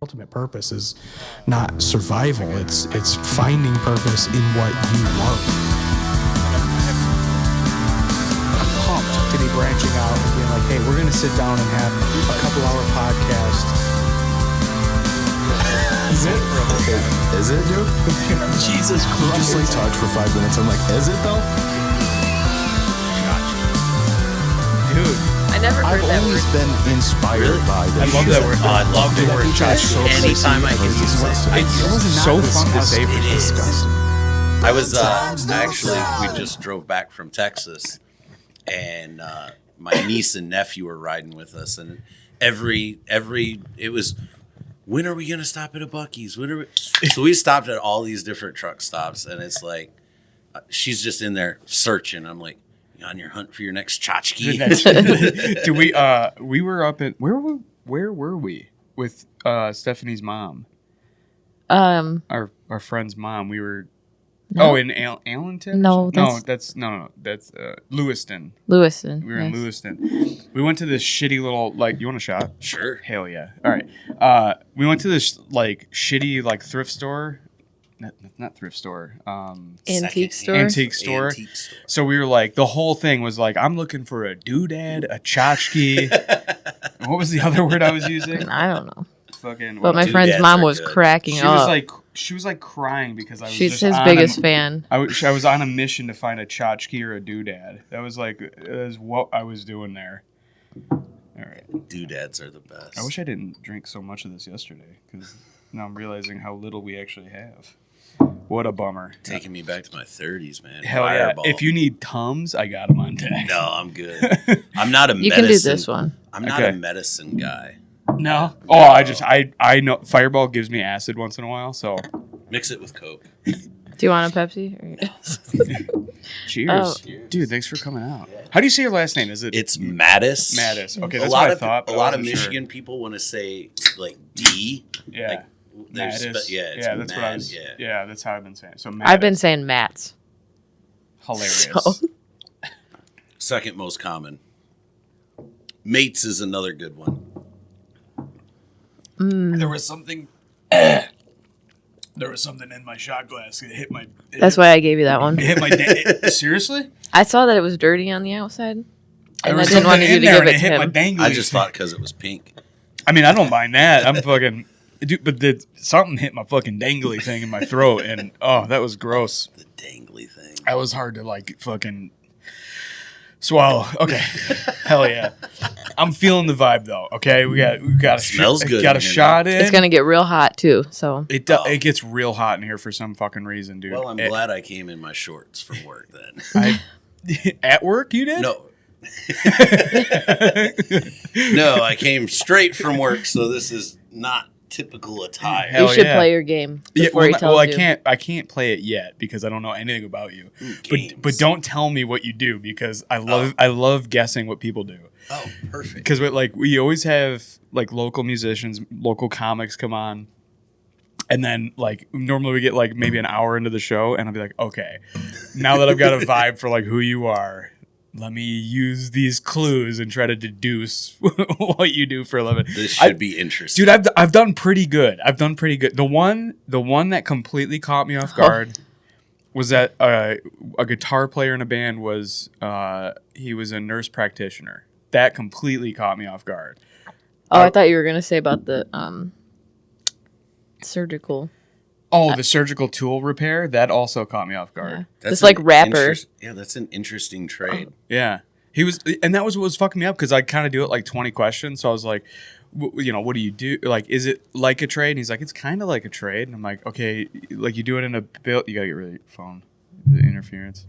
ultimate purpose is not survival. It's finding purpose in what you love. I'm pumped to be branching out and being like, hey, we're going to sit down and have a couple-hour podcast. Is it? Is it, dude? Jesus Christ. Just like talk for 5 minutes. I'm like, is it though? Dude. I never heard that word. I've always been inspired by this. I love that word. Oh, I love the word Josh. Anytime I can use it, I use it. So fun to say. It is. Disgusting. I was actually, we just drove back from Texas, and my niece and nephew were riding with us, and it was, when are we gonna stop at a Buc-ee's? So we stopped at all these different truck stops, and it's like she's just in there searching. I'm like, you on your hunt for your next tchotchke? Do we were up at where were we with Stephanie's mom? Our friend's mom. We were in Allenton. No, that's Lewiston. Lewiston. We were in Lewiston. We went to this shitty little you want a shot? Sure. Hell yeah! All right. We went to this shitty thrift store. Not thrift store. Antique store. Antique store. So we were the whole thing was I'm looking for a doodad, a tchotchke. What was the other word I was using? I don't know. But my friend's mom was cracking up. She was crying because I was. She's his biggest fan. I was on a mission to find a tchotchke or a doodad. That was what I was doing there. All right. Doodads are the best. I wish I didn't drink so much of this yesterday because now I'm realizing how little we actually have. What a bummer. Taking me back to my 30s, man. Hell Fireball. yeah. If you need Tums, I got them on deck. No, I'm good. I'm not a medicine. You can do this one. I'm not a medicine guy. No? Oh, I know Fireball gives me acid once in a while, so. Mix it with Coke. Do you want a Pepsi? Cheers. Oh. Dude, thanks for coming out. How do you say your last name? Is it? It's Mattis. Mattis. Okay, that's what I thought. A lot of Michigan people want to say D. Yeah. Mattis. That's what I was. Yeah, that's how I've been saying. So Mattis. I've been saying Matt's. Hilarious. So. Second most common. Mates is another good one. There was something. There was something in my shot glass. It hit my. That's why I gave you that one. It hit my. Seriously? I saw that it was dirty on the outside, and There I was didn't want something you in to there give and it to hit my him. dangly. I just thought because it was pink. I mean, I don't mind that. I'm fucking. Dude, but something hit my fucking dangly thing in my throat, and that was gross. The dangly thing. That was hard to fucking swallow. Okay, hell yeah. I'm feeling the vibe though. Okay, we got a Smells good. Got a shot in. It's gonna get real hot too. So It gets real hot in here for some fucking reason, dude. Well, I'm glad I came in my shorts from work then. At work, you did? No. No, I came straight from work, so this is not typical attire. Hell you should yeah. play your game before he tells you. I can't play it yet because I don't know anything about you. Games. But don't tell me what you do because I love guessing what people do. Oh, perfect. Because we always have local musicians, local comics come on, and then normally we get maybe an hour into the show, and I'll be like, okay, now that I've got a vibe for who you are, let me use these clues and try to deduce what you do for a living. This should be interesting, dude. I've done pretty good. The one that completely caught me off guard was that a guitar player in a band was he was a nurse practitioner. That completely caught me off guard. Oh, I thought you were gonna say about the surgical. Oh, the surgical tool repair, that also caught me off guard. Yeah. It's rapper. That's an interesting trade. Yeah. He was, and that was what was fucking me up because I kind of do it 20 questions. So I was like, what do you do? Is it like a trade? And he's like, it's kind of like a trade. And I'm like, okay, you do it in a build. You gotta get rid of your phone, the interference.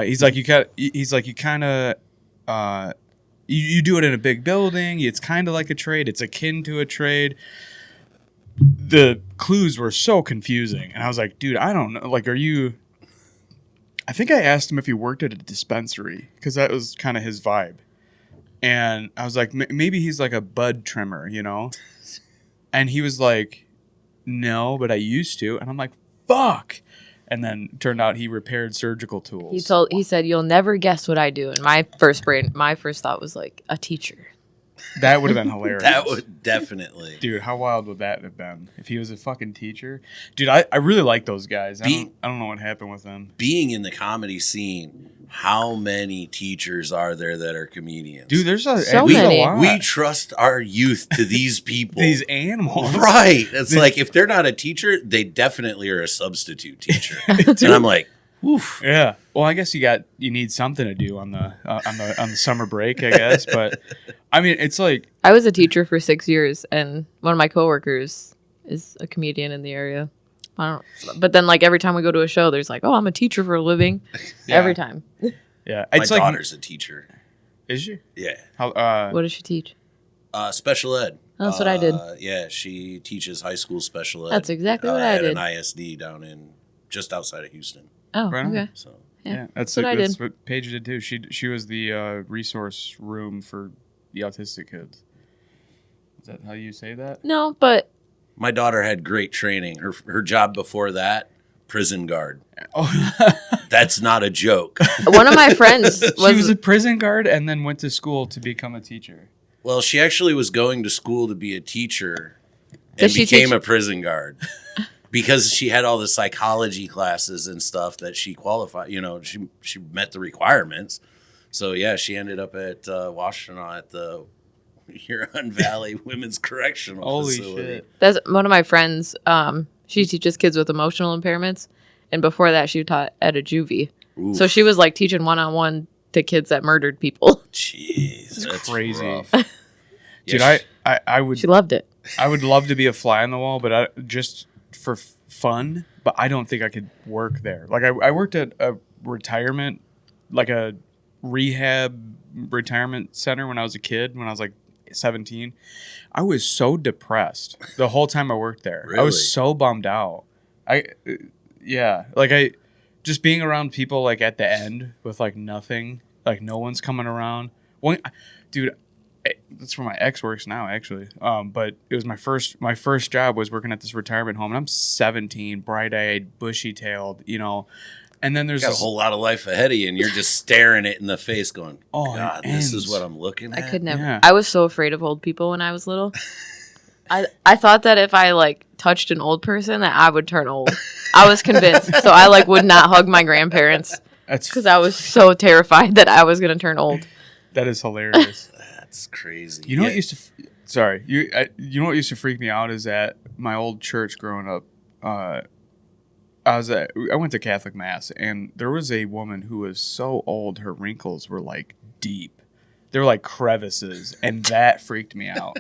He's like, you kind of, you do it in a big building. It's kind of like a trade. It's akin to a trade. The clues were so confusing. And I was like, dude, I don't know. Are you... I think I asked him if he worked at a dispensary because that was kind of his vibe. And I was like, maybe he's a bud trimmer, And he was like, no, but I used to. And I'm like, fuck. And then it turned out he repaired surgical tools. He said, you'll never guess what I do. And my first thought was a teacher. That would have been hilarious. That would definitely. Dude, how wild would that have been if he was a fucking teacher? Dude, I really like those guys. I don't know what happened with them. Being in the comedy scene, how many teachers are there that are comedians? Dude, there's So a many. lot. We trust our youth to these people. These animals. Right. It's like if they're not a teacher, they definitely are a substitute teacher. And I'm like, oof. Yeah. Well, I guess you need something to do on the summer break, I guess. But I mean, it's like I was a teacher for 6 years, and one of my coworkers is a comedian in the area. But then, like, every time we go to a show, there's like, oh, I'm a teacher for a living. Yeah. Every time. yeah. My It's like daughter's a teacher. is she? Yeah. How What does she teach? Special ed. That's what I did. Yeah, she teaches high school special ed. That's exactly what I did. At an ISD down in just outside of Houston. Oh, Right on. okay. So Yeah, that's what I that's did. what Paige did too. She was the resource room for the autistic kids. Is that how you say that? No, but my daughter had great training. Her job before that, prison guard. Oh, That's not a joke. one of my friends she was was a prison guard and then went to school to become a teacher. Well, she actually was going to school to be a teacher and Does she became teach- a prison guard because she had all the psychology classes and stuff that she qualified. You know, she met the requirements. So yeah, she ended up at Washtenaw at the Huron Valley Women's Correctional Holy Facility. shit. that's one of my friends. She teaches kids with emotional impairments, and before that, she taught at a juvie. Oof. So she was like teaching one-on-one to kids that murdered people. Jeez, that's crazy. rough. Dude, Yeah, I would She loved it. I would love to be a fly on the wall, but just for fun. But I don't think I could work there. Like I worked at a retirement, like a rehab retirement center when I was a kid. When I was like 17, I was so depressed the whole time I worked there. I Really? was so bummed out. Just being around people like at the end with like nothing, like no one's coming around. Dude, that's where my ex works now, actually. But it was my first job was working at this retirement home, and I'm 17, bright-eyed, bushy-tailed, you know. And then there's got a this, whole lot of life ahead of you, and you're just staring it in the face, going, Oh, it God, this is ends. what I'm looking I at." could never. Yeah. I was so afraid of old people when I was little. I thought that if I like touched an old person, that I would turn old. I was convinced, so I like would not hug my grandparents that's because I was so terrified that I was gonna turn old. that is hilarious. That's crazy. You know Yeah. what used to? Sorry, you know what used to freak me out is at my old church growing up. I went to Catholic mass, and there was a woman who was so old her wrinkles were like deep. They were like crevices, and that freaked me out.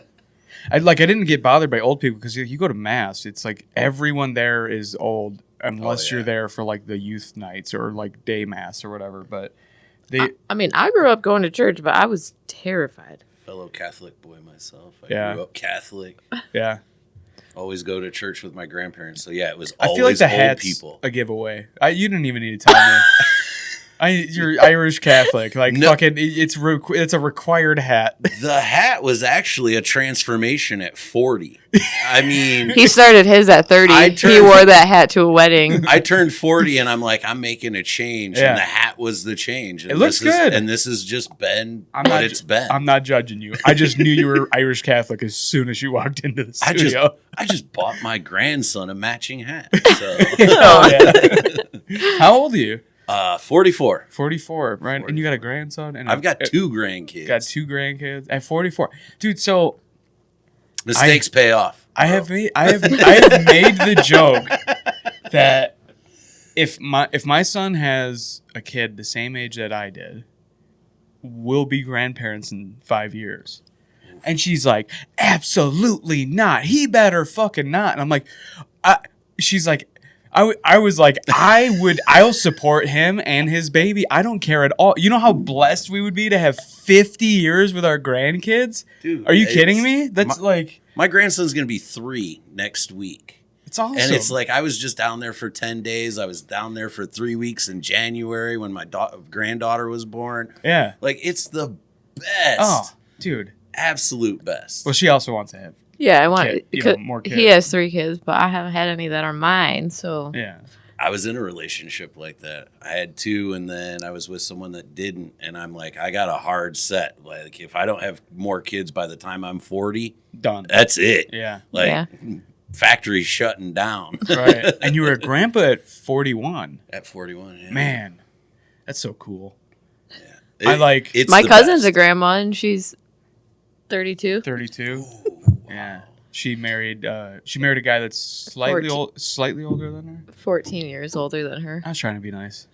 I didn't get bothered by old people because you go to mass, it's like everyone there is old unless yeah. you're there for like the youth nights or like day mass or whatever. But I mean, I grew up going to church, but I was terrified. Fellow Catholic boy myself. I Yeah. grew up Catholic. yeah. Always go to church with my grandparents. So yeah, it was I always feel like the old hat's people. a giveaway. You didn't even need to tell me. You're Irish Catholic. Like No. fucking, it's a required hat. The hat was actually a transformation at 40. I mean, He started his at 30. I He turned- wore that hat to a wedding. I turned 40 and I'm like, I'm making a change. Yeah. And the hat was the change. And It looks good. And this has just been I'm what not. it's been. I'm not judging you. I just knew you were Irish Catholic as soon as you walked into the studio. I just bought my grandson a matching hat. So, Oh, yeah. How old are you? 44. 44, right? And you got a grandson, and I've got 2 grandkids. got 2 grandkids at 44, dude. So Mistakes pay off. I have made the joke that if my son has a kid the same age that I did, we'll be grandparents in 5 years. And she's like, absolutely not. He better fucking not. And I'm like, she's like, I was like, I'll support him and his baby. I don't care at all. You know how blessed we would be to have 50 years with our grandkids? Dude, Are you it's- kidding me? That's My grandson's going to be 3 next week. it's awesome. And it's like I was just down there for 10 days. I was down there for 3 weeks in January when my granddaughter was born. yeah. Like, it's the best. Oh, dude. Absolute best. Well, she also wants to have. Yeah, I want Kid, because more he kids. has 3 kids, but I haven't had any that are mine. So Yeah. I was in a relationship like that. I had 2, and then I was with someone that didn't. And I'm like, I got a hard set. Like, if I don't have more kids by the time I'm 40, Done. that's it. Yeah. Like, Yeah. factory shutting down. Right. And you were a grandpa at 41. At 41, yeah. Man, that's so cool. It's My the cousin's best. a grandma, and she's 32. 32. Yeah. She married a guy that's slightly 14. slightly older than her. 14 years older than her. I was trying to be nice.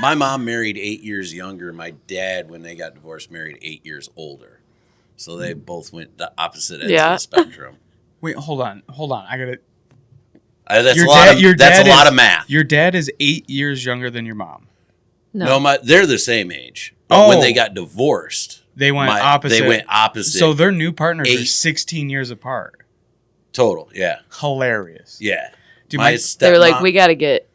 My mom married 8 years younger. My dad, when they got divorced, married 8 years older. So they both went the opposite ends of the spectrum. Wait, hold on. I got to That's Your a lot dad- of your that's dad a lot is- of math. Your dad is 8 years younger than your mom. No. They're the same age. But when Oh. they got divorced, They went opposite. They went opposite. So their new partners are 8 16 years apart. total. Yeah, Hilarious. yeah. Dude, my They were like, stepmom- we got to get.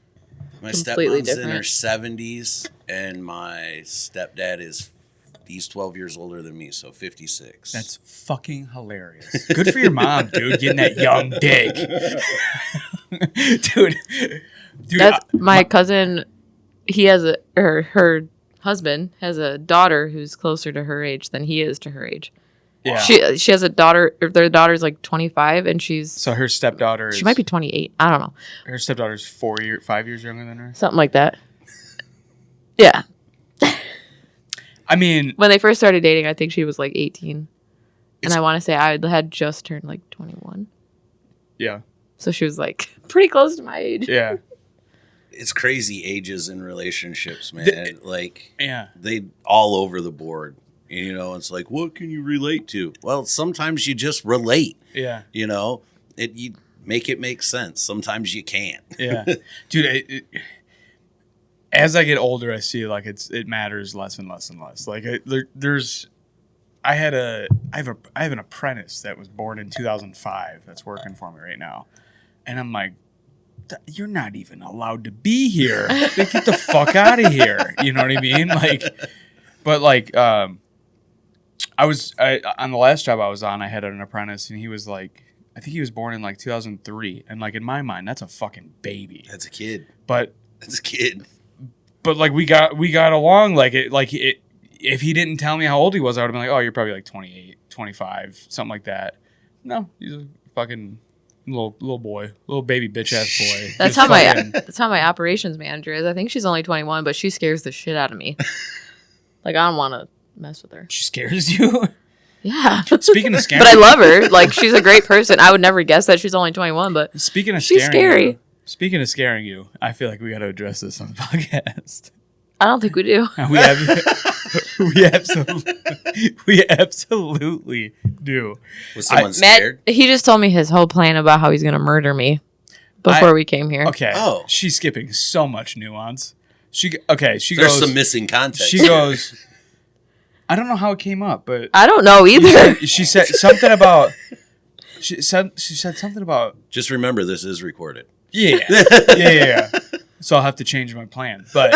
my completely stepmom's in different. her 70s, and my stepdad he's 12 years older than me, so 56. That's fucking hilarious. Good for your mom, dude, getting that young dick. dude. That's my cousin. He has her husband has a daughter who's closer to her age than he is to her age. Yeah. She has a daughter. Their daughter's like 25, and So her stepdaughter is she might be 28. I don't know, her stepdaughter's 5 years younger than her. something like that. Yeah. I mean, When they first started dating, I think she was like 18, and I want to say I had just turned like 21. yeah. So she was like pretty close to my age. Yeah. It's crazy ages in relationships, man. Like, Yeah. they all over the board. You know, it's like, what can you relate to? Well, sometimes you just relate. Yeah. You know, you make it make sense. Sometimes you can't. Yeah. Dude, as I get older, I see like it matters less and less and less. Like I have an apprentice that was born in 2005 that's working for me right now. And I'm like, you're not even allowed to be here. Like, get the fuck out of here. You know what I mean? Like, but like, on the last job I was on, I had an apprentice, and he was like, I think he was born in like 2003, and like in my mind, that's a fucking baby. That's a kid. But like we got along like it. If he didn't tell me how old he was, I would have been like, oh, you're probably like 28, 25, something like that. No, he's a fucking little boy, little baby bitch ass boy. That's Just that's how my operations manager is. I think she's only 21, but she scares the shit out of me. Like, I don't want to mess with her. She scares you. Yeah. Speaking of scaring, But I love her. Like, she's a great person. I would never guess that she's only 21, but Speaking of she's scary. Speaking of scaring you, I feel like we got to address this on the podcast. I don't think we do. We absolutely do. Was someone Matt, scared? he just told me his whole plan about how he's going to murder me before we came here. Okay. Oh. She's skipping so much nuance. She There's goes. some missing context. She goes. I don't know how it came up, but I don't know either. she said something about. She said something about. Just remember, this is recorded. Yeah. So I'll have to change my plan. But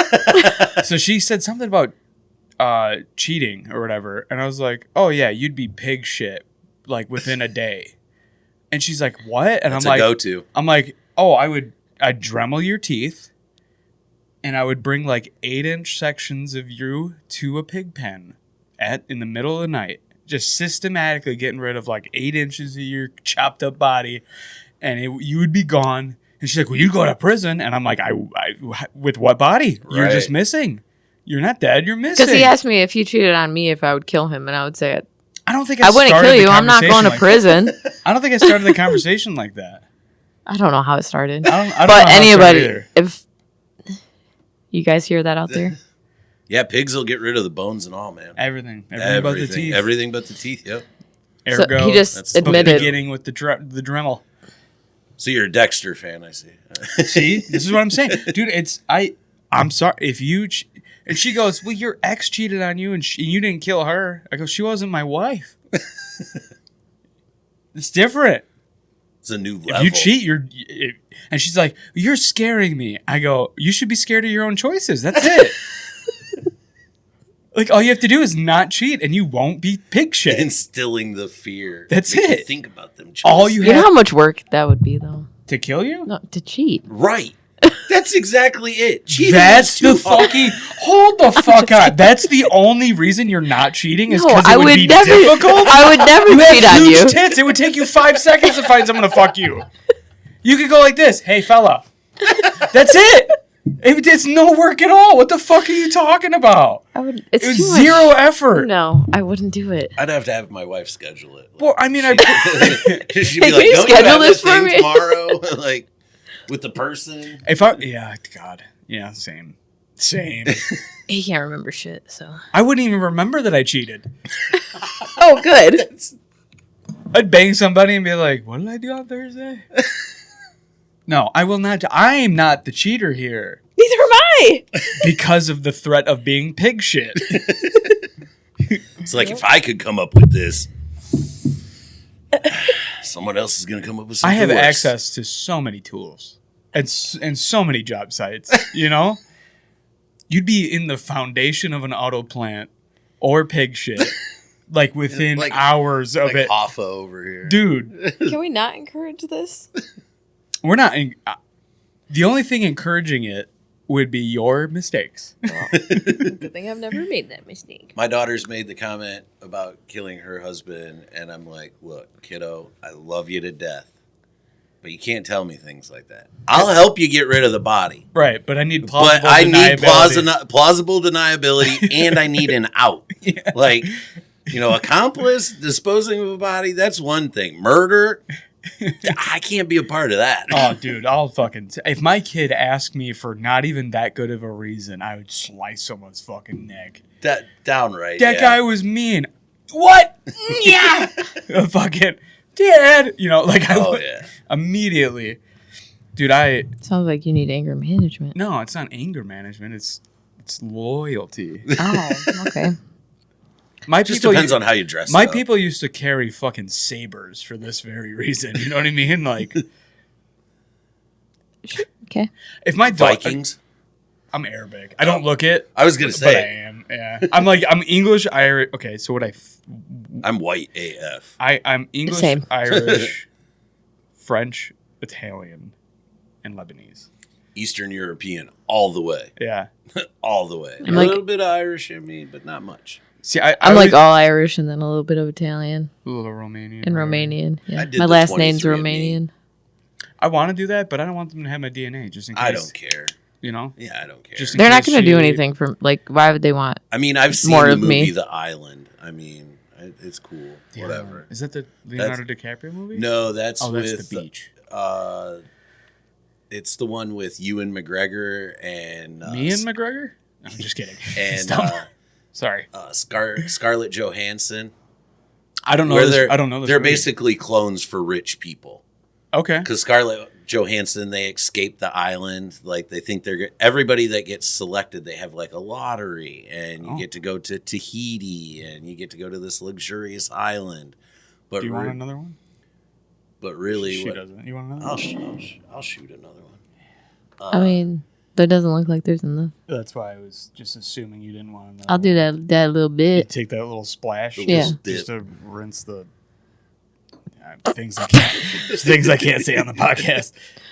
so she said something about cheating or whatever, and I was like, "Oh yeah, you'd be pig shit like within a day." And she's like, "What?" And That's I'm like, go-to. "I'm like, oh, I'd Dremel your teeth, and I would bring like 8-inch sections of you to a pig pen in the middle of the night, just systematically getting rid of like 8 inches of your chopped up body, and you would be gone." And she's like, "Well, you go to prison," and I'm like, "I with what body? You're just missing. You're not dead. You're missing." Because he asked me if he cheated on me, if I would kill him, and I would say, I don't think I wouldn't started kill the you. I'm not conversation going to like prison. that. I don't think I started the conversation like that. I don't know how it started. I don't know But how it started anybody, either. if you guys hear that out there, Yeah, pigs will get rid of the bones and all, man. Everything but the teeth. Everything but the teeth, yep. Ergo, so he just that's the admitted. beginning with the Dremel. So you're a Dexter fan, I see. See, this is what I'm saying, dude. I'm sorry if you. And she goes, "Well, your ex cheated on you, and you didn't kill her." I go, "She wasn't my wife." It's different. It's a new level. If you cheat, and she's like, "You're scaring me." I go, "You should be scared of your own choices. That's it." Like, all you have to do is not cheat, and you won't be pig shit. Instilling the fear. That's Make you it. think about them choices. All you You know have how much work that would be, though? to kill you. No, to cheat. Right. That's exactly it. Cheating That's is too the hard. fucking. Hold the fuck on. That's the only reason you're not cheating is No, because it would be difficult. I would never You cheat have on huge you. tits. It would take you 5 seconds to find someone to fuck you. You could go like this. Hey, fella. That's it. It's no work at all. What the fuck are you talking about? It's It was too much. zero effort. No, I wouldn't do it. I'd have to have my wife schedule it. Well, I mean, She'd be Hey, like, can you "Don't schedule have this that for thing me?" tomorrow?" Like with the person. God. Yeah, same. Same. He can't remember shit, so. I wouldn't even remember that I cheated. Oh, good. I'd bang somebody and be like, what did I do on Thursday? No, I will not. I am not the cheater here Neither am I. because of the threat of being pig shit. It's like if I could come up with this, someone else is going to come up with I something have worse. access to so many tools and so many job sites, you know? You'd be in the foundation of an auto plant or pig shit, like within Like- hours of Like it. Hoffa over here. Dude, Can we not encourage this? we're not. The only thing encouraging it would be your mistakes. Good thing I've never made that mistake. My daughter's made the comment about killing her husband, and I'm like, look, kiddo, I love you to death, but you can't tell me things like that. I'll help you get rid of the body, Right, but I need plausible but I need deniability. plausible deniability, and I need an out. Like, accomplice, disposing of a body, that's one thing. Murder, I can't be a part of that. Oh, dude, I'll fucking... If my kid asked me for not even that good of a reason, I would slice someone's fucking neck. That downright. That yeah. guy was mean. What? Yeah. Fucking dad. I Oh would yeah. immediately. Dude, Sounds like you need anger management. no, it's not anger management. It's loyalty. Oh, okay. My Just people depends on how you dress. My up. people used to carry fucking sabers for this very reason. You know what I mean? Like, Okay. if my dog, Vikings. I'm Arabic. I don't look it. I was gonna But I say am. Yeah. I'm English, Irish. Okay, so what I'm white AF. I'm English, Same. Irish, French, Italian, and Lebanese. Eastern European all the way. Yeah. All the way. I'm a like- little bit of Irish in me, but not much. See, I'm I'm like all Irish and then a little bit of Italian a little Romanian. and whatever. Romanian. I Yeah. did My the last name's 23andMe. Romanian. I want to do that, but I don't want them to have my DNA just in case. I don't care. You know? Yeah, I don't care. Just in They're not case going to do she- anything for, why would they want? I mean, I've seen More the of movie me. The Island. I mean, it's cool. Whatever. Is that the Leonardo DiCaprio movie? No, that's Oh, that's with the beach. It's the one with Ewan McGregor and Me and McGregor? No, I'm just kidding. and Stop. Sorry. Scarlett Johansson. I don't know. Where This, I don't know this They're movie. basically clones for rich people. Okay. Because Scarlett Johansson, they escape the island. Like they think everybody that gets selected, they have like a lottery, and you get to go to Tahiti, and you get to go to this luxurious island. But Do you want another one? But really, She doesn't. You want another I'll, one? I'll shoot another one. I mean, there doesn't look like there's enough. That's why I was just assuming you didn't want another I'll do that little You bit. take that little splash. Yeah. Just to rinse the things I can't say on the podcast.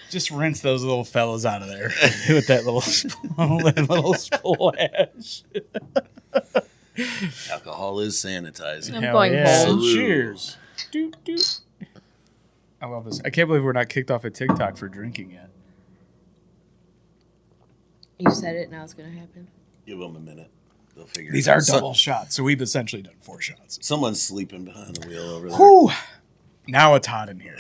Just rinse those little fellas out of there with that little splash. Alcohol is sanitizing. I'm going home. Salute. Cheers. Doot, doot. I love this. I can't believe we're not kicked off of TikTok for drinking yet. You said it, now it's going to happen. Give them a minute. They'll figure These it out. are double shots, so we've essentially done 4 shots. Someone's sleeping behind the wheel over there. Whew. Now it's hot in here.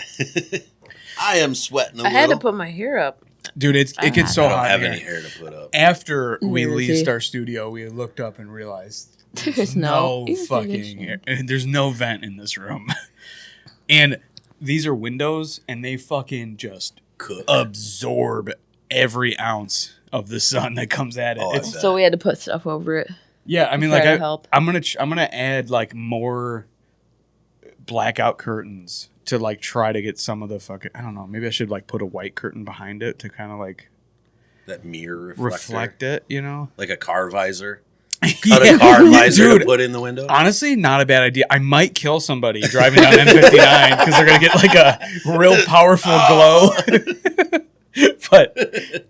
I am sweating a I little. had to put my hair up. Dude, it gets so I don't hot have in any here. hair to put up. After we Neither does leased he. our studio, we looked up and realized There's no fucking there's no vent in this room. And these are windows, and they fucking just Cook. absorb every ounce of the sun that comes at it. Oh, It's- So we had to put stuff over it. yeah, I mean, try like to help. I'm gonna add like more blackout curtains to like try to get some of the fucking. I don't know. Maybe I should like put a white curtain behind it to kind of like That mirror reflector. reflect it. You know, Like a car visor. Cut a car visor to put in the window. Honestly, not a bad idea. I might kill somebody driving down M59 because they're gonna get like a real powerful glow. But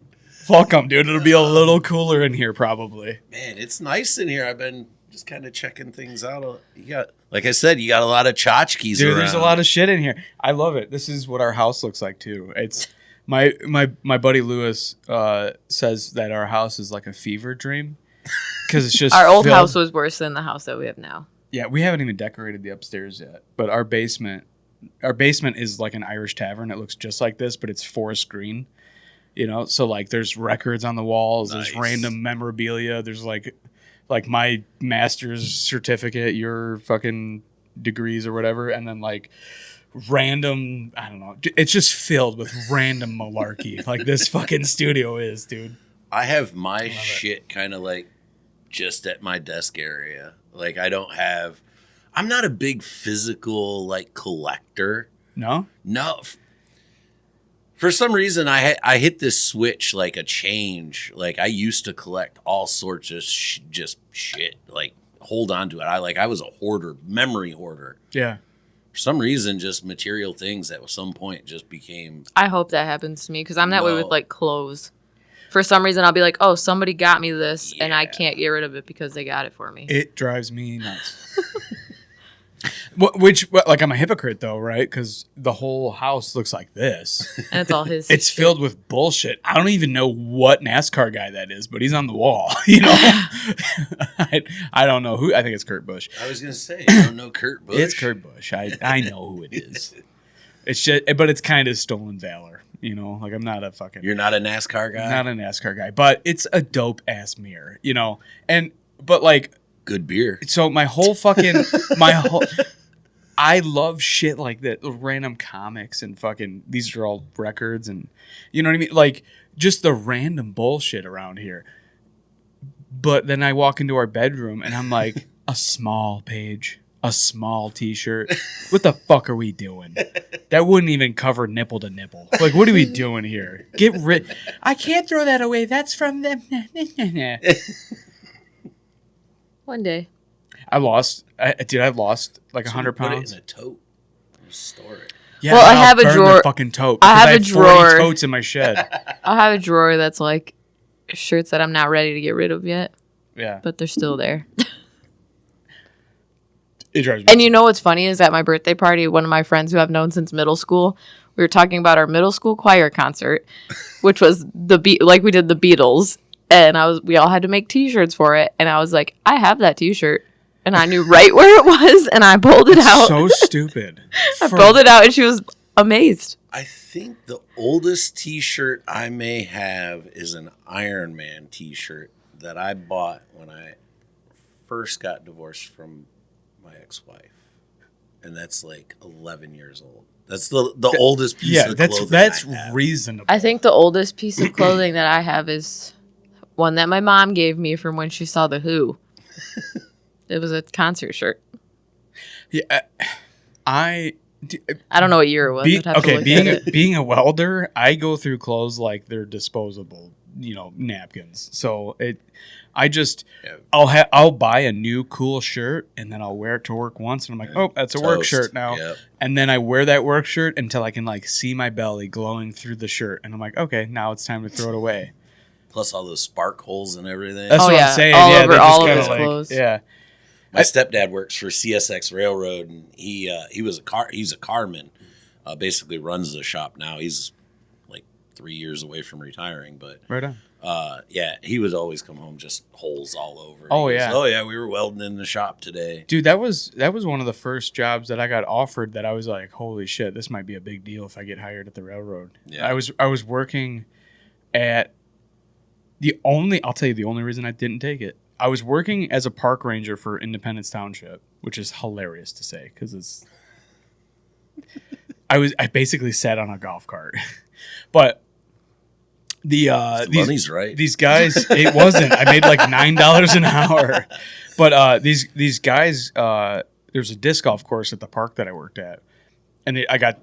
Welcome, dude. It'll be a little cooler in here probably. Man, it's nice in here. I've been just kind of checking things out. You got, like I said, you got a lot of tchotchkes Dude, around. there's a lot of shit in here. I love it. This is what our house looks like too. It's my buddy Lewis says that our house is like a fever dream because it's just Our old filled- house was worse than the house that we have now. Yeah, we haven't even decorated the upstairs yet, but our basement is like an Irish tavern. It looks just like this, but it's forest green. You know, so like there's records on the walls, there's Nice. random memorabilia, there's like my master's certificate, your fucking degrees or whatever, and then like random, I don't know, it's just filled with random malarkey. Like this fucking studio is, dude. I have my shit kind of like just at my desk area. Like I'm not a big physical like collector. No? No. For some reason, I hit this switch like a change. Like I used to collect all sorts of just shit. Like hold on to it. I was a hoarder, memory hoarder. Yeah. For some reason, just material things at some point just became. I hope that happens to me because I'm that way No. with like clothes. For some reason, I'll be like, oh, somebody got me this, and I Yeah. can't get rid of it because they got it for me. It drives me nuts. Which, like, I'm a hypocrite though, right? Because the whole house looks like this. And it's all his. It's filled with bullshit. I don't even know what NASCAR guy that is, but he's on the wall. You know, I don't know who. I think it's Kurt Busch. I was gonna say, you don't know Kurt Busch. It's Kurt Busch. I know who it is. It's just, but it's kind of stolen valor. You know, like I'm not a fucking. You're not a NASCAR guy. Not a NASCAR guy, but it's a dope ass mirror. You know, but like. Good beer. So my whole I love shit like that, random comics and fucking, these are all records and, you know what I mean? Like, just the random bullshit around here. But then I walk into our bedroom and I'm like, a small Paige, a small t-shirt. What the fuck are we doing? That wouldn't even cover nipple to nipple. Like, what are we doing here? Get rid. I can't throw that away. That's from them. One day. I lost like 100 Put pounds. it in a tote. And store it. Yeah, Well, I then I'll have a burn drawer- The fucking tote. I because have a 40 drawer. totes in my shed. I'll have a drawer that's like shirts that I'm not ready to get rid of yet, Yeah, but they're still there. it drives me. And you know what's funny is at my birthday party, one of my friends who I've known since middle school, we were talking about our middle school choir concert, which was like we did the Beatles, and we all had to make T-shirts for it, and I was like, I have that T-shirt, and I knew right where it was, and I pulled it out. So stupid. I pulled it out, and she was amazed. I think the oldest T-shirt I may have is an Iron Man T-shirt that I bought when I first got divorced from my ex-wife, and that's like 11 years old. That's the oldest piece Yeah, of that's clothing that's I have. reasonable. I think the oldest piece of clothing that I have is one that my mom gave me from when she saw The Who. It was a concert shirt. Yeah, I don't know what year it was. I'd have to look at it. being a welder, I go through clothes like they're disposable, napkins. So I'll buy a new cool shirt and then I'll wear it to work once and I'm like, oh, that's a work Toast. shirt now. Yep. And then I wear that work shirt until I can like see my belly glowing through the shirt and I'm like, okay, now it's time to throw it away. Plus all those spark holes and everything. That's Oh, what yeah, I'm saying. all Yeah, over they just all of kinda his clothes. Yeah. My stepdad works for CSX Railroad, and he's a carman. Basically runs the shop now. He's like 3 years away from retiring, but Right on. yeah, he would always come home just holes all over. Oh, He goes, yeah. oh yeah, we were welding in the shop today. Dude, that was one of the first jobs that I got offered that I was like, holy shit, this might be a big deal if I get hired at the railroad. Yeah. I was working at I'll tell you the only reason I didn't take it. I was working as a park ranger for Independence Township, which is hilarious to say because I basically sat on a golf cart. But the money's right. these guys, it wasn't. I made like $9 an hour. But these guys, there's a disc golf course at the park that I worked at, and I got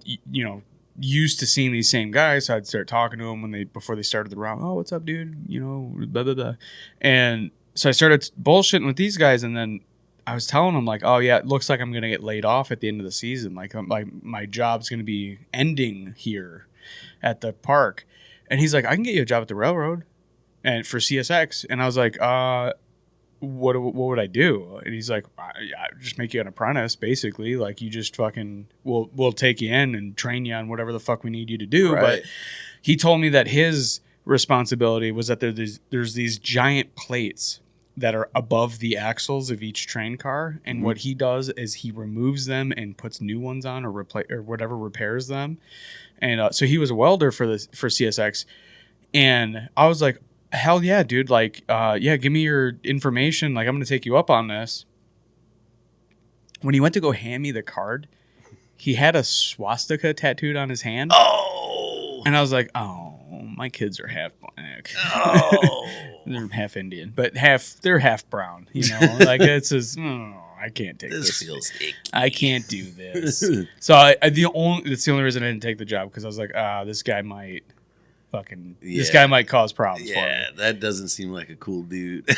used to seeing these same guys. So I'd start talking to them before they started the round. Oh, what's up, dude? Blah blah blah. And so I started bullshitting with these guys, and then I was telling them like, oh yeah, it looks like I'm gonna get laid off at the end of the season. Like my job's gonna be ending here at the park. And he's like, I can get you a job at the railroad. and for CSX. And I was like, what would I do? And he's like, I just make you an apprentice, basically. Like, you just fucking, we'll take you in and train you on whatever the fuck we need you to do. Right. But he told me that his responsibility was that there's these giant plates that are above the axles of each train car, and what he does is he removes them and puts new ones on, or whatever, repairs them. And so he was a welder for CSX, and I was like, hell yeah, dude! Like, yeah, give me your information. Like, I'm gonna take you up on this. When he went to go hand me the card, he had a swastika tattooed on his hand. Oh, and I was like, oh. My kids are half black. oh, They're half Indian, but they're half brown. You know, like it's just, I can't take this. this feels icky. I can't do this. So that's the only reason I didn't take the job, because I was like, this guy might this guy might cause problems for me. Yeah, that doesn't seem like a cool dude.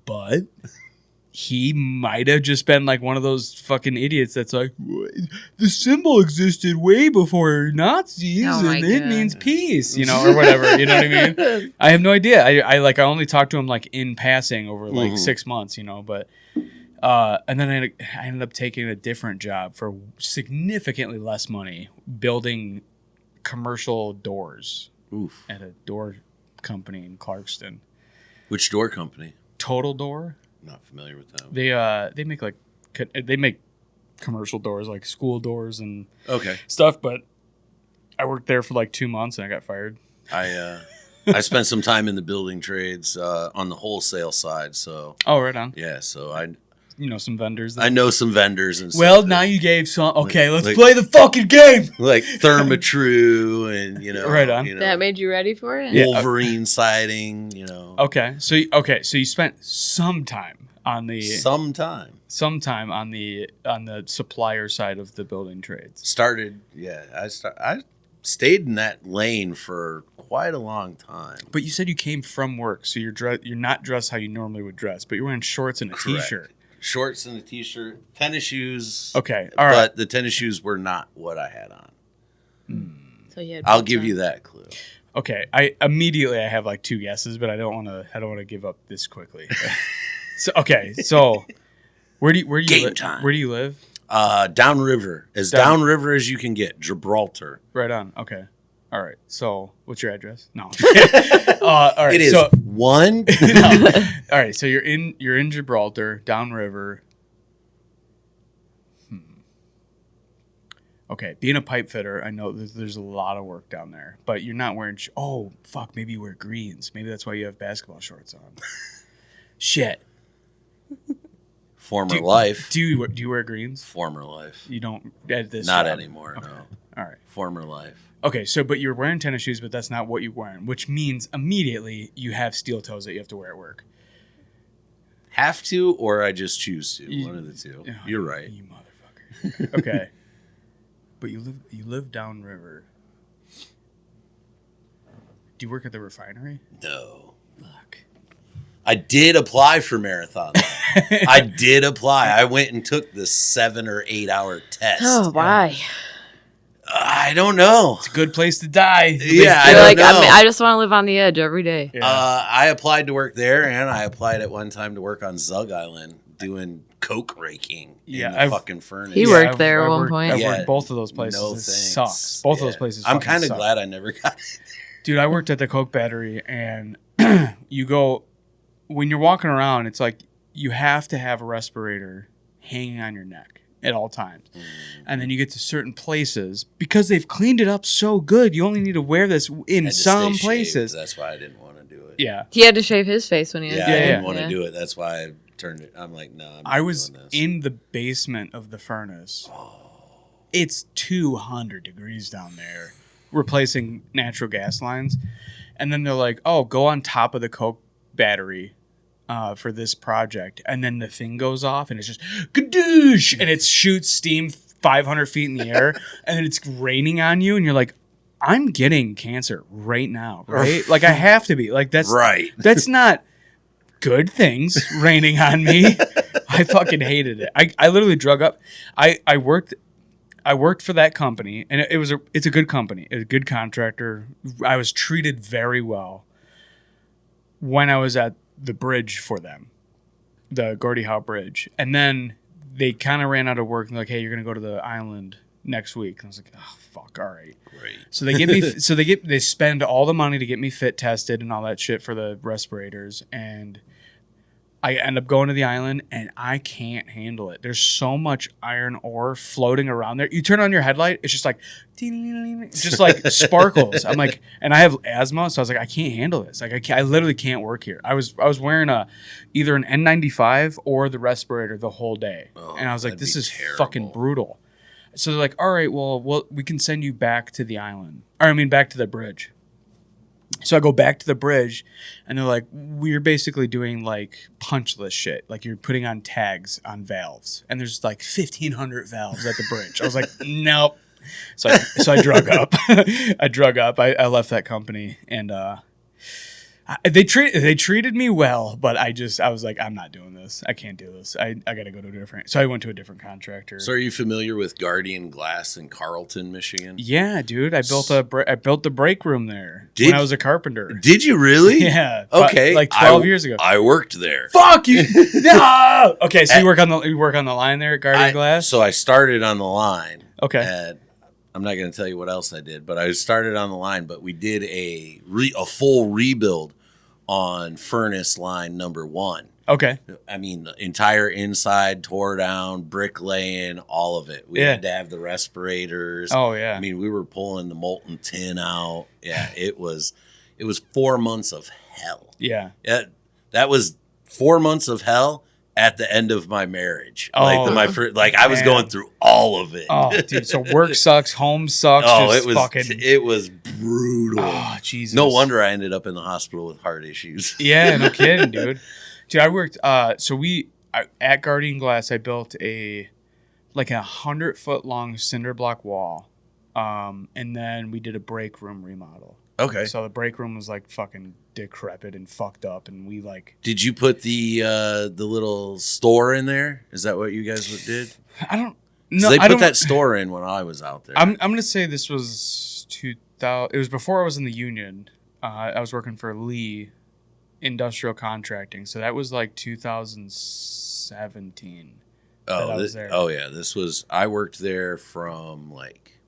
But he might have just been like one of those fucking idiots that's like, the symbol existed way before Nazis, and it means peace, you know, or whatever. You know what I mean? I have no idea. I only talked to him like in passing over like 6 months, you know, but and then I ended up taking a different job for significantly less money, building commercial doors at a door company in Clarkston. Which door company? Total Door. Not familiar with them. They make commercial doors, like school doors and stuff, but I worked there for like 2 months and I got fired. I spent some time in the building trades on the wholesale side, so right on. Yeah, so I some vendors then? I know some vendors and stuff. Well, now you gave some. Okay, let's play the fucking game. Like Therma-Tru and right on. That made you ready for it? Wolverine siding, Okay, so you spent some time on the on the supplier side of the building trades. I stayed in that lane for quite a long time. But you said you came from work, so you're not dressed how you normally would dress, but you're wearing shorts and a t-shirt. Shorts and a t-shirt, tennis shoes. Okay, all right. But the tennis shoes were not what I had on. So I'll give you that clue. Okay, I have like 2 guesses, but I don't want to give up this quickly. So where do you live? Where do you live? Downriver, downriver as you can get, Gibraltar. Right on. Okay. All right. So what's your address? No. All right. It is one. No. All right. So you're in Gibraltar, downriver. Okay. Being a pipe fitter, I know there's a lot of work down there, but you're not wearing. Maybe you wear greens. Maybe that's why you have basketball shorts on. Shit. Former life. Do you wear greens? Former life. You don't at this. Not job? anymore. Okay. No. All right. Former life. Okay, but you're wearing tennis shoes, but that's not what you're wearing, which means immediately you have steel toes that you have to wear at work. Have to, or I just choose to. One of the two. You're right. You motherfucker. Okay. But you live downriver. Do you work at the refinery? No. Fuck. I did apply for Marathon. I did apply. I went and took the 7 or 8 hour test. Oh, why? I don't know. It's a good place to die. Yeah, I don't know. I just want to live on the edge every day. Yeah. I applied to work there, and I applied at one time to work on Zug Island doing coke raking in the fucking furnace. He worked there at one point. I worked both of those places. No it thanks. Sucks. Both of those places I'm kind of suck. glad I never got it. Dude, I worked at the coke battery, and you go, when you're walking around, it's like you have to have a respirator hanging on your neck at all times. And then you get to certain places, because they've cleaned it up so good, you only need to wear this in some places. That's why I didn't want to do it. Yeah. He had to shave his face when he was I there. didn't want to do it. That's why I turned it. I'm like, no, I'm not I was doing this. in the basement of the furnace. It's 200 degrees down there, replacing natural gas lines. And then they're like, oh, go on top of the coke battery for this project. And then the thing goes off and it's just kadoosh, and it shoots steam 500 feet in the air, and then it's raining on you, and you're like, I'm getting cancer right now, right? Like, I have to be. Like, that's right. That's not good things raining on me. I fucking hated it. I literally drug up. I worked for that company, and it's a good company, a good contractor. I was treated very well. when I was at the bridge for them, the Gordie Howe Bridge. And then they kind of ran out of work and like, hey, you're going to go to the island next week. And I was like, oh, fuck, all right. Great. So they get me, they spend all the money to get me fit tested and all that shit for the respirators. And I end up going to the island and I can't handle it. There's so much iron ore floating around there. You turn on your headlight, it's just like, just like sparkles. I'm like, and I have asthma, so I was like, I can't handle this. Like, I literally can't work here. I was wearing either an N95 or the respirator the whole day, and I was like, this is fucking brutal. So they're like, all right, well, we can send you back to the island, back to the bridge. So I go back to the bridge, and they're like, we're basically doing, like, punch list shit. Like, you're putting on tags on valves. And there's, like, 1,500 valves at the bridge. I was like, nope. So I drug up. I left that company, and they treated me well, but I was like, I'm not doing this. I can't do this. I got to go to a different. So I went to a different contractor. So are you familiar with Guardian Glass in Carlton, Michigan? Yeah, dude. I built the break room there when I was a carpenter. Did you really? Yeah. Okay. Like 12 years ago. I worked there. Fuck you. No! Okay, so you work on the line there at Guardian Glass? So I started on the line. Okay. I'm not going to tell you what else I did, but I started on the line. But we did a full rebuild on furnace line number 1. Okay. I mean, the entire inside tore down, bricklaying, all of it. We had to have the respirators. Oh yeah. I mean, we were pulling the molten tin out. Yeah, it was 4 months of hell. Yeah. That was 4 months of hell at the end of my marriage. I was going through all of it. Oh, dude. So work sucks, home sucks. It was brutal. Oh, Jesus. No wonder I ended up in the hospital with heart issues. Yeah, no kidding, dude. Dude, I worked. At Guardian Glass, I built a 100-foot long cinder block wall, and then we did a break room remodel. Okay. So the break room was like fucking decrepit and fucked up, and we like. Did you put the little store in there? Is that what you guys did? I don't. No, they put that store in when I was out there. I'm gonna say this was 2000. It was before I was in the union. I was working for Lee Industrial Contracting, so that was like 2017. This was. I worked there from like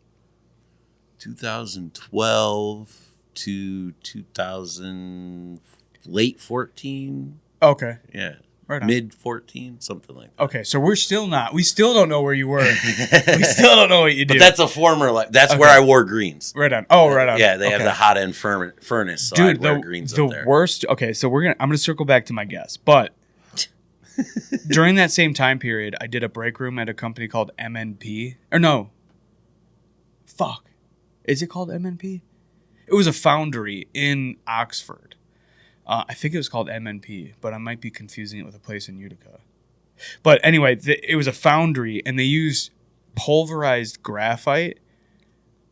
2012 to 2000, late 14. Okay. Yeah. Right on. Mid 14, something like that. Okay, so we still don't know where you were. We still don't know what you did. But that's a former, where I wore greens. Right on. Oh, right on. Yeah, they have the hot end furnace, so I'd wear greens up there. The worst, okay, so I'm going to circle back to my guess, but during that same time period, I did a break room at a company called MNP. Or no. Fuck. Is it called MNP? It was a foundry in Oxford. I think it was called MNP, but I might be confusing it with a place in Utica. But anyway, it was a foundry, and they used pulverized graphite.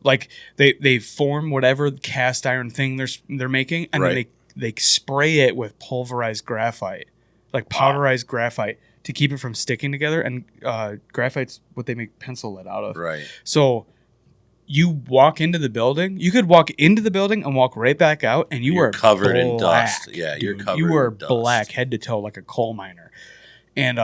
Like they form whatever cast iron thing they're making, and then they spray it with pulverized graphite, like powderized graphite, to keep it from sticking together. And graphite's what they make pencil lead out of. Right. So you walk into the building. You could walk into the building and walk right back out, and you're covered in dust. Yeah, dude. you're covered. You were in dust. black head to toe like a coal miner. And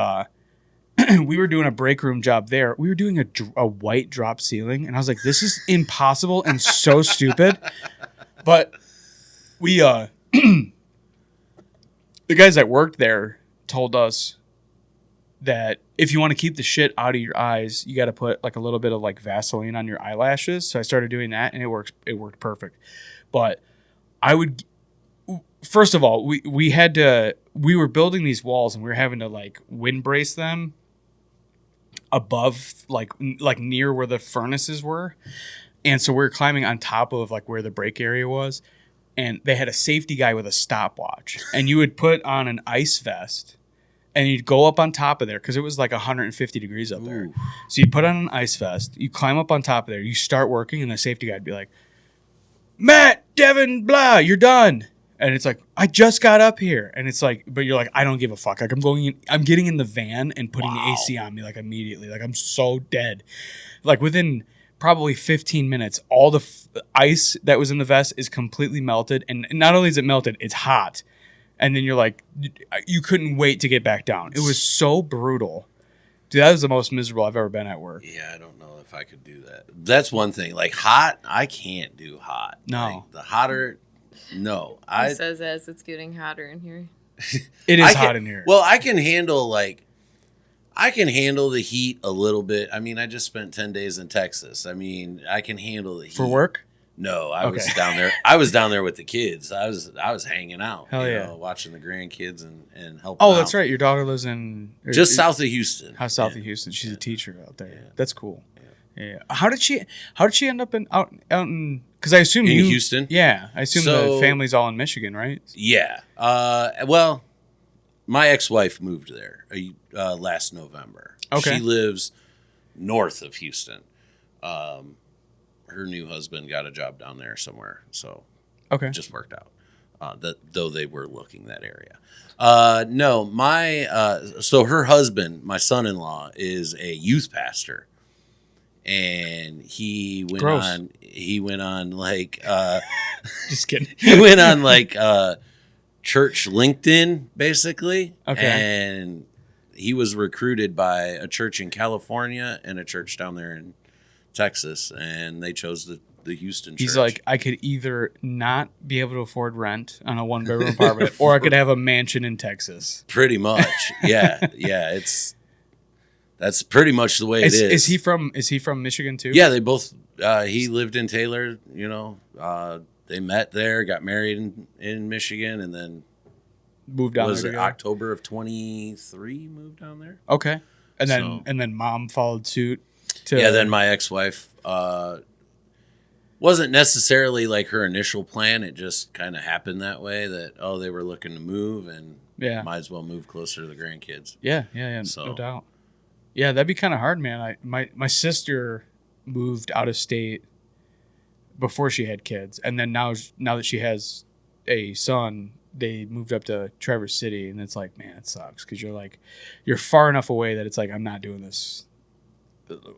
we were doing a break room job there. We were doing a white drop ceiling, and I was like, "This is impossible and so stupid." But we the guys that worked there told us that if you want to keep the shit out of your eyes, you got to put like a little bit of like Vaseline on your eyelashes. So I started doing that, and it worked perfect. But first of all, we were building these walls, and we were having to like wind brace them above like near where the furnaces were. And so we were climbing on top of like where the break area was, and they had a safety guy with a stopwatch, and you would put on an ice vest. And you'd go up on top of there because it was like 150 degrees up there. So you put on an ice vest, you climb up on top of there, you start working, and the safety guy would be like, "Matt, Devin, blah, you're done." And it's like, "I just got up here." And it's like, but you're like, "I don't give a fuck." Like I'm getting in the van and putting the AC on me like immediately. Like I'm so dead. Like within probably 15 minutes, all the ice that was in the vest is completely melted. And not only is it melted, it's hot. and then you're like, you couldn't wait to get back down. It was so brutal. Dude, that was the most miserable I've ever been at work. Yeah, I don't know if I could do that. That's one thing. Like hot, I can't do hot. No. Like, the hotter, no. He says as it's getting hotter in here. It is hot in here. Well, I can handle the heat a little bit. I mean, I just spent 10 days in Texas. I mean, I can handle the heat. For work? No, I was down there. I was down there with the kids. I was hanging out. Hell yeah. Watching the grandkids and helping. Oh, out. that's right. Your daughter lives in just south of Houston. How south of Houston? She's a teacher out there. Yeah. That's cool. Yeah. How did she end up out in? Because I assume in Houston. Yeah, I assume the family's all in Michigan, right? Yeah. Well, my ex-wife moved there last November. Okay. She lives north of Houston. Her new husband got a job down there somewhere, so it just worked out. Though they were looking that area. No, so her husband, my son-in-law, is a youth pastor, and he went on like just kidding. He went on like church LinkedIn basically, and he was recruited by a church in California and a church down there in Texas, and they chose the Houston church. He's like, I could either not be able to afford rent on a 1-bedroom apartment, or I could have a mansion in Texas. Pretty much, yeah. That's pretty much the way it is. Is he from Michigan too? Yeah, they both. He lived in Taylor. They met there, got married in Michigan, and then moved down. Was there it together? October of 23? Moved down there. Okay, and then mom followed suit. Then my ex-wife wasn't necessarily like her initial plan. It just kind of happened that way. That they were looking to move, and might as well move closer to the grandkids. Yeah, no doubt. Yeah, that'd be kind of hard, man. My sister moved out of state before she had kids, and then now that she has a son, they moved up to Traverse City, and it's like, man, it sucks because you're far enough away that it's like, I'm not doing this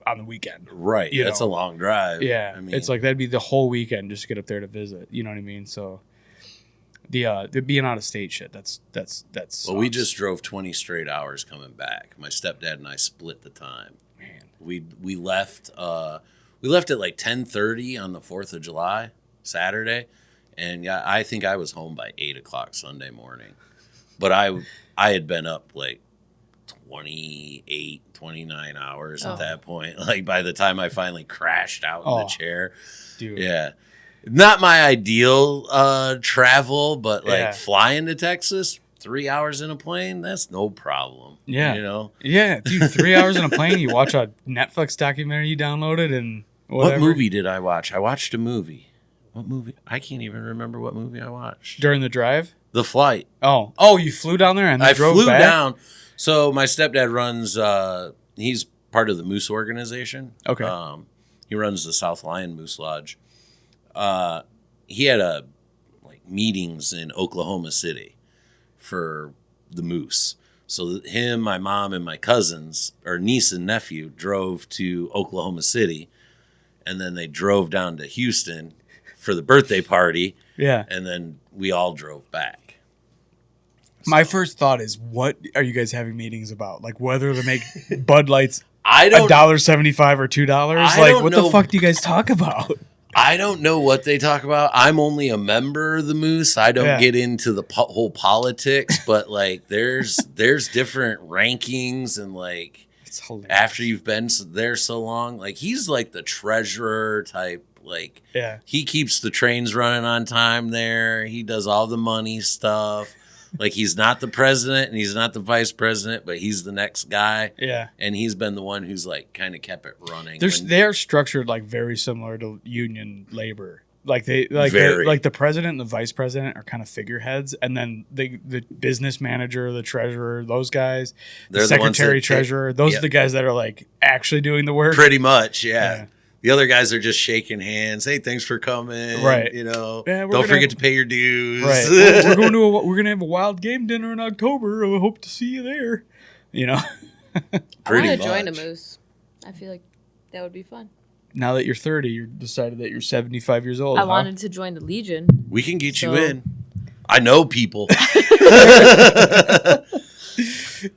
on the weekend. Right. That's a long drive. Yeah. I mean, it's like that'd be the whole weekend just to get up there to visit. You know what I mean? So the being out of state shit, that's well, we just drove 20 straight hours coming back. My stepdad and I split the time. Man. We left at like 10:30 on the 4th of July, Saturday, and I think I was home by 8:00 Sunday morning. But I had been up like 29 hours at that point. Like by the time I finally crashed out in the chair. Dude. Yeah. Not my ideal travel, but like flying to Texas, 3 hours in a plane, that's no problem. Yeah. Yeah, dude, 3 hours in a plane, you watch a Netflix documentary you downloaded and whatever. What movie did I watch? I watched a movie. What movie? I can't even remember what movie I watched. During the drive? The flight. Oh, you flew down there and then drove back? I flew down. So my stepdad runs, he's part of the Moose organization. Okay. He runs the South Lion Moose Lodge. He had meetings in Oklahoma City for the moose. So him, my mom, and my cousins, or niece and nephew, drove to Oklahoma City, and then they drove down to Houston for the birthday party. Yeah. And then we all drove back. My first thought is, what are you guys having meetings about? Like whether to make Bud Lights $1.75 or $2? Like what the fuck do you guys talk about? I don't know what they talk about. I'm only a member of the Moose. I don't get into the whole politics, but like there's different rankings, and like after you've been there so long, like he's like the treasurer type. Like he keeps the trains running on time there. He does all the money stuff. Like he's not the president and he's not the vice president, but he's the next guy. Yeah. And he's been the one who's like kind of kept it running. They're structured like very similar to union labor. Like the president and the vice president are kind of figureheads, and then the business manager, the treasurer, those guys, the secretary, treasurer, those are the guys that are like actually doing the work. Pretty much, yeah. The other guys are just shaking hands. Hey, thanks for coming. Right. Don't forget to pay your dues. Right. We're gonna have a wild game dinner in October. I hope to see you there. I want to join a moose. I feel like that would be fun. Now that you're 30, you decided that you're 75 years old. I wanted to join the Legion. We can get you in. I know people.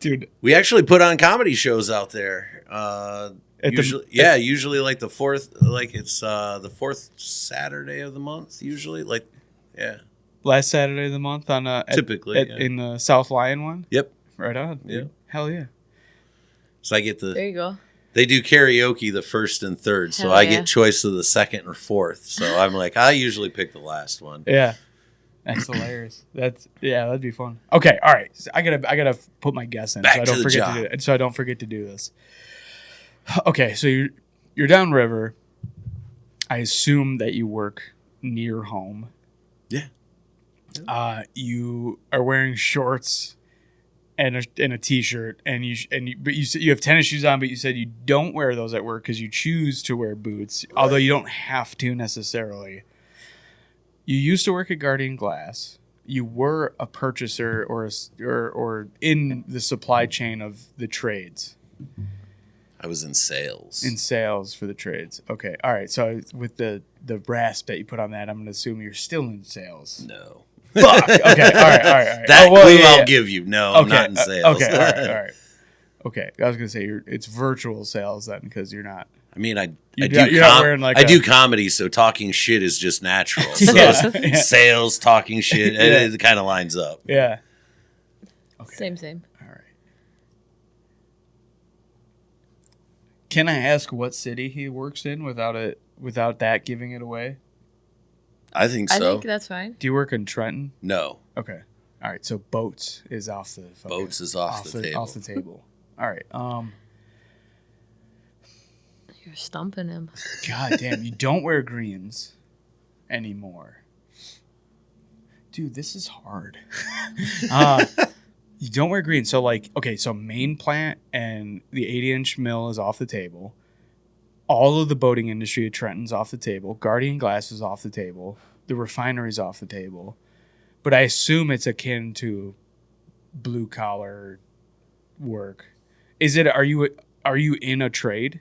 Dude, We actually put on comedy shows out there. Usually like the fourth, like it's the fourth Saturday of the month. Usually, like, yeah, last Saturday of the month on typically in the South Lion one. Yep. Right on. Yep. Hell yeah. So I get There you go. They do karaoke the first and third, so Hell I yeah. get choice of the second or fourth. So I'm like, I usually pick the last one. Yeah. That's hilarious. That'd be fun. Okay, all right. So I gotta put my guess in Back so I to don't the forget job. to do it. So I don't forget to do this. Okay, so you're downriver. I assume that you work near home. Yeah. You are wearing shorts and a t-shirt, but you have tennis shoes on, but you said you don't wear those at work because you choose to wear boots, although you don't have to necessarily. You used to work at Guardian Glass. You were a purchaser or in the supply chain of the trades. I was in sales. In sales for the trades. Okay. All right. So with the rasp that you put on that, I'm going to assume you're still in sales. No. Fuck. Okay. All right. That well, clue yeah, I'll yeah. give you. No, I'm not in sales. Okay. All right. Okay. I was going to say it's virtual sales then because you're not. I mean, I You're not wearing like do comedy, so talking shit is just natural. So Yeah. sales, talking shit, it kind of lines up. Yeah. Same. All right. Can I ask what city he works in without that giving it away? I think so. I think that's fine. Do you work in Trenton? No. Okay. All right. So boats is off the Boats is off the table. Off the table. All right. You're stumping him. God damn, you don't wear greens anymore. Dude, this is hard. You don't wear greens. So like, okay, so main plant and the 80-inch mill is off the table. All of the boating industry at Trenton's off the table. Guardian Glass is off the table. The refinery's off the table. But I assume it's akin to blue collar work. Are you in a trade?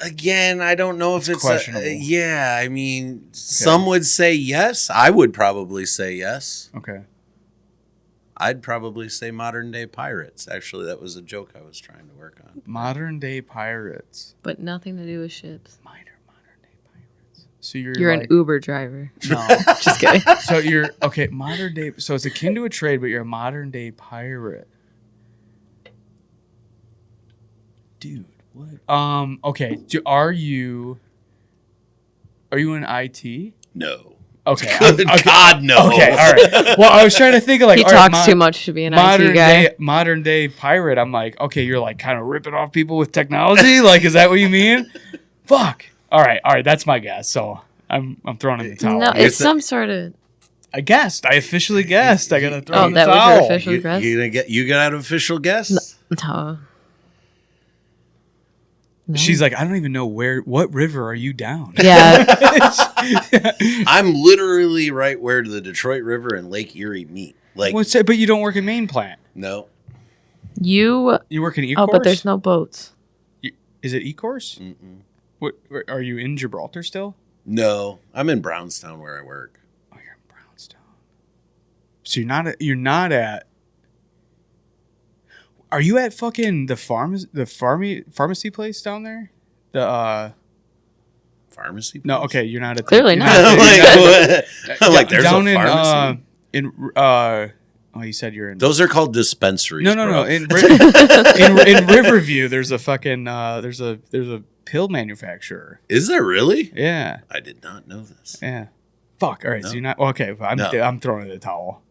Again, I don't know if it's questionable. yeah, I mean, some would say yes. I would probably say yes. Okay. I'd probably say modern day pirates. Actually, that was a joke I was trying to work on. Modern day pirates. But nothing to do with ships. Modern day pirates. So you're You're like, an Uber driver. No. Just kidding. So you're okay, modern day. So it's akin to a trade, but you're a modern day pirate. Dude, what? Okay. Are you in IT? No. Okay. Good God, no. Okay. All right. Well, I was trying to think of like He all right, talks too much to be an IT guy. modern day pirate. I'm like, okay, you're like kind of ripping off people with technology. Like, is that what you mean? Fuck. All right. That's my guess. So I'm throwing in the towel. No, it's some sort of. I guessed. I officially guessed. I gotta throw Oh, in the that towel. was your official guess? You got an official guess? No. She's like, I don't even know what river are you down? Yeah. I'm literally right where the Detroit River and Lake Erie meet. Like, But you don't work in main plant. no. You work in E-Course? Oh, but there's no boats. Is it E-Course? Mm-mm. What, are you in Gibraltar still? No, I'm in Brownstown where I work. Oh, you're in Brownstown. So you're not at. Are you at fucking the pharmacy place down there? The Pharmacy? no, place? okay, you're not at. Clearly you're not. I'm like, what? I'm like, there's down a pharmacy. Oh, you said you're in. Those are called dispensaries. No. bro. In Riverview, there's a fucking there's a pill manufacturer. Is there really? Yeah, I did not know this. yeah. Fuck. All right, No. so you're not okay. I'm throwing in the towel.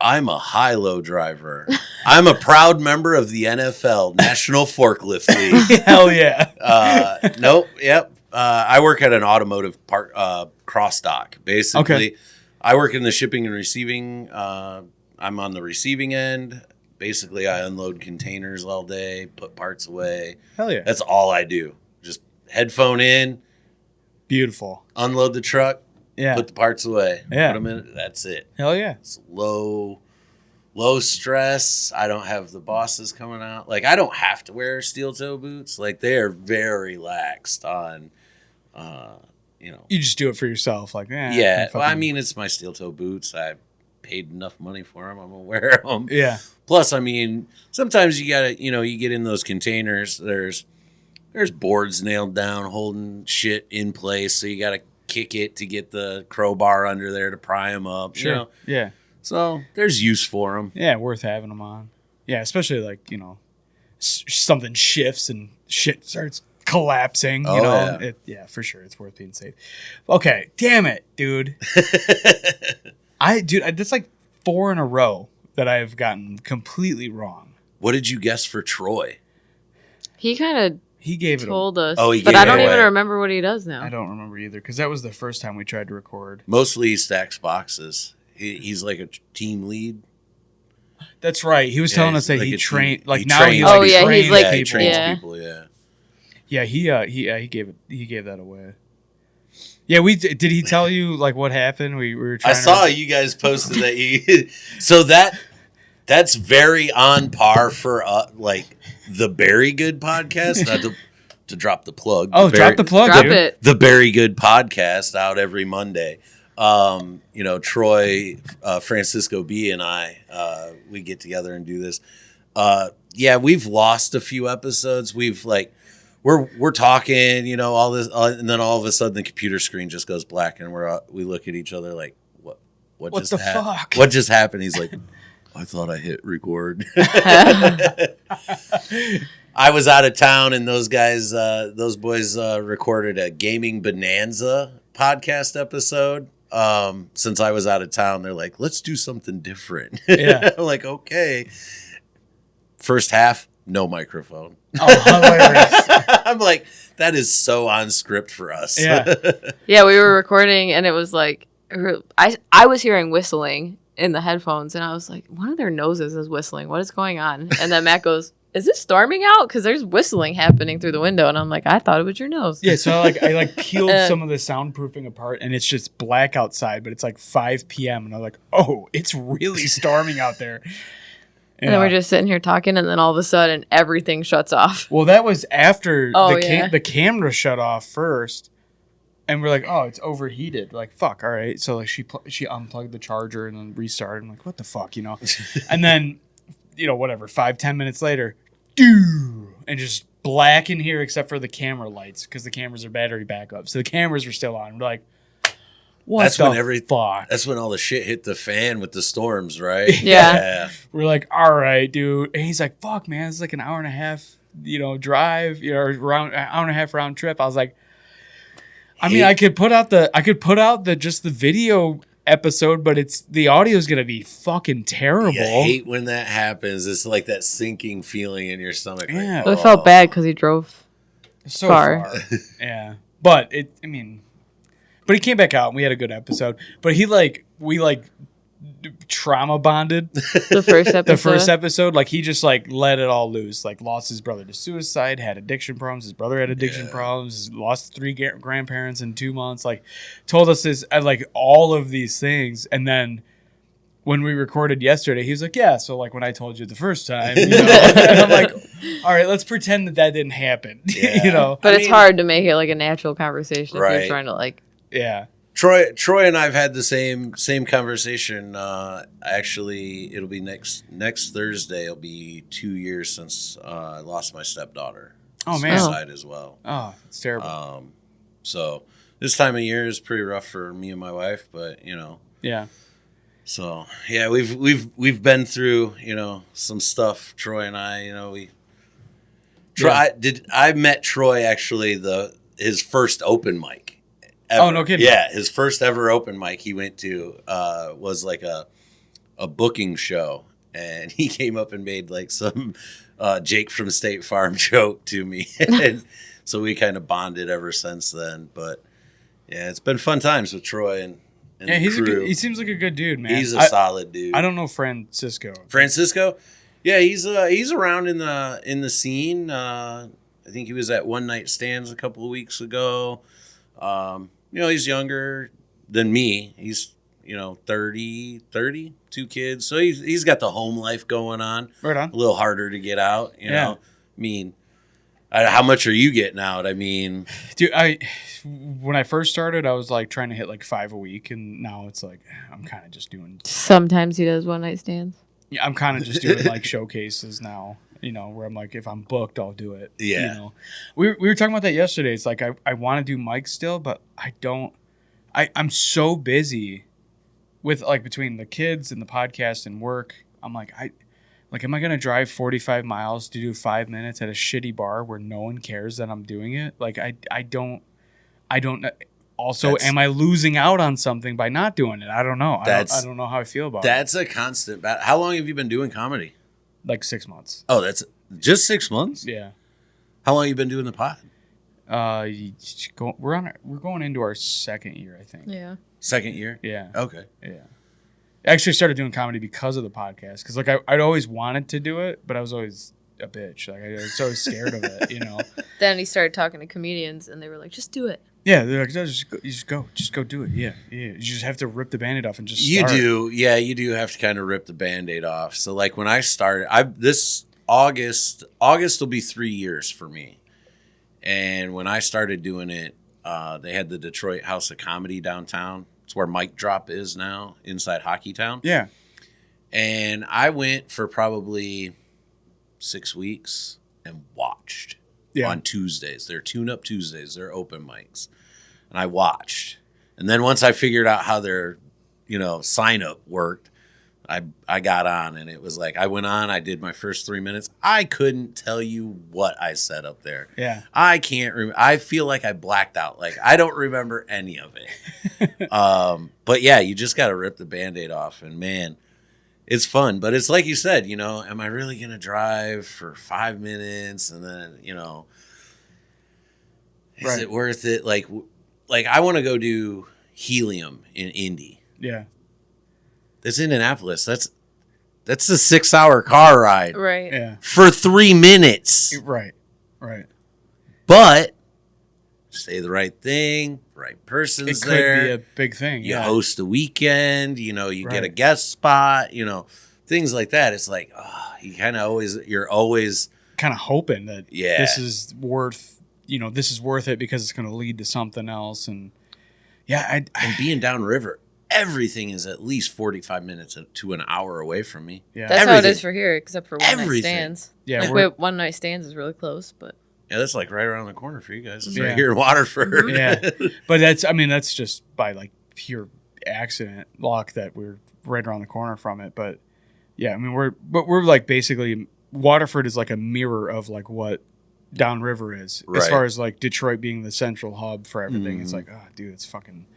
I'm a high-low driver. I'm a proud member of the NFL National Forklift League. Hell yeah. Nope. Yep. I work at an automotive cross dock. Basically, Okay. I work in the shipping and receiving. I'm on the receiving end. Basically, I unload containers all day, put parts away. Hell yeah. That's all I do. Just headphone in, Beautiful. unload the truck, Yeah. put the parts away. Yeah. Put them in. That's it. Hell yeah. It's low stress. I don't have the bosses coming out. Like, I don't have to wear steel toe boots. Like, they are very laxed on, You just do it for yourself. Like, yeah. Well, I mean, it's my steel toe boots. I paid enough money for them. I'm aware of them. Yeah. Plus, I mean, sometimes you gotta, you get in those containers. There's boards nailed down, holding shit in place. So you gotta kick it to get the crowbar under there to pry them up. Sure. Yeah. So there's use for them. Yeah, worth having them on. Yeah, especially like, something shifts and shit starts collapsing, you know. Yeah. For sure. It's worth being safe. Okay, damn it, dude. That's like 4 in a row that I've gotten completely wrong. What did you guess for Troy? He kind He gave of it told us. Oh, he but gave I it don't even away. remember what he does now. I don't remember either because that was the first time we tried to record. Mostly he stacks boxes. He's like a team lead. That's right. He was telling us that like he a trained. team- Like he now trains he Oh, like yeah, trains he's like- He people. trains Yeah. people, yeah. Yeah, he gave that away. Yeah, did he tell you like what happened? We were trying. I saw you guys posted that you. So that's very on par for like the Very Good podcast. Not to drop the plug. Oh, drop the plug, Drop dude. it. The Very Good podcast out every Monday. Troy, Francisco B, and I, we get together and do this. Yeah, we've lost a few episodes. We've like. We're talking, all this, and then all of a sudden the computer screen just goes black, and we look at each other like, what What the fuck? What just happened? He's like, I thought I hit record. I was out of town, and those boys recorded a Gaming Bonanza podcast episode. Since I was out of town, they're like, let's do something different. Yeah. I'm like, okay. First half, no microphone. Oh, hilarious. I'm like, that is so on script for us. Yeah. Yeah, we were recording, and it was like I was hearing whistling in the headphones, and I was like, one of their noses is whistling. What is going on? And then Matt goes, is it storming out? Because there's whistling happening through the window. And I'm like, I thought it was your nose. Yeah, so I peeled some of the soundproofing apart, and it's just black outside, but it's like 5 p.m. and I'm like, oh, it's really storming out there. And then we're just sitting here talking, and then all of a sudden, everything shuts off. Well, that was after Oh, the camera shut off first, and we're like, oh, it's overheated. Like, fuck, all right. So like she unplugged the charger and then restarted. I'm like, what the fuck, And then, whatever, 5-10 minutes later, and just black in here except for the camera lights because the cameras are battery backup. So the cameras were still on. We're like, what That's the when fuck? That's when all the shit hit the fan with the storms, right? Yeah. We're like, all right, dude. And he's like, fuck, man, it's like an hour and a half, drive, or around an hour and a half round trip. I was like, I mean, I could put out the just the video episode, but the audio is gonna be fucking terrible. You hate when that happens. It's like that sinking feeling in your stomach. Yeah. But it felt bad because he drove So far. Yeah, but but he came back out and we had a good episode. But we trauma bonded The first episode. the first episode. Like he just let it all loose. Like lost his brother to suicide, had addiction problems. His brother had addiction problems. Lost 3 grandparents in 2 months. Like told us this all of these things. And then when we recorded yesterday, he was like, yeah. So when I told you the first time, and I'm like, all right, let's pretend that didn't happen. Yeah. But it's hard to make it like a natural conversation if Right. you're trying to Yeah. Troy and I've had the same conversation. Actually, it'll be next Thursday. It'll be 2 years since I lost my stepdaughter. Oh, man. Suicide as well. Oh, it's terrible. So this time of year is pretty rough for me and my wife, but Yeah. So yeah, we've been through some stuff. Troy and I, I met Troy actually his first open mic. Ever. Oh, no kidding. Yeah, his first ever open mic he went to was like a booking show, and he came up and made some Jake from State Farm joke to me, and so we kind of bonded ever since then. But yeah, it's been fun times with Troy and Yeah, the crew. he seems like a good dude, man. He's a solid dude. I don't know Francisco. Yeah, he's around in the scene. I think he was at One Night Stands a couple of weeks ago. He's younger than me. He's 30, 2 kids. So he's got the home life going on. Right on. A little harder to get out, Yeah. I mean, How much are you getting out? I mean, Dude, when I first started, I was like trying to hit like 5 a week, and now it's like I'm kind of just doing. Sometimes he does one night stands. Yeah, I'm kind of just doing like showcases now. Where I'm like, if I'm booked, I'll do it. Yeah. We were talking about that yesterday. It's like I want to do mics still, but I don't. I'm so busy with like between the kids and the podcast and work. I'm like am I gonna drive 45 miles to do 5 minutes at a shitty bar where no one cares that I'm doing it? Like I don't. Also, am I losing out on something by not doing it? I don't know. I don't know how I feel about it. That's a constant battle. How long have you been doing comedy? Like 6 months. Oh, that's just 6 months? Yeah. How long have you been doing the pod? We're going into our second year, I think. Yeah. Second year? Yeah. Okay. Yeah. I actually started doing comedy because of the podcast. Because like I'd always wanted to do it, but I was always a bitch. Like I was so scared of it, Then he started talking to comedians, and they were like, "Just do it." Yeah, they're like, just go do it. Yeah. You just have to rip the Band-Aid off and just start. You do have to kind of rip the Band-Aid off. So like when I started, this August will be 3 years for me. And when I started doing it, they had the Detroit House of Comedy downtown. It's where Mic Drop is now, inside Hockey Town. Yeah. And I went for probably 6 weeks and watched on Tuesdays. They're tune-up Tuesdays. They're open mics. And I watched. And then once I figured out how their, sign-up worked, I got on. And it was like, I went on. I did my first 3 minutes. I couldn't tell you what I said up there. Yeah. I can't remember. I feel like I blacked out. Like, I don't remember any of it. But, yeah, you just got to rip the Band-Aid off. And, man, it's fun. But it's like you said, am I really going to drive for 5 minutes? And then, is it worth it? Like I want to go do Helium in Indy. Yeah. That's in Indianapolis. That's a 6-hour car ride. Right. Yeah. For 3 minutes. Right. But say the right thing, right person's it could there. be a big thing. You host a weekend, you get a guest spot, things like that. It's like, you're always kind of hoping that this is worth it because it's going to lead to something else. And and being downriver, everything is at least 45 minutes to an hour away from me. Yeah. That's how it is for here, except for one night stands. Yeah, one night stands is really close, but yeah, that's like right around the corner for you guys. It's Yeah. right here in Waterford. Yeah, but that's just by like pure accident luck that we're right around the corner from it. But yeah, we're like basically Waterford is like a mirror of like what downriver is as far as like Detroit being the central hub for everything. Mm-hmm. It's like, oh, dude, it's fucking.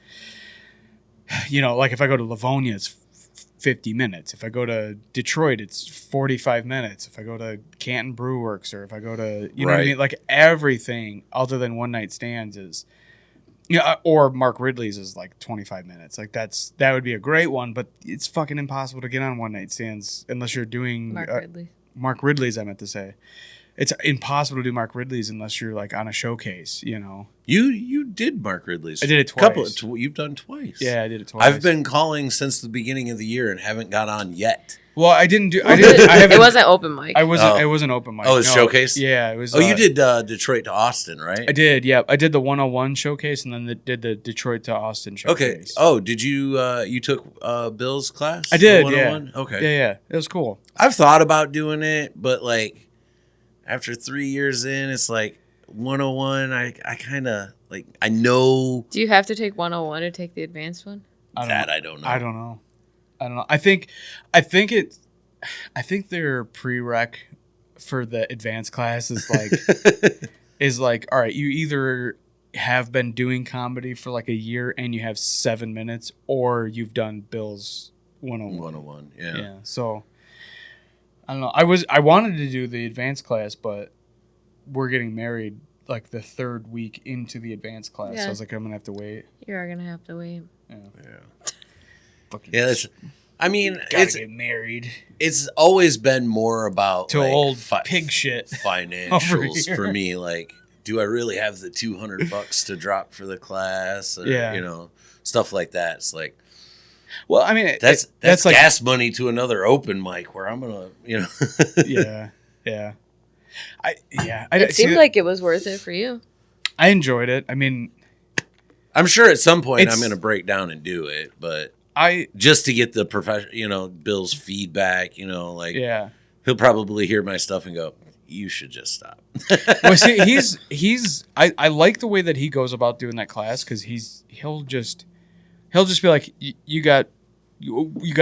Like if I go to Livonia, it's 50 minutes. If I go to Detroit, it's 45 minutes. If I go to Canton Brew Works, or if I go to, know what I mean? Like everything other than one night stands is, or Mark Ridley's is like 25 minutes. Like that would be a great one, but it's fucking impossible to get on one night stands unless you're doing Mark Ridley's. I meant to say. It's impossible to do Mark Ridley's unless you're like on a showcase, You did Mark Ridley's. I did it twice. You've done twice. Yeah, I did it twice. I've been calling since the beginning of the year and haven't got on yet. Well, I didn't do. I haven't. It wasn't open mic. It wasn't open mic. Oh, it was showcase. Yeah, it was. Oh, you did Detroit to Austin, right? I did. Yeah, I did the 101 showcase and then did the Detroit to Austin showcase. Okay. Oh, did you? You took Bill's class? I did. The Yeah. 101? Okay. Yeah. It was cool. I've thought about doing it, but like after 3 years in, it's like 101. I kind of like. I know. Do you have to take 101 to take the advanced one? I don't know. I don't know. I think their prereq for the advanced class is like all right, you either have been doing comedy for like a year and you have 7 minutes, or you've done Bill's 101. 101, yeah. Yeah. So I don't know. I wanted to do the advanced class, but we're getting married like the third week into the advanced class. Yeah. So I was like, I'm gonna have to wait. You are gonna have to wait. Yeah. Yeah. That's. I mean, Gotta get married. It's always been more about to like, old pig shit financials for me. Like, do I really have the $200 to drop for the class? Or, stuff like that. It's like, well, I mean, that's like gas money to another open mic where I'm gonna, yeah. It seemed like it was worth it for you. I enjoyed it. I mean, I'm sure at some point I'm going to break down and do it, but just to get the Bill's feedback, yeah. He'll probably hear my stuff and go, you should just stop. Well, see, I like the way that he goes about doing that class, because he'll just be like, you got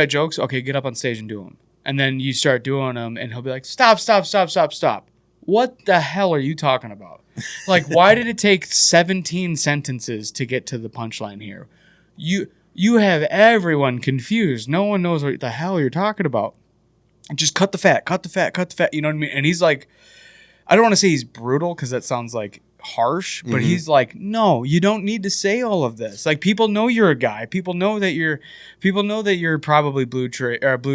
jokes? Okay, get up on stage and do them. And then you start doing them, and he'll be like, stop. What the hell are you talking about? Like, why did it take 17 sentences to get to the punchline here? You have everyone confused. No one knows what the hell you're talking about. Just cut the fat. You know what I mean? And he's like, I don't want to say he's brutal, because that sounds like harsh, but he's like, no, you don't need to say all of this. Like, people know you're a guy. People know that you're probably blue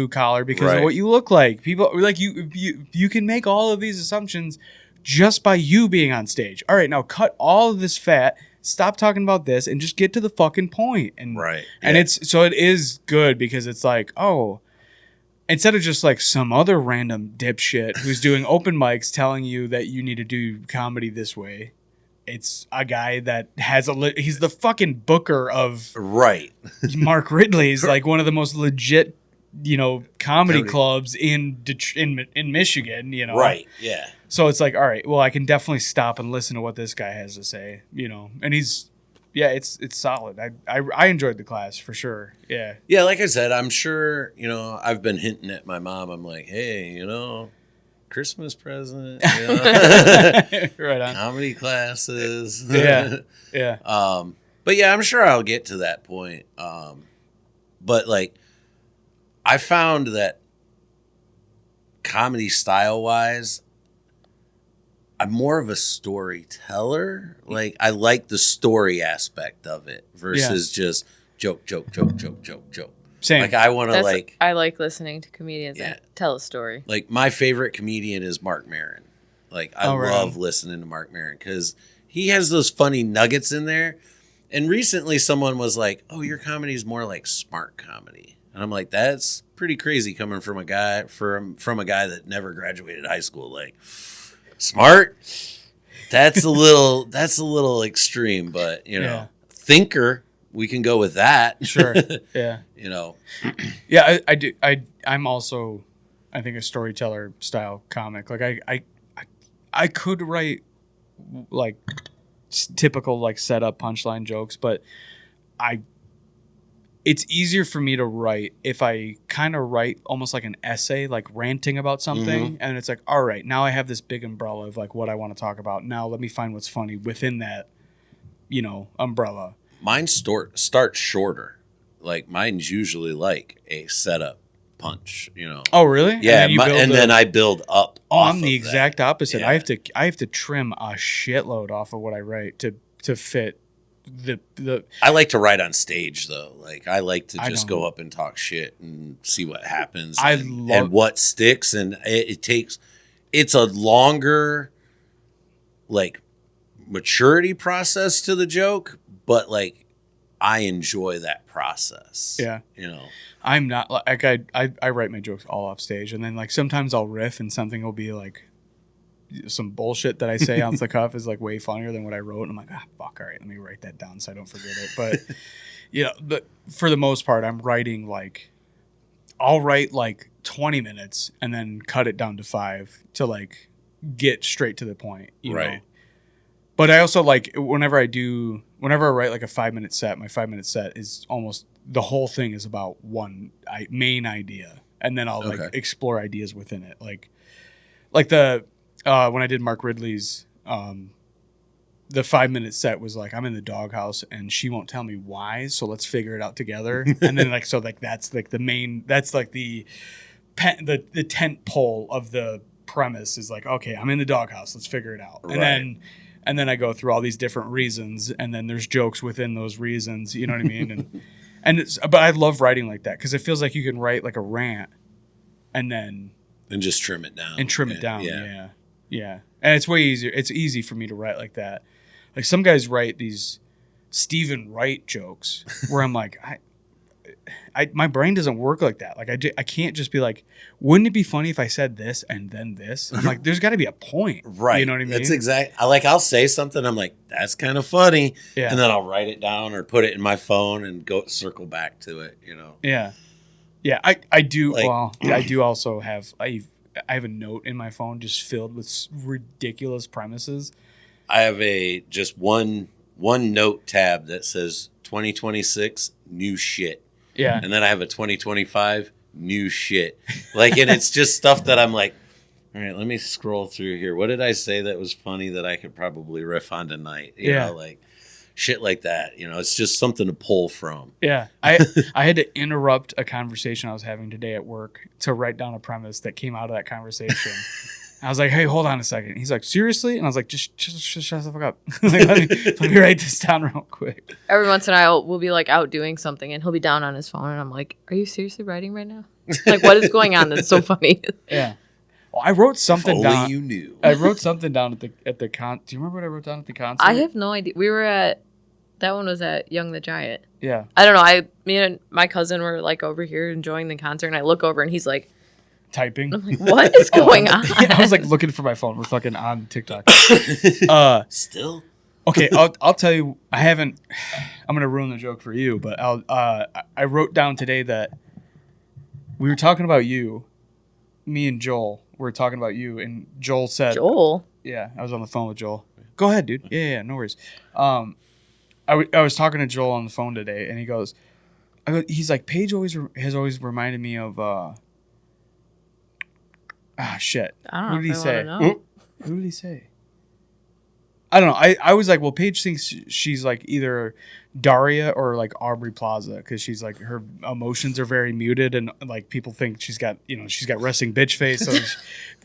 collar because of what you look like. People like you can make all of these assumptions just by you being on stage. All right, now cut all of this fat. Stop talking about this and just get to the fucking point. And it is good, because it's like, oh, instead of just like some other random dipshit who's doing open mics telling you that you need to do comedy this way, it's a guy that has he's the fucking booker of Mark Ridley's, like one of the most legit, comedy clubs in Michigan, Right. Yeah. So it's like, all right, well, I can definitely stop and listen to what this guy has to say, and it's solid. I enjoyed the class for sure. Yeah. Yeah, like I said, I'm sure, I've been hinting at my mom. I'm like, hey, Christmas present, right on. Comedy classes. Yeah. Yeah. But yeah, I'm sure I'll get to that point. But like, I found that comedy style wise, I'm more of a storyteller. Like, I like the story aspect of it versus just joke. Same. Like, I want to I like listening to comedians that tell a story. Like, my favorite comedian is Mark Maron. Like, I love listening to Mark Maron because he has those funny nuggets in there. And recently someone was like, oh, your comedy is more like smart comedy. And I'm like, that's pretty crazy coming from a guy that never graduated high school. Like, smart? That's a little extreme, but thinker, we can go with that. Sure. Yeah. Yeah, I do. I'm also, I think, a storyteller style comic. Like I could write like typical like setup punchline jokes, but it's easier for me to write if I kind of write almost like an essay, like ranting about something. And it's like, all right, now I have this big umbrella of like what I want to talk about. Now let me find what's funny within that, umbrella. Mine starts shorter. Like, mine's usually like a setup punch, Oh, really? Yeah. Then I build up. Oh, I'm the exact opposite. Yeah. I have to trim a shitload off of what I write to fit the I like to write on stage though. Like, I like to just go up and talk shit and see what happens and what sticks. And it's a longer like maturity process to the joke, but like I enjoy that process. Yeah. I'm not like I write my jokes all off stage, and then like sometimes I'll riff and something will be like some bullshit that I say off the cuff is like way funnier than what I wrote, and I'm like, fuck, all right, let me write that down so I don't forget it. But but for the most part, I'm writing like I'll write like 20 minutes and then cut it down to 5 to like get straight to the point, know. But I also like whenever I write like a 5-minute set, my 5-minute set is almost the whole thing is about one main idea, and then I'll like explore ideas within it, like the when I did Mark Ridley's, the 5-minute set was like, I'm in the doghouse and she won't tell me why, so let's figure it out together. And then like that's like the main, that's like the tent pole of the premise is like, okay, I'm in the doghouse, let's figure it out. And then I go through all these different reasons, and then there's jokes within those reasons. You know what I mean? But I love writing like that because it feels like you can write like a rant, and just trim it down. Yeah. And it's way easier. It's easy for me to write like that. Like some guys write these Stephen Wright jokes where I'm like, my brain doesn't work like that. Like I can't just be like, wouldn't it be funny if I said this and then this? I'm like, there's got to be a point, Right. You know what I mean? That's I'll say something. I'm like, that's kind of funny. Yeah. And then I'll write it down or put it in my phone and circle back to it, Yeah. Yeah. I do. Like- Well, I do also have, I have a note in my phone just filled with ridiculous premises. I have just one note tab that says 2026 new shit. Yeah. And then I have a 2025 new shit. Like, and it's just stuff that I'm like, all right, let me scroll through here. What did I say that was funny that I could probably riff on tonight? You know, like shit like that. It's just something to pull from. Yeah. I had to interrupt a conversation I was having today at work to write down a premise that came out of that conversation. I was like, hey, hold on a second. He's like, seriously? And I was like, just shut the fuck up. Like, let me write this down real quick. Every once in a while, we'll be like out doing something, and he'll be down on his phone, and I'm like, "Are you seriously writing right now? Like, what is going on? That's so funny." Yeah. Well, I wrote something if only down. you knew. I wrote something down at the con. Do you remember what I wrote down at the concert? I have no idea. We were at that one was at Young the Giant. Yeah. I don't know. Me and my cousin were like over here enjoying the concert, and I look over, and he's like, Typing. I'm like, what is going on? I was like looking for my phone. We're fucking on TikTok. Still? Okay, I'll tell you. I'm gonna ruin the joke for you, but I wrote down today that we were talking about you, me and Joel. We were talking about you, and Joel said, Joel. Yeah, I was on the phone with Joel. Go ahead, dude. Yeah, no worries. I was talking to Joel on the phone today, and he goes, he's like, Paige has always reminded me of shit. I don't know. Who did he if I say? wanna know. Who did he say? I don't know. I was like, well, Paige thinks she's like either Daria or like Aubrey Plaza because she's like her emotions are very muted and like people think she's got resting bitch face. So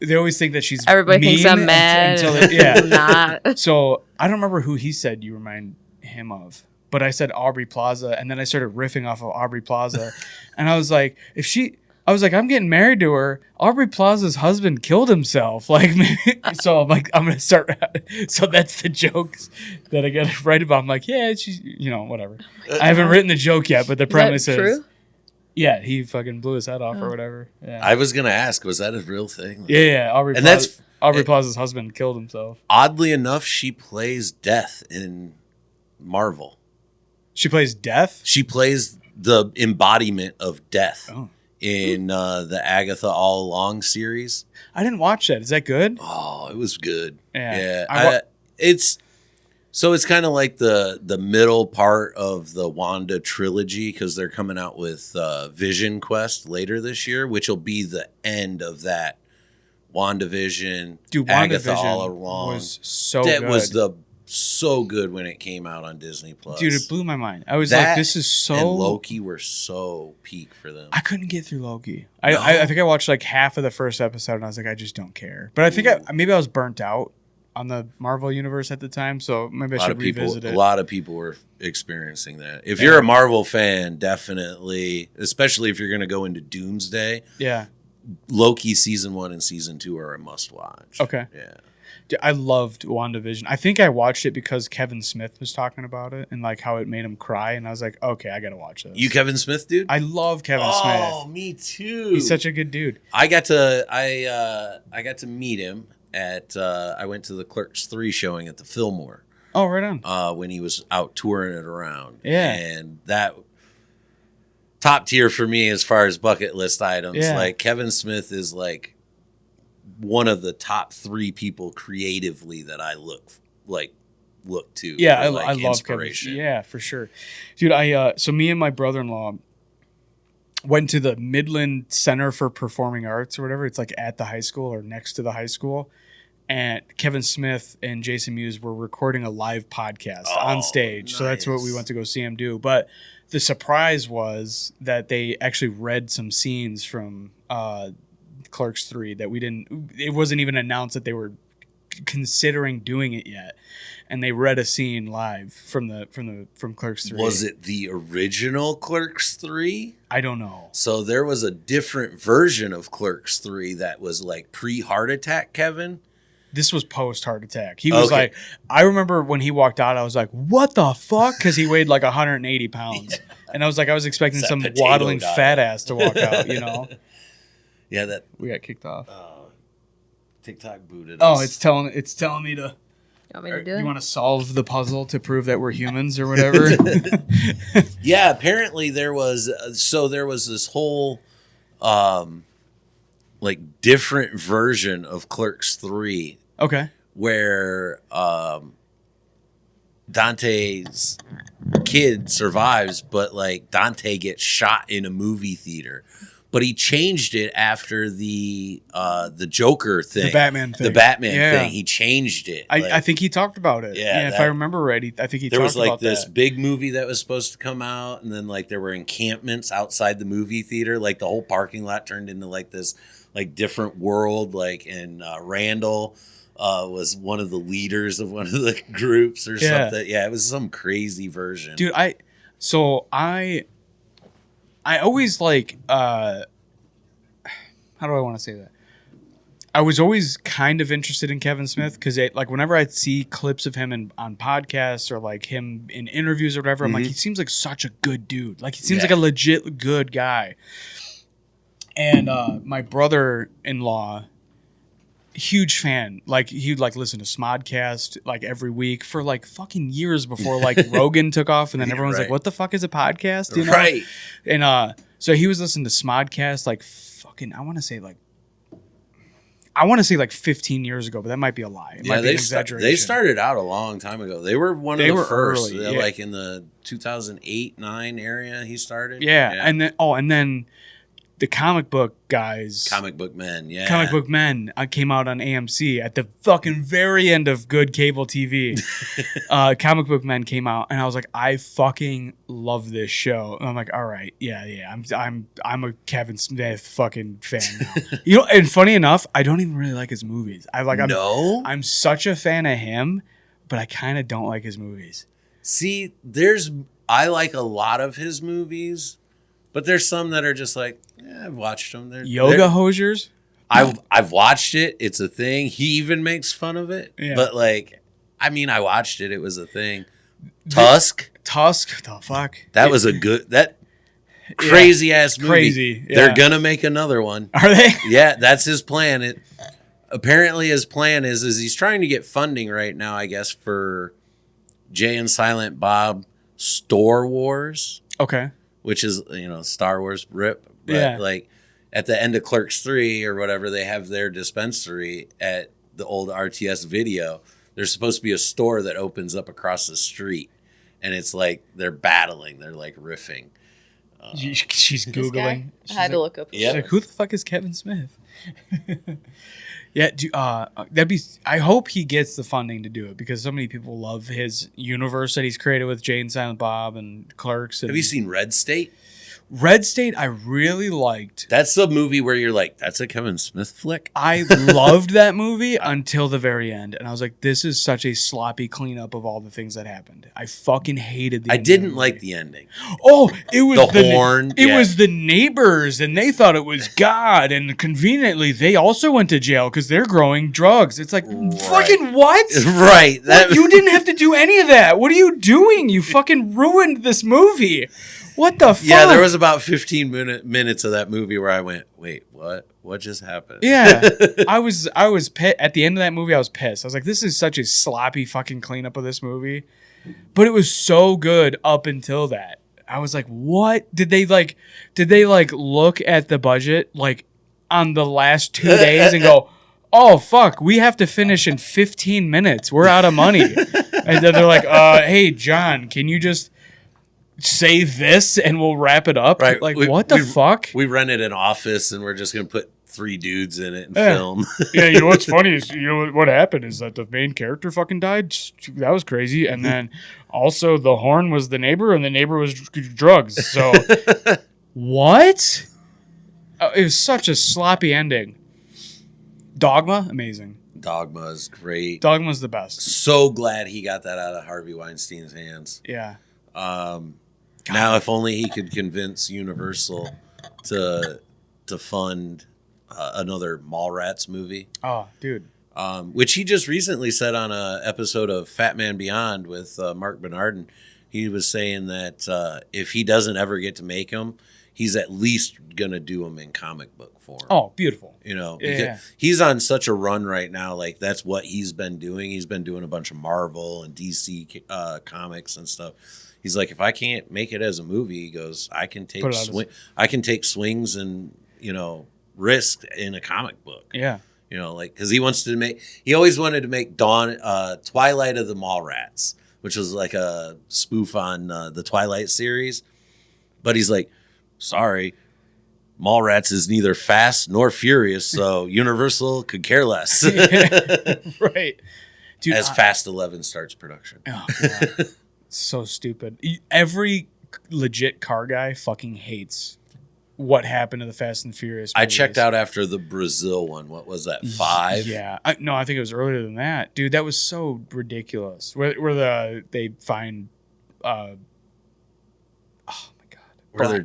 they always think that she's Everybody thinks I'm mad. I'm not. So I don't remember who he said you remind him of, but I said Aubrey Plaza, and then I started riffing off of Aubrey Plaza, and I was like, I'm getting married to her. Aubrey Plaza's husband killed himself. Like, so I'm like, I'm going to start. So that's the jokes that I got to write about. I'm like, yeah, she's, whatever. I haven't written the joke yet, but the premise is. True? Yeah, he fucking blew his head off or whatever. Yeah. I was going to ask, was that a real thing? Yeah. Aubrey Plaza's husband killed himself. Oddly enough, she plays Death in Marvel. She plays Death? She plays the embodiment of Death. Oh. In the Agatha All Along series. I didn't watch that. Is that good? Oh, it was good. Yeah. It's kind of like the middle part of the Wanda trilogy because they're coming out with Vision Quest later this year, which will be the end of that WandaVision. Dude, Agatha WandaVision All Along was so that good. was so good when it came out on Disney Plus. Dude, it blew my mind. I was like, this is so. And Loki were so peak for them. I couldn't get through Loki. I think I watched like half of the first episode and I was like, I just don't care. But I think maybe I was burnt out on the Marvel universe at the time, so maybe I should revisit it. A lot of people were experiencing that. If you're a Marvel fan, definitely, especially if you're going to go into Doomsday. Yeah. Loki season 1 and season 2 are a must watch. Okay. Yeah. I loved WandaVision. I think I watched it because Kevin Smith was talking about it and like how it made him cry, and I was like, okay, I gotta watch this. You Kevin Smith dude? I love Kevin Smith. Oh, me too. He's such a good dude. I got to meet him at I went to the Clerks 3 showing at the Fillmore. Oh, right on. When he was out touring it around. Yeah. And that top tier for me as far as bucket list items. Yeah. Like Kevin Smith is like one of the top 3 people creatively that I look to. Yeah, for, I love inspiration. Kevin. Yeah, for sure, dude. So me and my brother-in-law went to the Midland Center for Performing Arts or whatever. It's like at the high school or next to the high school. And Kevin Smith and Jason Mewes were recording a live podcast on stage. Nice. So that's what we went to go see him do. But the surprise was that they actually read some scenes from Clerks 3 that it wasn't even announced that they were considering doing it yet, and they read a scene live from Clerks 3. Was it the original Clerks 3? I don't know. So there was a different version of Clerks 3 that was like pre-heart attack Kevin. This was post heart attack. He was like, I remember when he walked out, I was like, what the fuck? Because he weighed like 180 pounds. And I was expecting It's that some potato waddling diet. fat ass to walk out, you know. Yeah, that We got kicked off. TikTok booted Oh, us. it's telling me to. You want me to do You it? want to solve the puzzle to prove that we're humans or whatever? Yeah, apparently there was this whole like different version of Clerks 3 Okay. where Dante's kid survives, but like Dante gets shot in a movie theater. But he changed it after the Joker thing, The Batman thing. the Batman Yeah. thing. He changed it. I think he talked about it. Yeah, if that- I remember right, I think he there talked was like about this that. big movie that was supposed to come out, and then like there were encampments outside the movie theater. Like the whole parking lot turned into like this like different world. Like and Randall was one of the leaders of one of the groups or Yeah. something. Yeah, it was some crazy version. Dude, I always like how do I want to say that? I was always kind of interested in Kevin Smith because like whenever I'd see clips of him on podcasts or like him in interviews or whatever, I'm like, he seems like such a good dude. Like he seems like a legit good guy. And my brother-in-law, huge fan. Like he'd like listen to Smodcast like every week for like fucking years before like Rogan took off, and then everyone's like, "What the fuck is a podcast?" You know? Right. And so he was listening to Smodcast like fucking I want to say like 15 years ago, but that might be a lie. It might be an exaggeration. They started out a long time ago. They were one of They the were first. early, They're yeah. like in the 2008-9 area. He started. Yeah, and then the comic book guys, Comic Book Men. Yeah, Comic Book Men came out on AMC at the fucking very end of good cable TV. Comic Book Men came out, and I was like, I fucking love this show. And I'm like, all right, yeah, I'm a Kevin Smith fucking fan now. You know, and funny enough, I don't even really like his movies. I'm such a fan of him, but I kind of don't like his movies. See, I like a lot of his movies, but there's some that are just like, I've watched them. Yoga Hosers. I've watched it. It's a thing. He even makes fun of it. Yeah. But like, I mean, I watched it. It was a thing. Tusk. The fuck. That was a good. That crazy ass movie. Crazy, yeah. They're gonna make another one. Are they? Yeah, that's his plan. Apparently his plan is he's trying to get funding right now, I guess, for Jay and Silent Bob Store Wars, Okay. which is, Star Wars rip. But Yeah. like at the end of Clerks 3 or whatever, they have their dispensary at the old RTS Video. There's supposed to be a store that opens up across the street, and it's like they're battling. They're like riffing. She's This Googling. guy? I had to look up. Yeah. She's like, who the fuck is Kevin Smith? Yeah, I hope he gets the funding to do it because so many people love his universe that he's created with Jay and Silent Bob and Clerks. And Have you seen Red State? Red State? I really liked. That's the movie where you're like, that's a Kevin Smith flick. I loved that movie until the very end, and I was like, "This is such a sloppy cleanup of all the things that happened." I fucking hated the. I end of didn't the like movie. the ending. Oh, it was The horn, It yeah. was the neighbors, and they thought it was God, and conveniently, they also went to jail because they're growing drugs. It's like, fucking what? Right. What? You didn't have to do any of that. What are you doing? You fucking ruined this movie. What the fuck? Yeah, there was about 15 minutes of that movie where I went, wait, what? What just happened? Yeah, I was pissed. At the end of that movie, I was pissed. I was like, this is such a sloppy fucking cleanup of this movie. But it was so good up until that. I was like, what? Did they look at the budget like on the last 2 days and go, oh fuck, we have to finish in 15 minutes. We're out of money. And then they're like, hey John, can you just say this and we'll wrap it up? Right. Like, what the fuck? We rented an office and we're just going to put 3 dudes in it and Yeah. film. Yeah, you know what's funny is what happened is that the main character fucking died. That was crazy. And then also the horn was the neighbor, and the neighbor was drugs. So what? It was such a sloppy ending. Dogma, amazing. Dogma is great. Dogma's the best. So glad he got that out of Harvey Weinstein's hands. Yeah. Now, if only he could convince Universal to fund another Mallrats movie, Oh, dude. which he just recently said on a episode of Fat Man Beyond with Mark Bernardin. He was saying that if he doesn't ever get to make them, he's at least gonna do them in comic book form. Oh, beautiful. You know, Yeah. he's on such a run right now. Like that's what he's been doing. He's been doing a bunch of Marvel and DC comics and stuff. He's like, if I can't make it as a movie, he goes, I can take I can take swings and risk in a comic book. Yeah. Like because he always wanted to make Twilight of the Mallrats, which was like a spoof on the Twilight series. But he's like, sorry, Mallrats is neither fast nor furious, so Universal could care less. Right. Dude, As Fast 11 starts production. Oh, God. So stupid. Every legit car guy fucking hates what happened to the Fast and Furious movies. I checked out after the Brazil one. What was that, 5? Yeah. I think it was earlier than that. Dude, that was so ridiculous. Where they find...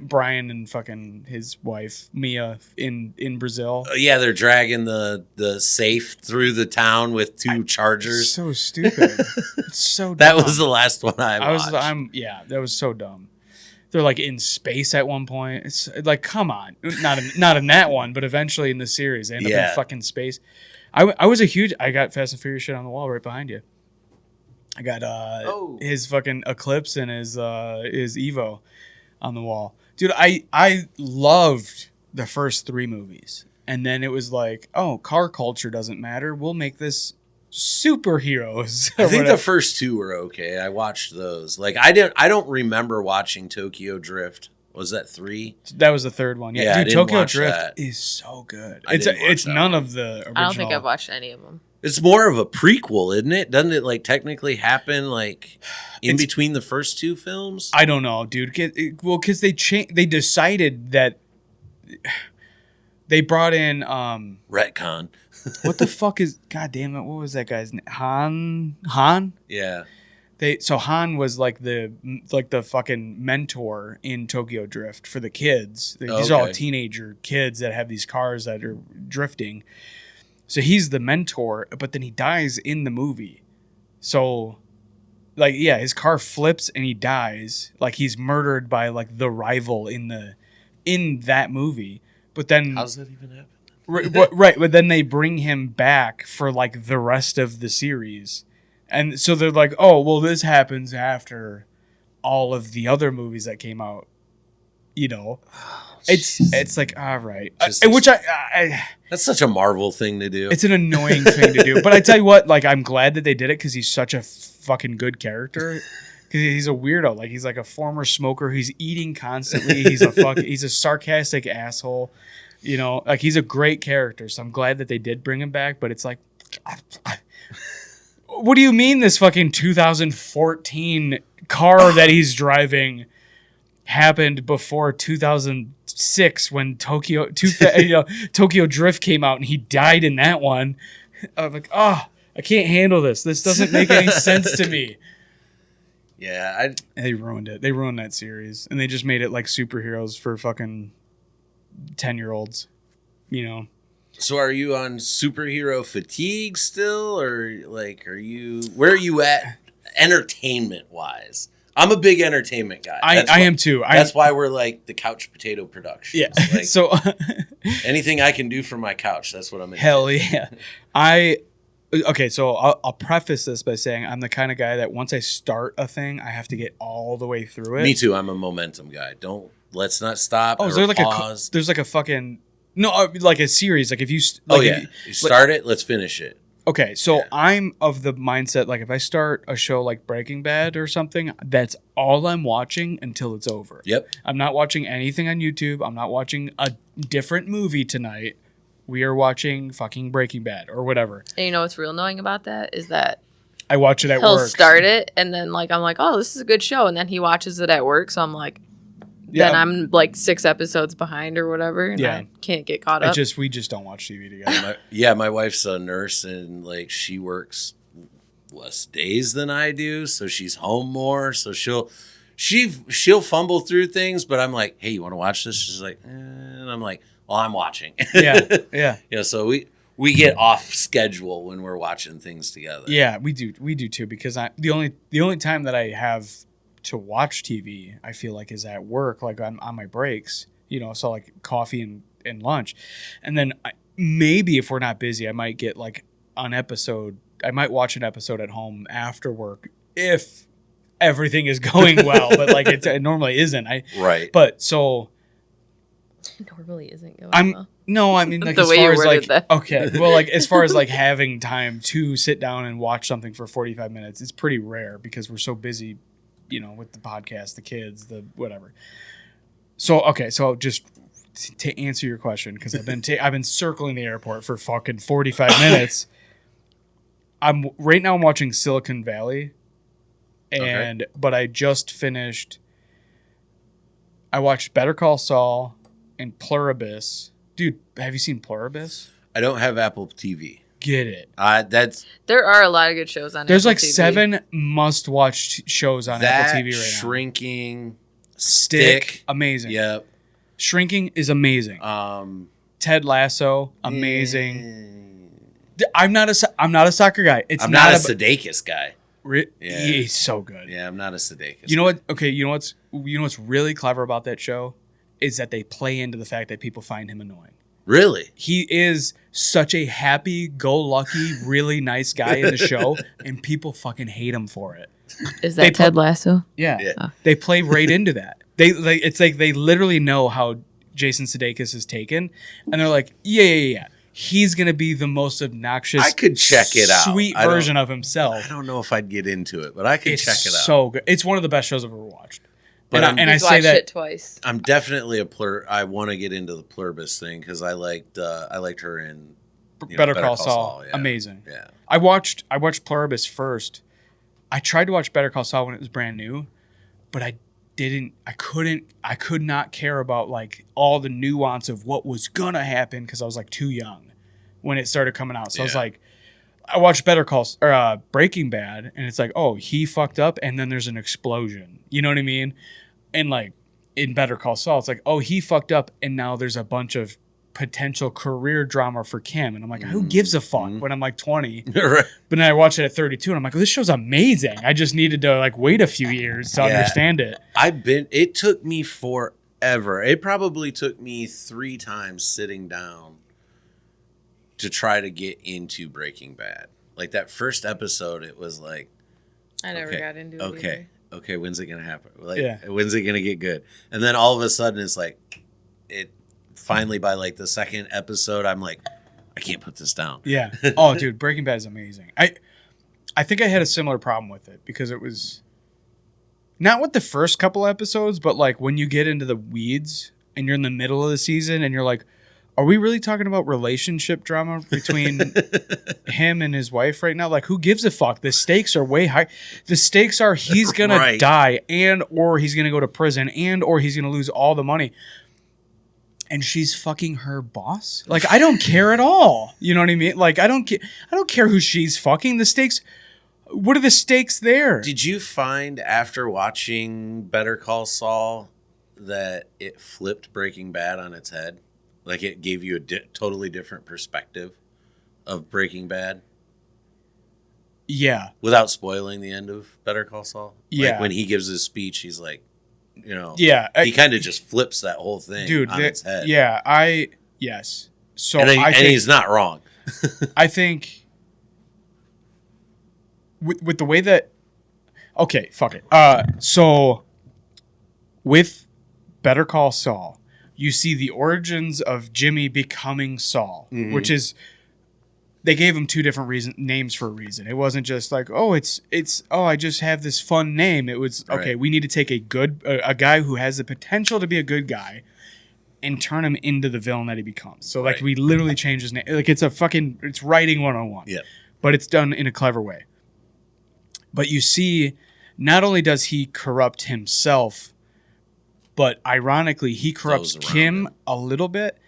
Brian and fucking his wife Mia in Brazil. Yeah, they're dragging the safe through the town with two chargers. So stupid. It's so dumb. That was the last one I watched. That was so dumb. They're like in space at one point. It's like, come on, not in that one, but eventually in the series they end up in fucking space. I got Fast and Furious shit on the wall right behind you. I got his fucking Eclipse and his Evo on the wall. Dude, I loved the first 3 movies. And then it was like, oh, car culture doesn't matter. We'll make this superheroes. I think the first 2 were okay. I watched those. Like I don't remember watching Tokyo Drift. Was that 3? That was the third one. Yeah, dude, Tokyo Drift is so good. It's none of the original. I don't think I've watched any of them. It's more of a prequel, isn't it? Doesn't it like technically happen like in between the first 2 films? I don't know, dude. Because they decided that they brought in retcon. What the fuck is? God damn it! What was that guy's name? Han. Yeah. So Han was like the fucking mentor in Tokyo Drift for the kids. These are all teenager kids that have these cars that are drifting. So he's the mentor, but then he dies in the movie. So, like, yeah, his car flips and he dies. Like he's murdered by like the rival in that movie. But then how's that even happen? Right, but then they bring him back for like the rest of the series. And so they're like, oh, well, this happens after all of the other movies that came out. It's like, all right. That's such a Marvel thing to do. It's an annoying thing to do. But I tell you what, like, I'm glad that they did it because he's such a fucking good character. Because he's a weirdo. Like, he's like a former smoker. He's eating constantly. He's a sarcastic asshole. Like, he's a great character. So I'm glad that they did bring him back. But it's like... What do you mean this fucking 2014 car that he's driving happened before 2006 when Tokyo Drift came out and he died in that one? I'm like, I can't handle this. This doesn't make any sense to me. Yeah, they ruined it. They ruined that series and they just made it like superheroes for fucking 10-year-olds, So are you on superhero fatigue still, or like where are you at entertainment wise? I'm a big entertainment guy. I am too. That's why we're like the couch potato production. Yeah. Like, so anything I can do for my couch, that's what I'm into. Hell yeah. Okay, so I'll preface this by saying I'm the kind of guy that once I start a thing, I have to get all the way through it. Me too. I'm a momentum guy. Let's not stop. Oh, is there like pause. There's like a fucking... No, like a series. Like if you... you start it, let's finish it. Okay, so I'm of the mindset, like if I start a show like Breaking Bad or something, that's all I'm watching until it's over. Yep. I'm not watching anything on YouTube. I'm not watching a different movie tonight. We are watching fucking Breaking Bad or whatever. And you know what's real annoying about that is that I watch it at work. He'll start it, and then like I'm like, oh, this is a good show, and then he watches it at work, so I'm like... Then I'm like 6 episodes behind or whatever, and I can't get caught up. We just don't watch TV together. My wife's a nurse, and like she works less days than I do, so she's home more. So she'll fumble through things, but I'm like, hey, you want to watch this? She's like, and I'm like, well, I'm watching. Yeah. So we get off schedule when we're watching things together. Yeah, we do too, because the only time that I have to watch TV, I feel like, is at work, like on my breaks, so like coffee and lunch. And then maybe if we're not busy, I might get like I might watch an episode at home after work if everything is going well, but like it normally isn't. Right. But so Normally isn't going well. no, I mean like The as way far you as worded like that. okay, well like as far as like having time to sit down and watch something for 45 minutes, it's pretty rare because we're so busy, with the podcast, the kids, the whatever. So okay, so just to answer your question, because I've been circling the airport for fucking 45 minutes. I'm watching Silicon Valley, but I just finished. I watched Better Call Saul and Pluribus. Dude, have you seen Pluribus? I don't have Apple TV. Get it. There are a lot of good shows on There's Apple like TV. 7 must-watch shows on Apple TV right now. Shrinking, Stick, amazing. Yep. Shrinking is amazing. Ted Lasso, amazing. I'm not a soccer guy. I'm not a Sudeikis guy. Yeah. He's so good. Yeah, I'm not a Sudeikis. You know what? Okay, you know what's really clever about that show is that they play into the fact that people find him annoying. Really? He is such a happy-go-lucky, really nice guy in the show, and people fucking hate him for it. Is that Ted Lasso? Yeah. Oh. They play right into that. It's like they literally know how Jason Sudeikis is taken, and they're like, yeah. He's gonna be the most obnoxious. I could check it out. Sweet version of himself. I don't know if I'd get into it, but I could check it out. So good. It's one of the best shows I've ever watched. But I say that it twice. I'm definitely I want to get into the Pluribus thing because I liked her in Better Call Saul. Yeah. Amazing. Yeah. I watched Pluribus first. I tried to watch Better Call Saul when it was brand new, but I could not care about like all the nuance of what was gonna happen because I was like too young when it started coming out. So I was like, I watched Breaking Bad, and it's like, oh, he fucked up, and then there's an explosion. You know what I mean? And like in Better Call Saul, it's like, oh, he fucked up, and now there's a bunch of potential career drama for Kim. And I'm like, who gives a fuck when I'm like 20? Right. But then I watched it at 32, and I'm like, oh, this show's amazing. I just needed to like wait a few years to understand it. It took me forever. It probably took me 3 times sitting down to try to get into Breaking Bad. Like that first episode, it was like, I never got into it either. Okay, when's it gonna happen? Like, when's it gonna get good? And then all of a sudden, it's like, it finally by like the second episode, I'm like, I can't put this down. Yeah. Oh, dude, Breaking Bad is amazing. I think I had a similar problem with it because it was not with the first couple episodes, but like when you get into the weeds and you're in the middle of the season and you're like, are we really talking about relationship drama between him and his wife right now? Like, who gives a fuck? The stakes are way high. The stakes are he's going to die or he's going to go to prison or he's going to lose all the money. And she's fucking her boss? Like, I don't care at all. You know what I mean? Like, I don't care who she's fucking. The stakes, what are the stakes there? Did you find after watching Better Call Saul that it flipped Breaking Bad on its head? Like it gave you a totally different perspective of Breaking Bad? Yeah. Without spoiling the end of Better Call Saul? Yeah. Like when he gives his speech, he's like, yeah, he kind of just flips that whole thing on its head. Yeah, yes. So and he's not wrong. I think with the way that, okay, fuck it. So with Better Call Saul, you see the origins of Jimmy becoming Saul, which is, they gave him 2 different names for a reason. It wasn't just like, I just have this fun name. It was, okay, we need to take a guy who has the potential to be a good guy and turn him into the villain that he becomes. So like we literally changed his name. Like it's writing 101. Yeah. But it's done in a clever way. But you see, not only does he corrupt himself, but ironically, he corrupts Kim a little bit,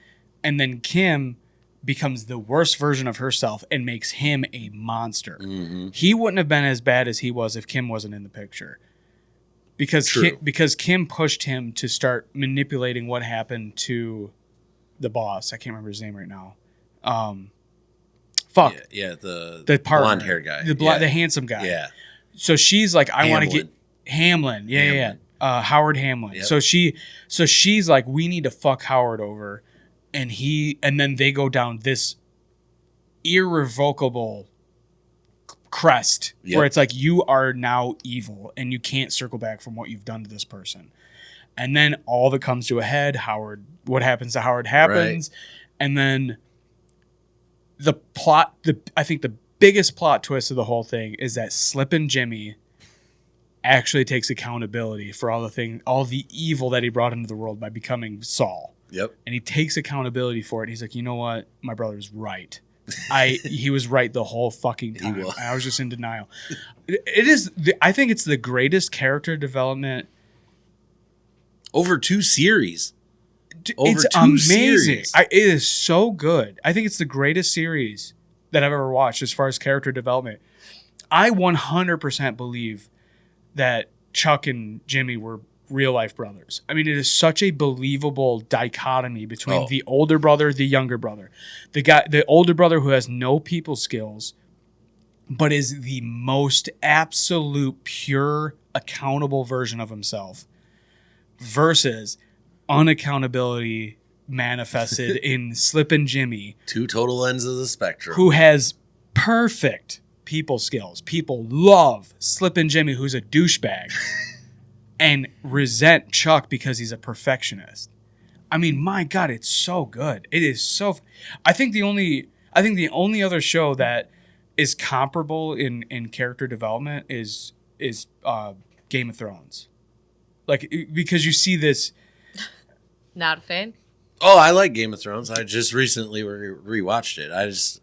and then Kim becomes the worst version of herself and makes him a monster. Mm-hmm. He wouldn't have been as bad as he was if Kim wasn't in the picture. Because Kim pushed him to start manipulating what happened to the boss. I can't remember his name right now. The blonde-haired guy. The handsome guy. Yeah. So she's like, I want to get Hamlin. Yeah. Howard Hamlin. Yep. So she's like, we need to fuck Howard over, and then they go down this irrevocable crest where it's like, you are now evil and you can't circle back from what you've done to this person. And then all that comes to a head, what happens to Howard happens. Right. And then the plot, I think the biggest plot twist of the whole thing is that Slippin' Jimmy actually takes accountability for all the evil that he brought into the world by becoming Saul. Yep. And he takes accountability for it. He's like, you know what? My brother's right. He was right the whole fucking time. I was just in denial. I think it's the greatest character development over 2 series. It's amazing. It is so good. I think it's the greatest series that I've ever watched as far as character development. I 100% believe that Chuck and Jimmy were real life brothers. I mean, it is such a believable dichotomy between the older brother, the younger brother. The older brother who has no people skills, but is the most absolute, pure, accountable version of himself, versus unaccountability manifested in Slippin' Jimmy. 2 total ends of the spectrum. Who has perfect people skills. People love Slippin' Jimmy, who's a douchebag, and resent Chuck because he's a perfectionist. I mean, my God, it's so good. It is so. I think the only other show that is comparable in character development is Game of Thrones. Like, because you see this. Not a fan. Oh, I like Game of Thrones. I just recently rewatched it.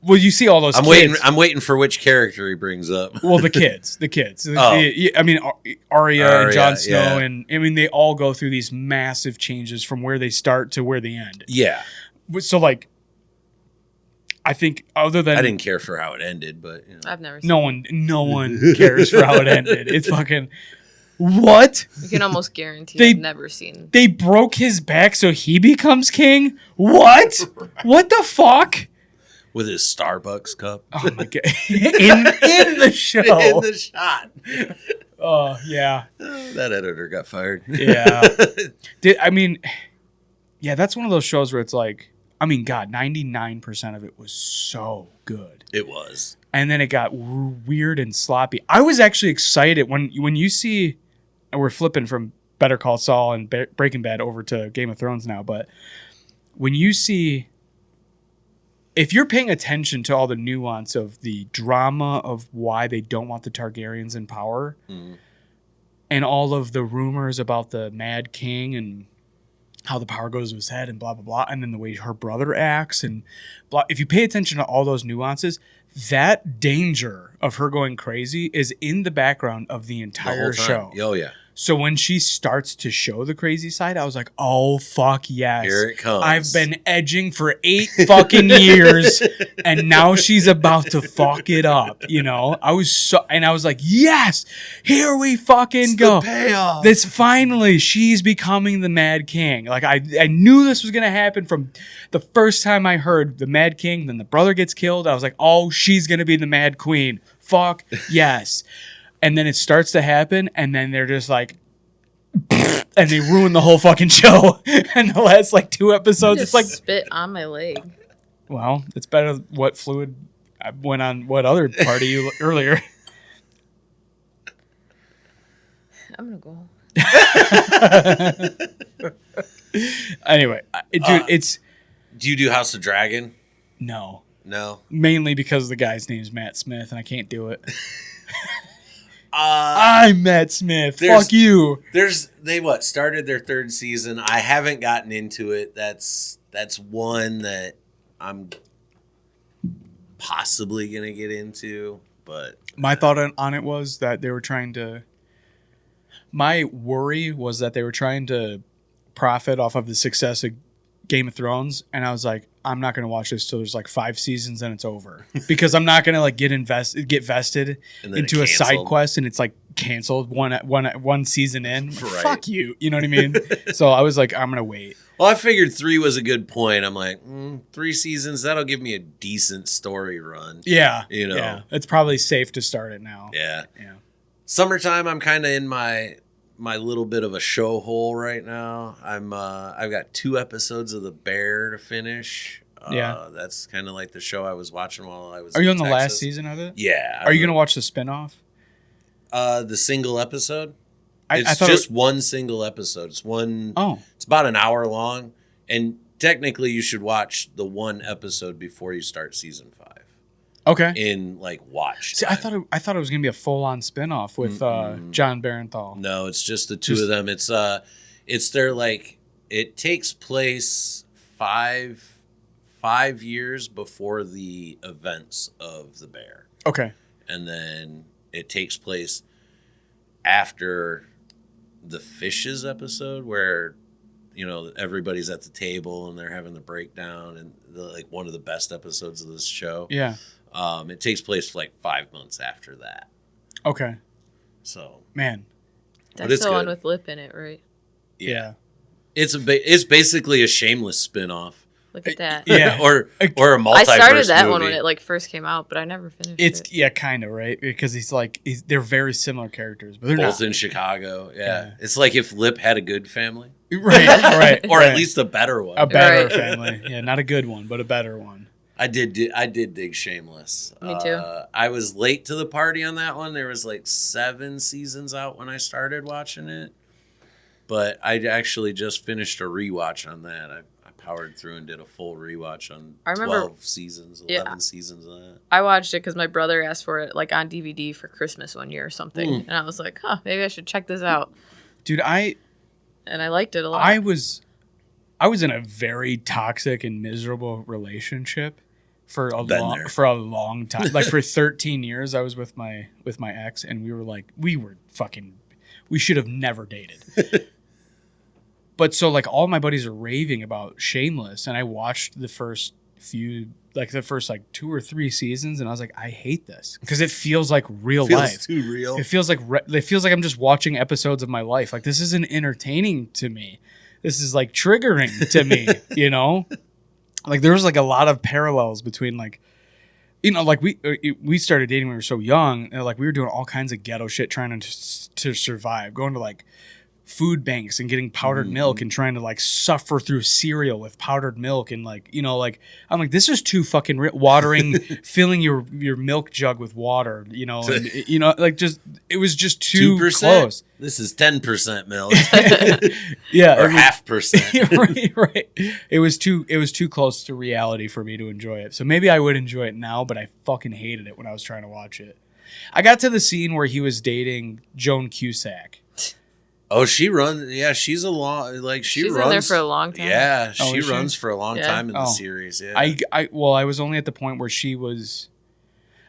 You see all those. I'm waiting for which character he brings up. Well, the kids. I mean, Arya and Jon Snow, and I mean, they all go through these massive changes from where they start to where they end. Yeah. So, like, I think other than I didn't care for how it ended, but I've never seen no one cares for how it ended. It's fucking. What? You can almost guarantee I've never seen. They broke his back so he becomes king? What? What the fuck? With his Starbucks cup. Oh my God. in the show. In the shot. Oh, yeah. That editor got fired. Yeah. That's one of those shows where it's like, I mean, God, 99% of it was so good. It was. And then it got weird and sloppy. I was actually excited when you see, and we're flipping from Better Call Saul and Breaking Bad over to Game of Thrones now, but when you see, if you're paying attention to all the nuance of the drama of why they don't want the Targaryens in power, and all of the rumors about the Mad King and how the power goes to his head and blah, blah, blah, and then the way her brother acts and blah. If you pay attention to all those nuances, that danger of her going crazy is in the background of the entire show. Oh, yeah. So when she starts to show the crazy side, I was like, oh, fuck yes. Here it comes. I've been edging for 8 fucking years, and now she's about to fuck it up, you know? I was like, yes, here we fucking go. The payoff. This finally, she's becoming the Mad King. Like, I knew this was going to happen from the first time I heard the Mad King, then the brother gets killed. I was like, oh, she's going to be the Mad Queen. Fuck yes. And then it starts to happen, and then they're just like, and they ruin the whole fucking show. And the last like 2 episodes, it's like spit on my leg. Well, it's better what fluid went on what other part of you earlier. I'm gonna go home. Anyway, dude, it's. Do you do House of Dragon? No. Mainly because the guy's name's Matt Smith, and I can't do it. I'm Matt Smith. Fuck you. They started their 3rd season. I haven't gotten into it. That's one that I'm possibly gonna get into. But my thought on it was that they were trying to. My worry was that they were trying to profit off of the success of Game of Thrones, and I was like, I'm not going to watch this till there's like 5 seasons and it's over, because I'm not going to like get vested into a side quest and it's like canceled one season in. Right. Fuck you, you know what I mean? So I was like, I'm going to wait. Well, I figured 3 was a good point. I'm like, 3 seasons, that'll give me a decent story run. Yeah, you know, yeah. It's probably safe to start it now. Yeah. Summertime, I'm kind of in my little bit of a show hole right now. I've got 2 episodes of The Bear to finish. Yeah. That's kind of like the show I was watching while I was Are you on in the Texas. last season of it? Yeah. Are you going to watch the spinoff? The single episode? I It's thought just one single episode. It's about an hour long. And technically you should watch the one episode before you start season 5. Okay. In like watch See, time. I thought it was going to be a full-on spinoff with John Barenthal. No, it's just the two of them. It's their like it takes place 5 years before the events of The Bear. Okay. And then it takes place after the Fishes episode where everybody's at the table and they're having the breakdown and like one of the best episodes of this show. Yeah. It takes place like 5 months after that. Okay. So man, But That's it's the one good. with Lip in it, right? yeah. It's basically a Shameless spinoff. Look at that. Yeah. or a multiverse I started that one movie. when it like first came out, but I never finished It's it. kind of right because they're very similar characters, but they're both not. in Chicago. Yeah. Yeah. It's like if Lip had a good family. Right. Or right. at least a better one. a better Right. family. Yeah, not a good one, but a better one. I did dig Shameless. Me too. I was late to the party on that one. There was like 7 seasons out when I started watching it. But I actually just finished a rewatch on that. I powered through and did a full rewatch on I remember- 12 seasons, 11 seasons of that. I watched it because my brother asked for it like on DVD for Christmas one year or something, Mm. and I was like, maybe I should check this out, Dude, and I liked it a lot. I was in a very toxic and miserable relationship for a long time. Like for 13 years I was with my ex and we should have never dated. But so like all my buddies are raving about Shameless and I watched the first 2 or 3 seasons and I was like, I hate this because it feels like real Feels life. too real. It feels like I'm just watching episodes of my life. Like this isn't entertaining to me. This is like triggering to me, Like there was like a lot of parallels between like, like we started dating when we were so young. And like we were doing all kinds of ghetto shit trying to survive, going to like food banks and getting powdered milk and trying to like suffer through cereal with powdered milk and like like I'm like this is too fucking watering filling your milk jug with water and like just it was just too 2%? close. This is 10% milk. Yeah, or 0.5%. right. It was too close to reality for me to enjoy it. So maybe I would enjoy it now, but I fucking hated it when I was trying to watch it. I got to the scene where he was dating Joan Cusack. Oh, she runs. Yeah, she's a long. Like She's runs in there for a long time. Yeah, Oh, she is she? runs for a long Yeah. time in the Oh. series. Yeah, I was only at the point where she was.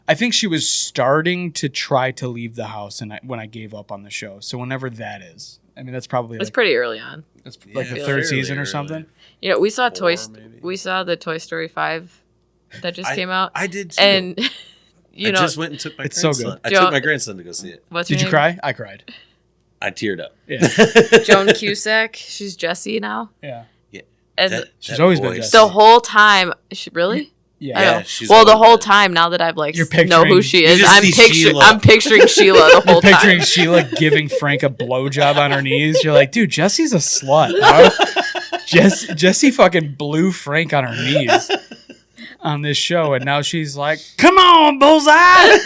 I think she was starting to try to leave the house, and when I gave up on the show. So whenever that is, I mean that's probably It's like, pretty early on. that's like the Yeah, third fairly season or early. something. We saw Four, maybe. we saw the Toy Story 5 that just came out, I did too. and I just went and took my It's so grandson. good. I Joe- took my grandson to go see it. what's her Did you name? cry? I cried. I teared up. Yeah, Joan Cusack. She's Jessie now, yeah. and She's always been voice. Jessie. the whole time, really. Yeah. I Yeah, know. she's Well, the always whole been. time now that I've like You're know who picturing- she you is, just see Sheila. I'm picturing Sheila the whole You're picturing time. Sheila giving Frank a blowjob on her knees. You're like, dude, Jesse's a slut. Bro. Jesse fucking blew Frank on her knees on this show, and now she's like, come on, bullseye.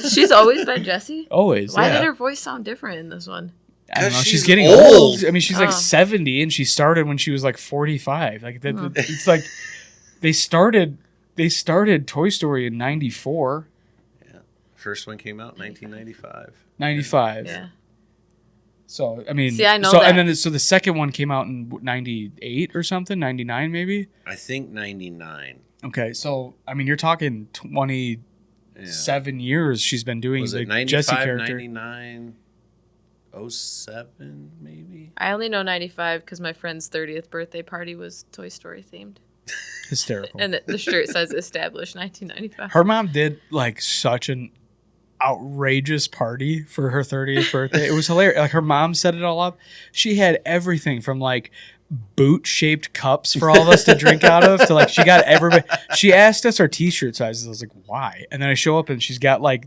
She's always been Jessie. Always. Why yeah. did her voice sound different in this one? I don't know. 'Cause She's she's getting old. old. I mean, she's like Oh. 70, and she started when she was like 45. Like that, it's like they started Toy Story in 94, First one came out in 1995. 95. Yeah. So I mean, See, I know so that. and then the second one came out in 98 or something, 99 maybe. I think 99. Okay, so I mean, you're talking 27 years she's been doing Was the it Jessie 95, character. 99, 07 maybe? I only know 95 because my friend's 30th birthday party was Toy Story themed. Hysterical. And the shirt says established 1995. Her mom did like such an outrageous party for her 30th birthday. It was hilarious. Like her mom set it all up. She had everything from like boot-shaped cups for all of us to drink out of. To like, she got everybody. She asked us our T-shirt sizes. I was like, why? And then I show up and she's got like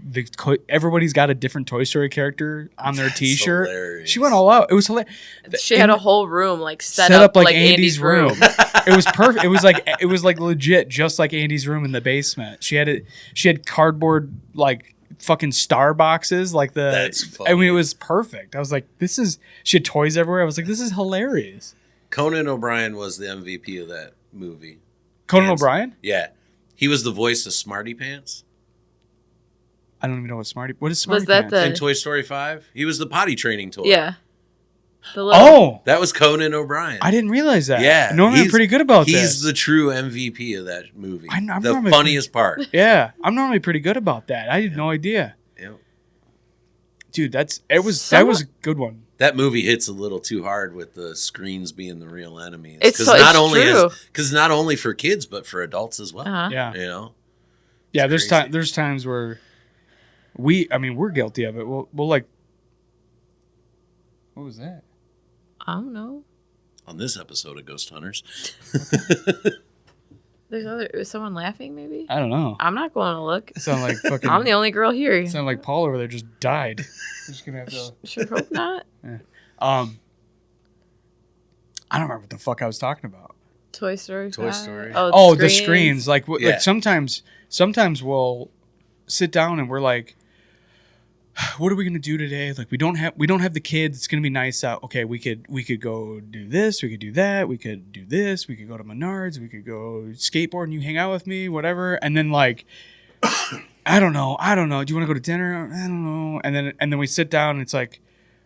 everybody's got a different Toy Story character on their T-shirt. Hilarious. She went all out. It was hilarious. She had a whole room like set up up like Andy's room. It was perfect. It was like legit, just like Andy's room in the basement. She had cardboard like fucking star boxes, like the. That's funny. I mean, it was perfect. I was like, she had toys everywhere. I was like, this is hilarious. Conan O'Brien was the MVP of that movie. Conan O'Brien? Yeah. He was the voice of Smarty Pants I don't even know what is Smarty Was that Pants? in Toy Story 5. He was the potty training toy. Yeah. That was Conan O'Brien. I didn't realize that. Yeah. Normally I'm pretty good about this. He's the true MVP of that movie. I'm the normally funniest part. Yeah. I'm normally pretty good about that. I had no idea. Yep. Dude, that was a good one. That movie hits a little too hard with the screens being the real enemies. It's not only for kids but for adults as well. Uh-huh. Yeah. You know. Yeah, It's there's times where we're guilty of it. We'll like, what was that? I don't know. On this episode of Ghost Hunters. Is someone laughing maybe? I don't know. I'm not going to look. It sounded like fucking. I'm the only girl here. It sounded like Paul over there just died. We're just gonna have to. Sure hope not. I don't remember what the fuck I was talking about. Toy Story. Toy 5? Story. Oh, the screens. Like Yeah. sometimes we'll sit down and we're like, what are we gonna do today? Like we don't have the kids. It's gonna be nice out. Okay, we could go do this. We could do that. We could do this. We could go to Menards. We could go skateboard and you hang out with me, whatever. And then like, I don't know. Do you want to go to dinner? I don't know. And then we sit down and it's like,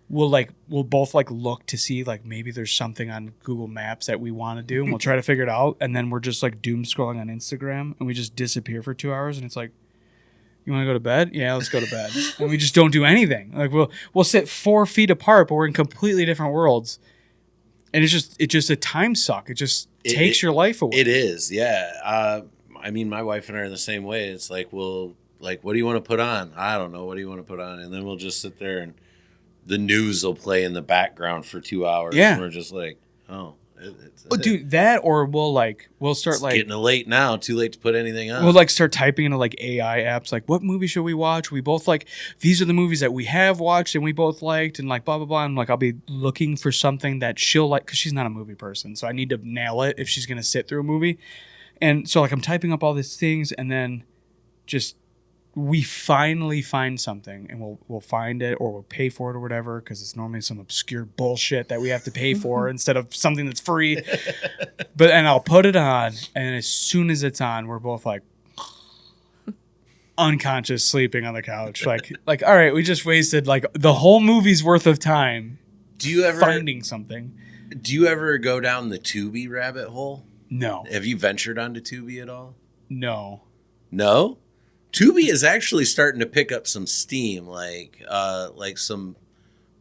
we'll both like look to see like maybe there's something on Google Maps that we want to do and we'll try to figure it out. And then we're just like doom scrolling on Instagram and we just disappear for 2 hours and it's like, you want to go to bed? Yeah, let's go to bed. And we just don't do anything. Like we'll sit 4 feet apart, but we're in completely different worlds. And it's just a time suck. It just takes your life away. It is, yeah. I mean, my wife and I are the same way. It's like, what do you want to put on? I don't know. What do you want to put on? And then we'll just sit there and the news will play in the background for 2 hours. Yeah. And we're just like, oh. Dude, that or we'll start it's like getting late now. Too late to put anything on. we'll like start typing into like AI apps like what movie should we watch? We both like these are the movies that we have watched and we both liked and like blah blah blah. And like I'll be looking for something that she'll like because she's not a movie person, so I need to nail it if she's gonna sit through a movie. And so like I'm typing up all these things and then just we finally find something and we'll find it or we'll pay for it or whatever because it's normally some obscure bullshit that we have to pay for instead of something that's free. And I'll put it on and as soon as it's on, we're both like unconscious sleeping on the couch. Like all right, we just wasted like the whole movie's worth of time. Do you ever finding something? Do you ever go down the Tubi rabbit hole? No. Have you ventured onto Tubi at all? No. No? Tubi is actually starting to pick up some steam. Like some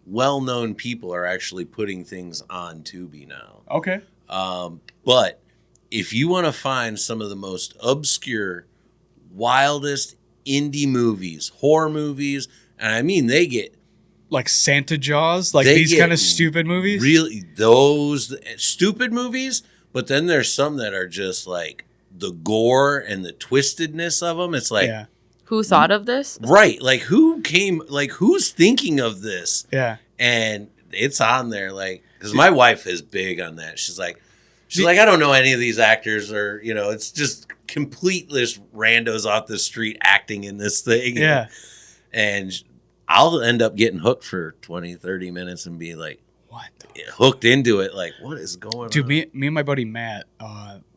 well-known people are actually putting things on Tubi now. Okay. But if you want to find some of the most obscure, wildest indie movies, horror movies, and I mean they get like Santa Jaws, like these kind of stupid movies. Really, those stupid movies. But then there's some that are just like the gore and the twistedness of them. It's like, who thought of this? Right. Like who's thinking of this? Yeah. And it's on there. Like, cause my wife is big on that. She's like, I don't know any of these actors or, it's just complete randos off the street acting in this thing. Yeah. And I'll end up getting hooked for 20, 30 minutes and be like, what? Hooked into it. Like, what is going on? Dude, me and my buddy Matt,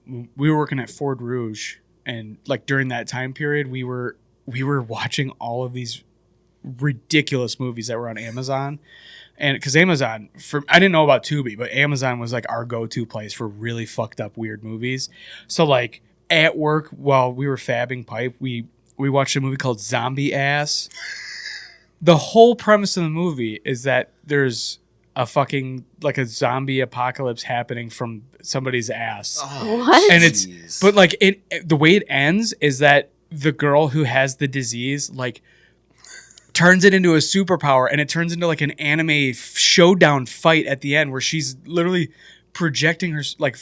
we were working at Ford Rouge, and like during that time period, we were watching all of these ridiculous movies that were on Amazon, and because Amazon, I didn't know about Tubi, but Amazon was like our go-to place for really fucked up weird movies. So like at work while we were fabbing pipe, we watched a movie called Zombie Ass. The whole premise of the movie is that there's a fucking like a zombie apocalypse happening from somebody's ass. Oh, what? And but like the way it ends is that the girl who has the disease like turns it into a superpower and it turns into like an anime showdown fight at the end where she's literally projecting her, like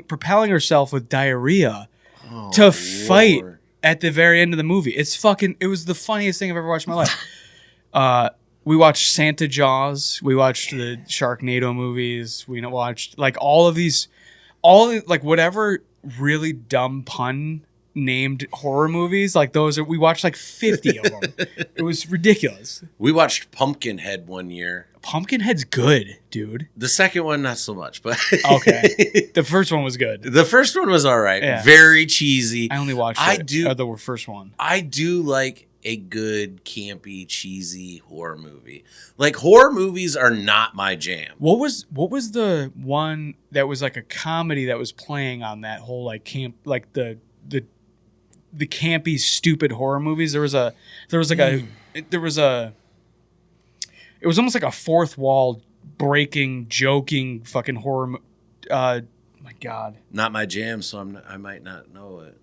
propelling herself with diarrhea to fight at the very end of the movie. It was the funniest thing I've ever watched in my life. We watched Santa Jaws. We watched the Sharknado movies. We watched like whatever really dumb pun named horror movies. Like we watched like 50 of them. It was ridiculous. We watched Pumpkinhead one year. Pumpkinhead's good, dude. The second one, not so much, but okay. The first one was good. The first one was all right. Yeah. Very cheesy. I only watched the first one. I do like a good, campy, cheesy horror movie. Like, horror movies are not my jam. What was the one that was like a comedy that was playing on that whole like camp, like the campy, stupid horror movies? It was almost like a fourth wall breaking, joking fucking horror. My God. Not my jam, so I might not know it.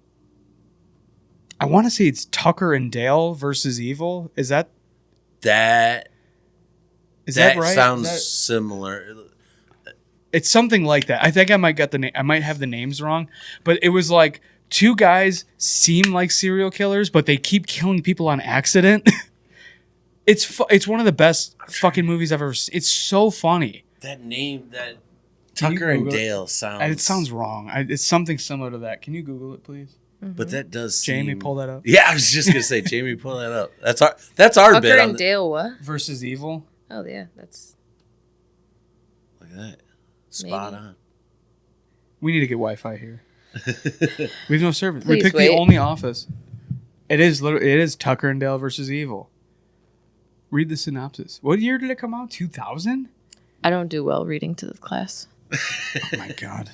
I want to say it's Tucker and Dale versus Evil. Is that right? Sounds similar. It's something like that. I think I might get I might have the names wrong, but it was like two guys seem like serial killers, but they keep killing people on accident. It's one of the best fucking movies I've ever seen. It's so funny. That name, that Tucker and Dale sounds. It sounds wrong. It's something similar to that. Can you Google it, please? But that does Jamie, pull that up. Yeah, I was just gonna say, Jamie, pull that up. That's our Tucker bit. And Dale what? Versus Evil. Oh yeah, that's. Look at that. Spot on. We need to get Wi-Fi here. We have no service. Please we picked wait. the only office. It is Tucker and Dale versus Evil. Read the synopsis. What year did it come out? 2000? I don't do well reading to the class. Oh my God.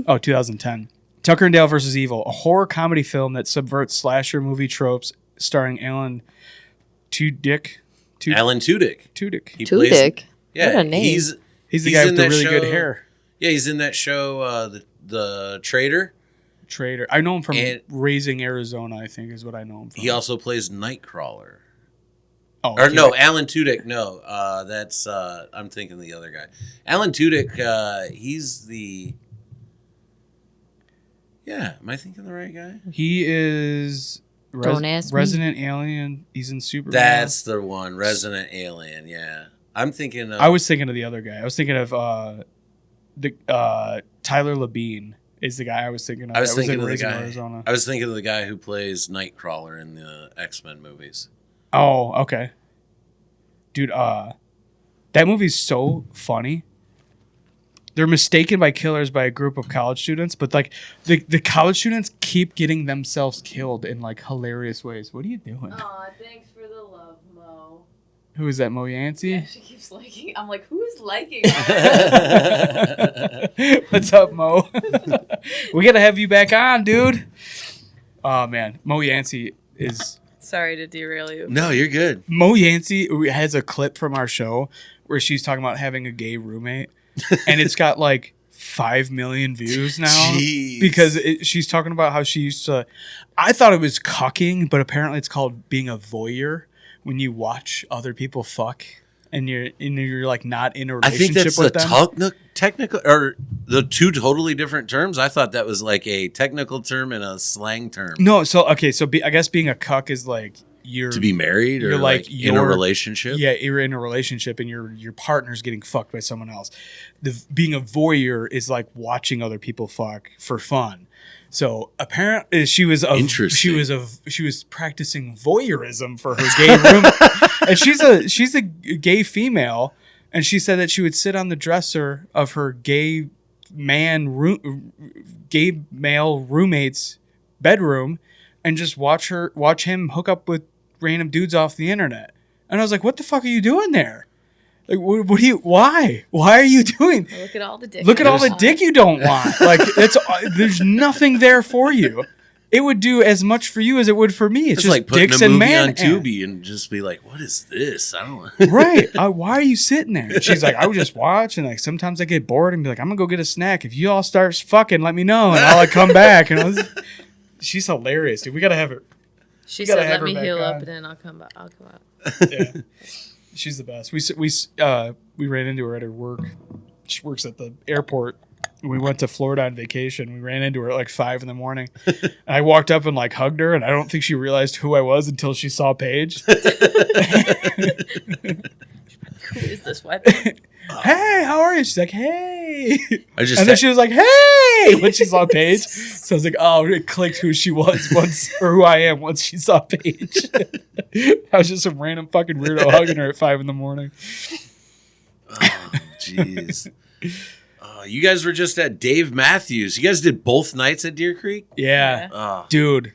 Oh, 2010. Tucker and Dale vs. Evil, a horror comedy film that subverts slasher movie tropes, starring Alan Tudyk. Alan Tudyk. He Tudyk. Yeah, What a name. He's the guy with the really good hair. Yeah, he's in that show, the Trader. I know him from Raising Arizona, I think is what I know him from. He also plays Nightcrawler. Oh, Or okay. no, Alan Tudyk. No, that's I'm thinking the other guy. Alan Tudyk. He's the. Yeah, am I thinking the right guy? He is Don't ask me. Resident Alien. He's in Superman. That's the one, Resident Alien. Yeah, I'm thinking. I was thinking of the other guy. I was thinking of Tyler Labine is the guy I was thinking of. I was thinking in of the Raising guy. Arizona. I was thinking of the guy who plays Nightcrawler in the X-Men movies. Oh, okay. Dude, that movie's so funny. They're mistaken by killers by a group of college students, but like the college students keep getting themselves killed in like hilarious ways. What are you doing? Aw, thanks for the love, Mo. Who is that, Mo Yancey? Yeah, she keeps liking. I'm like, who is liking? What's up, Mo? We gotta have you back on, dude. Oh man, Mo Yancey is. Sorry to derail you. No, you're good. Mo Yancey has a clip from our show where she's talking about having a gay roommate, and it's got like 5 million views now. Jeez. Because she's talking about how she used to. I thought it was cucking, but apparently it's called being a voyeur when you watch other people fuck and you're like not in a I relationship think that's with the technical or the two totally different terms. I thought that was like a technical term and a slang term. No, so okay, so I guess being a cuck is like you're To be married or you're like in a relationship. Yeah, you're in a relationship and your partner's getting fucked by someone else. Being a voyeur is like watching other people fuck for fun. So apparently she was practicing voyeurism for her gay room, and she's a gay female, and she said that she would sit on the dresser of her gay male roommate's bedroom, and just watch him hook up with random dudes off the internet. And I was like, "What the fuck are you doing there? Like, why are you doing? Look at all the dick. Look at all the dick you don't want. Like, there's nothing there for you. It would do as much for you as it would for me. It's just like putting dicks a and movie man on Tubi and just be like, "What is this?" I don't know. Right. Why are you sitting there? And she's like, I would just watch, and like sometimes I get bored and be like, I'm gonna go get a snack. If you all start fucking, let me know, and I'll like come back. And she's hilarious, dude. We gotta have her. She gotta said, have "Let her me back heal on. up, and then I'll come back. I'll come out." Yeah. She's the best. We ran into her at her work. She works at the airport We went to Florida on vacation. We ran into her at like 5 in the morning. I walked up and like hugged her, and I don't think she realized who I was until she saw Paige. Who is this weapon? Hey, how are you? She's like, hey. I just And then she was like, hey, when she saw Paige. So I was like, oh, it clicked who she was once, or who I am once she saw Paige. I was just some random fucking weirdo hugging her at 5 in the morning. Oh, jeez. You guys were just at Dave Matthews. You guys did both nights at Deer Creek? Yeah. Oh. Dude.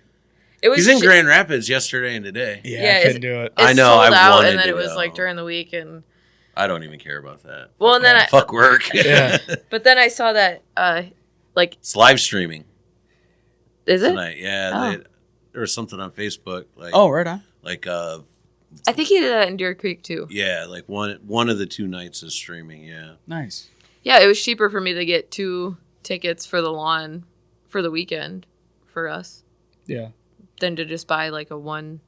It was He's in Grand Rapids yesterday and today. Yeah, I couldn't do it. It's I know, sold I out, wanted and then to it was go. like during the week, and I don't even care about that. well, and then Fuck work. Yeah. but then I saw that like It's live streaming is it? tonight. Yeah, Oh. there was something on Facebook. Like, Oh, right on. like I think he did that in Deer Creek too. yeah, like one of the 2 nights is streaming. Yeah. Nice. Yeah, it was cheaper for me to get 2 tickets for the lawn for the weekend for us Yeah. than to just buy like a one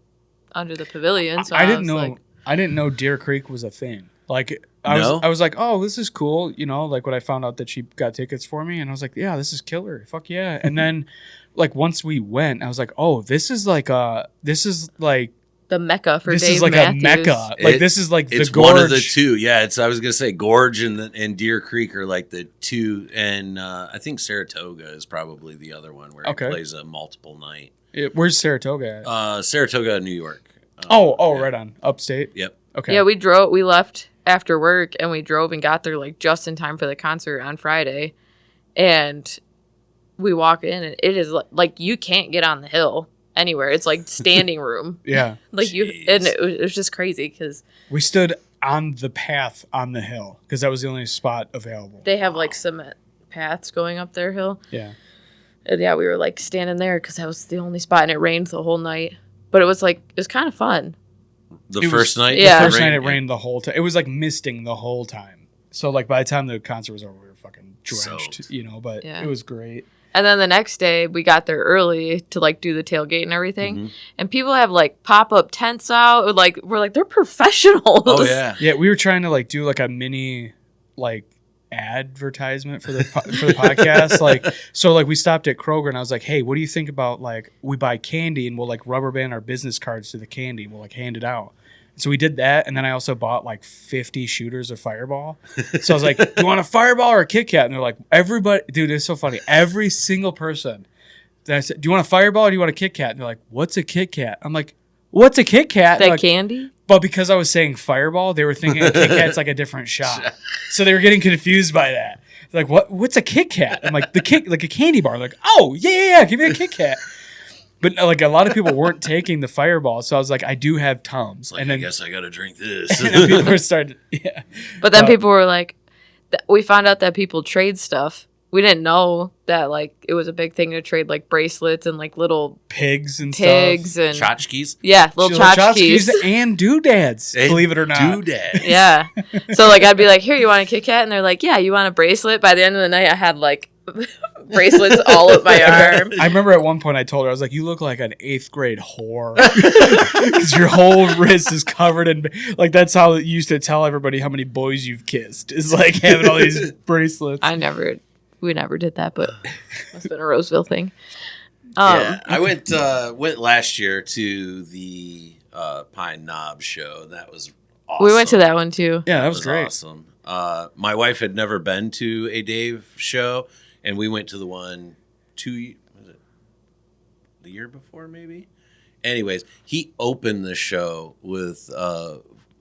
under the pavilion. So I didn't was know. like, I didn't know Deer Creek was a thing. Like No? I was like, oh, this is cool. You know, like when I found out that she got tickets for me, and I was like, yeah, this is killer. Fuck yeah. And then, like once we went, I was like, oh, this is like the Mecca for this Dave is like Matthews. a mecca. Like this is like It's the gorge. one of the 2. Yeah, I was gonna say Gorge and Deer Creek are like the 2, and I think Saratoga is probably the other one where Okay. he plays a multiple night. Where's Saratoga at? Saratoga, New York. Oh, yeah. right on. Upstate. Yep. Okay. Yeah, we left after work and we drove and got there like just in time for the concert on Friday. And we walk in and it is like you can't get on the hill anywhere. It's like standing room. Yeah. Like Jeez. and it was just crazy because We stood on the path on the hill because that was the only spot available. they have like cement paths going up their hill. Yeah. And yeah, we were like standing there because that was the only spot and it rained the whole night. But it was kind of fun. The first night? Yeah. The first night it yeah. rained the whole time. It was like misting the whole time. So like by the time the concert was over, we were fucking drenched, Soaked. you know, but Yeah. it was great. And then the next day we got there early to like do the tailgate and everything. Mhm. And people have like pop-up tents out. Like we're like, they're professionals. Oh, yeah. Yeah, we were trying to like do like a mini like advertisement for the for the podcast. Like so like we stopped at Kroger and I was like, hey, what do you think about like we buy candy and we'll like rubber band our business cards to the candy and we'll like hand it out. So we did that, and then I also bought like 50 shooters of Fireball. So I was like, do you want a Fireball or a Kit Kat? And they're like, everybody, dude, it's so funny. Every single person that I said, do you want a Fireball or do you want a Kit Kat? And they're like, what's a Kit Kat? I'm like, what's a Kit Kat? And they're That like, candy? but because I was saying Fireball, they were thinking a Kit Kat's like a different shot. So they were getting confused by that. They're like, what's a Kit Kat? I'm like, like a candy bar. They're like, oh, yeah, give me a Kit Kat. But like a lot of people weren't taking the Fireball, so I was like, I do have Tums. Like, And then I guess I gotta drink this. and then people were starting, yeah. But then people were like, we found out that people trade stuff. We didn't know that like it was a big thing to trade like bracelets and like little Pigs and pigs stuff. and Tchotchkes? yeah, little tchotchkes. and doodads, And believe it or not. Doodad. Yeah. So like I'd be like, here, you want a Kit Kat? And they're like, yeah, you want a bracelet? By the end of the night, I had like bracelets all up my arm. I remember at one point I told her, I was like, you look like an 8th grade whore. Because your whole wrist is covered in, like, that's how you used to tell everybody how many boys you've kissed, is like having all these bracelets. We never did that, but must have been a Roseville thing. Yeah, I went last year to the Pine Knob show. That was awesome. We went to that one too. Yeah, that was great. Awesome. My wife had never been to a Dave show, and we went to the one the year before, maybe? Anyways, he opened the show with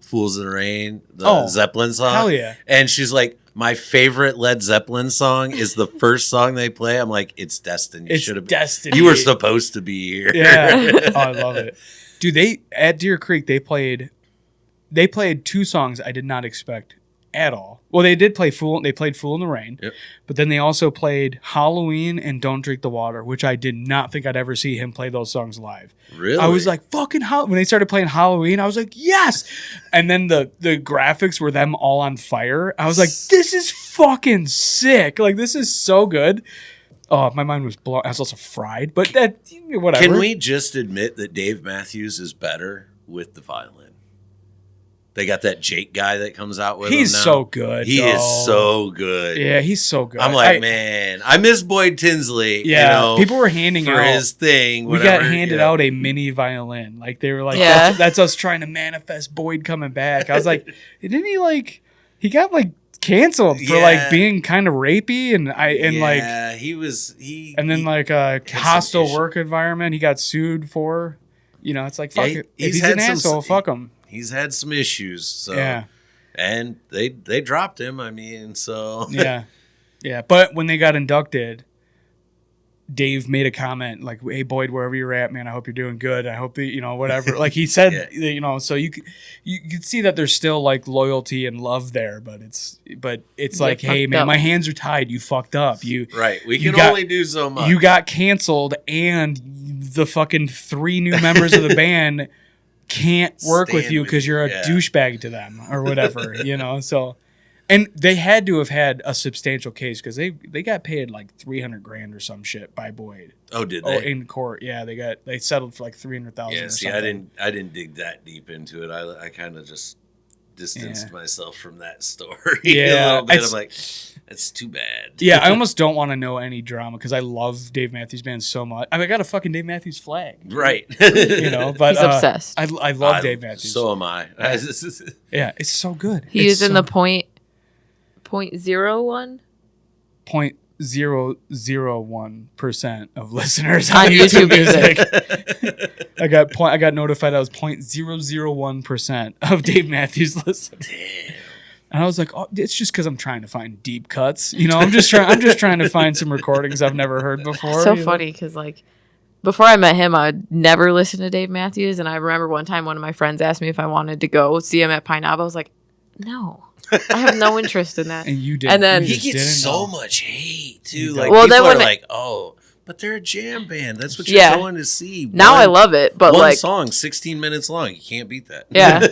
Fools in the Rain, the Zeppelin song. Hell yeah. And she's like, my favorite Led Zeppelin song is the first song they play. I'm like, it's Destiny. It's Destiny. You were supposed to be here. Yeah. Oh, I love it. Dude, at Deer Creek, they played 2 songs I did not expect at all. Well, they played Fool in the Rain, Yep. but then they also played Halloween and Don't Drink the Water, which I did not think I'd ever see him play those songs live. Really? I was like, fucking when they started playing Halloween, I was like, yes! And then the graphics were them all on fire. I was like, this is fucking sick. Like, this is so good. Oh, my mind was blown. I was also fried, but that, whatever. Can we just admit that Dave Matthews is better with the violin? They got that Jake guy that comes out with He's them now. so good. He is so good. Yeah, he's so good. I'm like, man, I miss Boyd Tinsley. Yeah, you know, people were handing for out his thing. We Whatever, got handed yeah. out a mini violin. Like they were like, Yeah. that's us trying to manifest Boyd coming back. I was like, didn't he like? He got like canceled for Yeah. like being kind of rapey and yeah, he was he. and then he- like a some hostile issue. work environment. He got sued for. You know, it's like fuck Yeah, it. If he's he's had an some- asshole, fuck him. he's had some issues. So Yeah, and they dropped him. I mean, so yeah, yeah. But when they got inducted, Dave made a comment like, "Hey Boyd, wherever you're at, man, I hope you're doing good. I hope that whatever." Like he said, Yeah. so you could see that there's still like loyalty and love there, but it's like, hey fucked man, up. my hands are tied. You fucked up. You right. We You can got- only do so much. you got canceled, and the fucking 3 new members of the band can't work with Stand you with because you, you're a yeah. douchebag to them or whatever, So, and they had to have had a substantial case because they got paid like $300,000 or some shit by Boyd. Oh, did Oh, they? in court, yeah, they settled for like $300,000. Yeah. or See, something. I didn't dig that deep into it. I kind of just distanced Yeah. myself from that story. Yeah, a little bit. it's- I'm like, that's too bad. Yeah, I almost don't want to know any drama because I love Dave Matthews Band so much. I mean, I got a fucking Dave Matthews flag, Right. But He's obsessed. I love Dave Matthews. So am I. Yeah, it's so good. He It's is in so the point 0.01 0.001% of listeners on YouTube Music. I got notified I was 0.001% of Dave Matthews listeners. Damn. And I was like, oh, it's just because I'm trying to find deep cuts. I'm just trying to find some recordings I've never heard before. So funny because like before I met him, I would never listen to Dave Matthews, and I remember one time one of my friends asked me if I wanted to go see him at Pineapple. I was like, no, I have no interest in that. And you did. And then- you He just gets didn't so know. much hate too. He Like does. Well, people then are when like, oh, but they're a jam band. That's what you're Yeah. going to see. Now I love it, but one like song, 16 minutes long. You can't beat that. Yeah.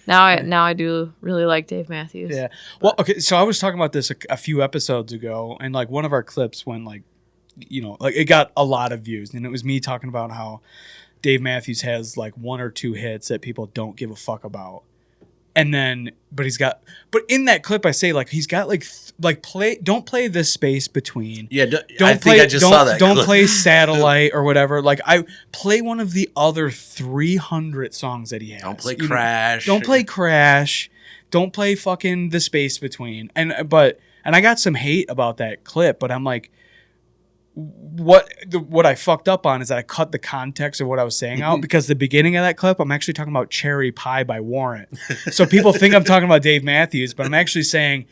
now I do really like Dave Matthews. Yeah. Well, okay. So I was talking about this a few episodes ago, and like one of our clips went like, like it got a lot of views, and it was me talking about how Dave Matthews has like 1 or 2 hits that people don't give a fuck about, and then but in that clip I say like he's got don't play this space between. Yeah, Don't I play. think I just don't, saw that. Don't clip. play Satellite or whatever. Like I play one of the other 300 songs that he has. Don't play You know, Crash. Don't play Crash. Don't play fucking The Space Between. And I got some hate about that clip, but I'm like, what I fucked up on is that I cut the context of what I was saying out because the beginning of that clip I'm actually talking about Cherry Pie by Warrant. So people think I'm talking about Dave Matthews, but I'm actually saying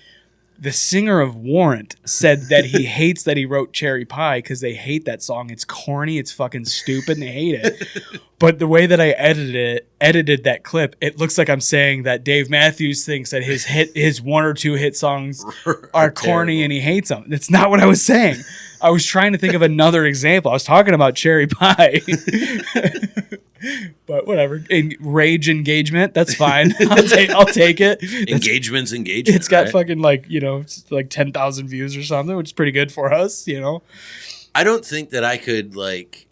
the singer of Warrant said that he hates that he wrote Cherry Pie because they hate that song. It's corny, it's fucking stupid, and they hate it. But the way that I edited that clip, it looks like I'm saying that Dave Matthews thinks that his 1 or 2 hit songs are corny and he hates them. That's not what I was saying. I was trying to think of another example. I was talking about Cherry Pie. But whatever. Rage engagement, that's fine. I'll take it. Engagement's engagement. It's got right? fucking like, it's like 10,000 views or something, which is pretty good for us, I don't think that I could like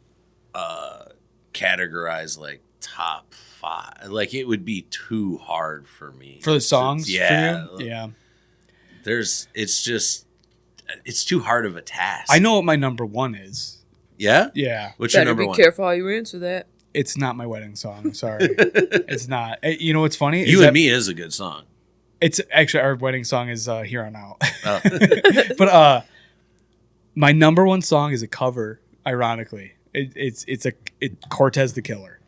categorize like top 5. Like it would be too hard for me. For the songs? Yeah. For you? Yeah. It's too hard of a task. I know what my number 1 is. Yeah? Yeah. What's your number 1? careful how you answer that. It's not my wedding song. Sorry. It's not. You know what's funny? You and Me is a good song. It's actually our wedding song is Here on Out. Oh. But my number 1 song is a cover, ironically. It's Cortez the Killer.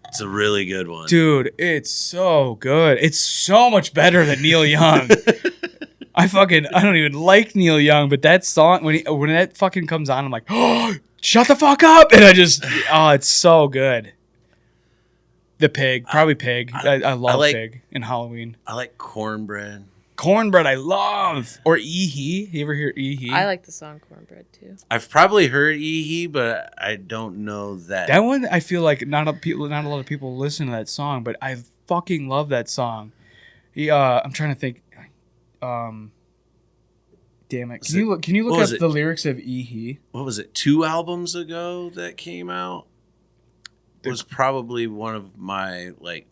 It's a really good one. Dude, it's so good. It's so much better than Neil Young. I don't even like Neil Young, but that song when that fucking comes on, I'm like, oh, shut the fuck up, and it's so good. The Pig, probably Pig. I love Pig in Halloween. I like Cornbread. Cornbread, I love. Or Eehee. You ever hear Eehee? I like the song Cornbread too. I've probably heard Eehee, but I don't know that. That one. I feel like not a lot of people listen to that song, but I fucking love that song. I'm trying to think. Damn it! Can you look up the lyrics of Eehee? What was it? 2 albums ago that came out. It was probably one of my like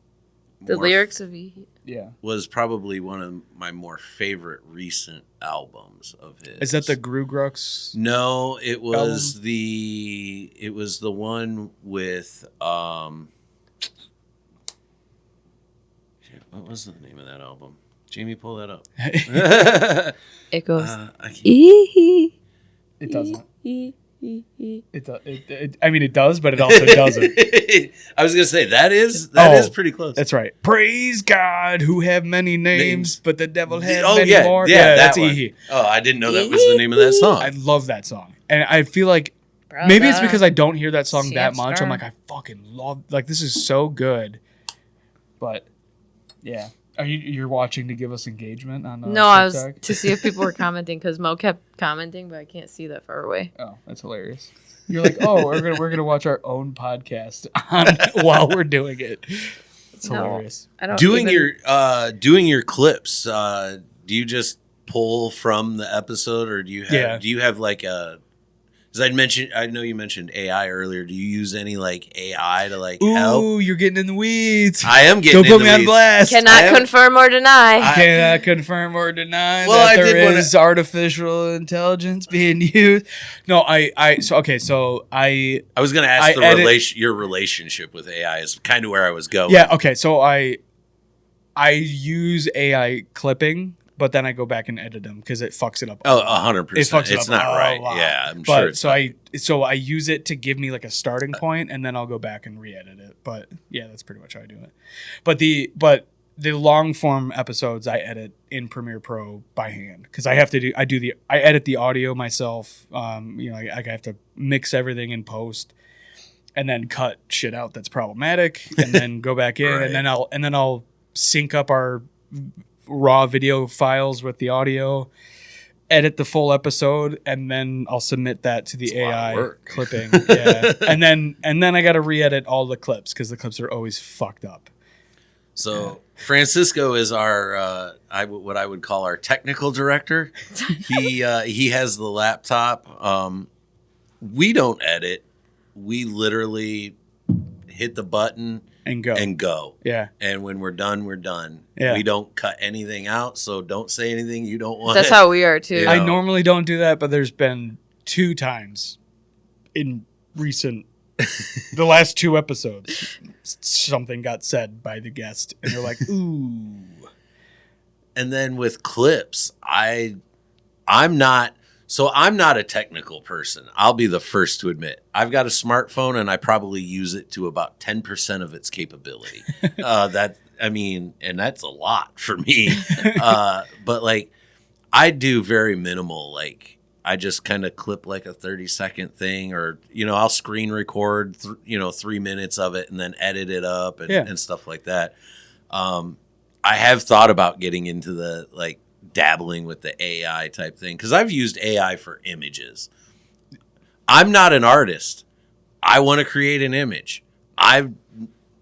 The lyrics of E. Yeah. was probably one of my more favorite recent albums of his. Is that the Grugrux? No, it was the one with shit, what was the name of that album? Jamie, pull that up. It goes. I can't- It doesn't. I mean, it does, but it also doesn't. I was gonna say that is pretty close. That's right. Praise God, who have many names, but the devil has Oh many yeah, more. yeah, that's that one. Ehe. Oh, I didn't know that was the name of that song. I love that song, and I feel like maybe it's because I don't hear that song that much. I'm like, I fucking love. Like, this is so good. But yeah, you're watching to give us engagement on? No, I was TikTok? to see if people were commenting because Mo kept commenting, but I can't see that far away. Oh, that's hilarious. You're like, oh, we're gonna watch our own podcast while we're doing it. It's No, hilarious. I don't doing even- your clips. Do you just pull from the episode, or do you have like a? Because I know you mentioned AI earlier. Do you use any like AI to like help? Ooh, you're getting in the weeds. I am getting. Don't put in me the on weeds. blast. Cannot confirm or deny. Cannot confirm or deny Well, that I there did wanna- is artificial intelligence being used. No, I was going to ask I edit- your relationship with AI is kind of where I was going. yeah, okay, so I use AI clipping, but then I go back and edit them because it fucks it up. Oh, 100%. It fucks it It's up not a right. lot. Yeah, I'm But sure. It's so I use it to give me like a starting point, and then I'll go back and re-edit it. But yeah, that's pretty much how I do it. But the long form episodes I edit in Premiere Pro by hand because I edit the audio myself. I have to mix everything in post, and then cut shit out that's problematic, and then go back in, Right. and then I'll sync up our raw video files with the audio, edit the full episode, and then I'll submit that to the a lot of AI work. clipping. Yeah. and then I got to re-edit all the clips because the clips are always fucked up. So Francisco is our what I would call our technical director. He has the laptop. We don't edit. We literally hit the button And go. Yeah. And when we're done, we're done. Yeah. We don't cut anything out, so don't say anything you don't want. That's how we are too. Yeah. I normally don't do that, but there's been 2 times in the last 2 episodes, something got said by the guest, and they're like, ooh. And then with clips, I'm not a technical person. I'll be the first to admit. I've got a smartphone and I probably use it to about 10% of its capability. And that's a lot for me. But like I do very minimal, like I just kind of clip like a 30-second thing, or, I'll screen record, 3 minutes of it and then edit it up and stuff like that. I have thought about getting into the like dabbling with the AI type thing because I've used AI for images. I'm not an artist. I want to create an image. I'm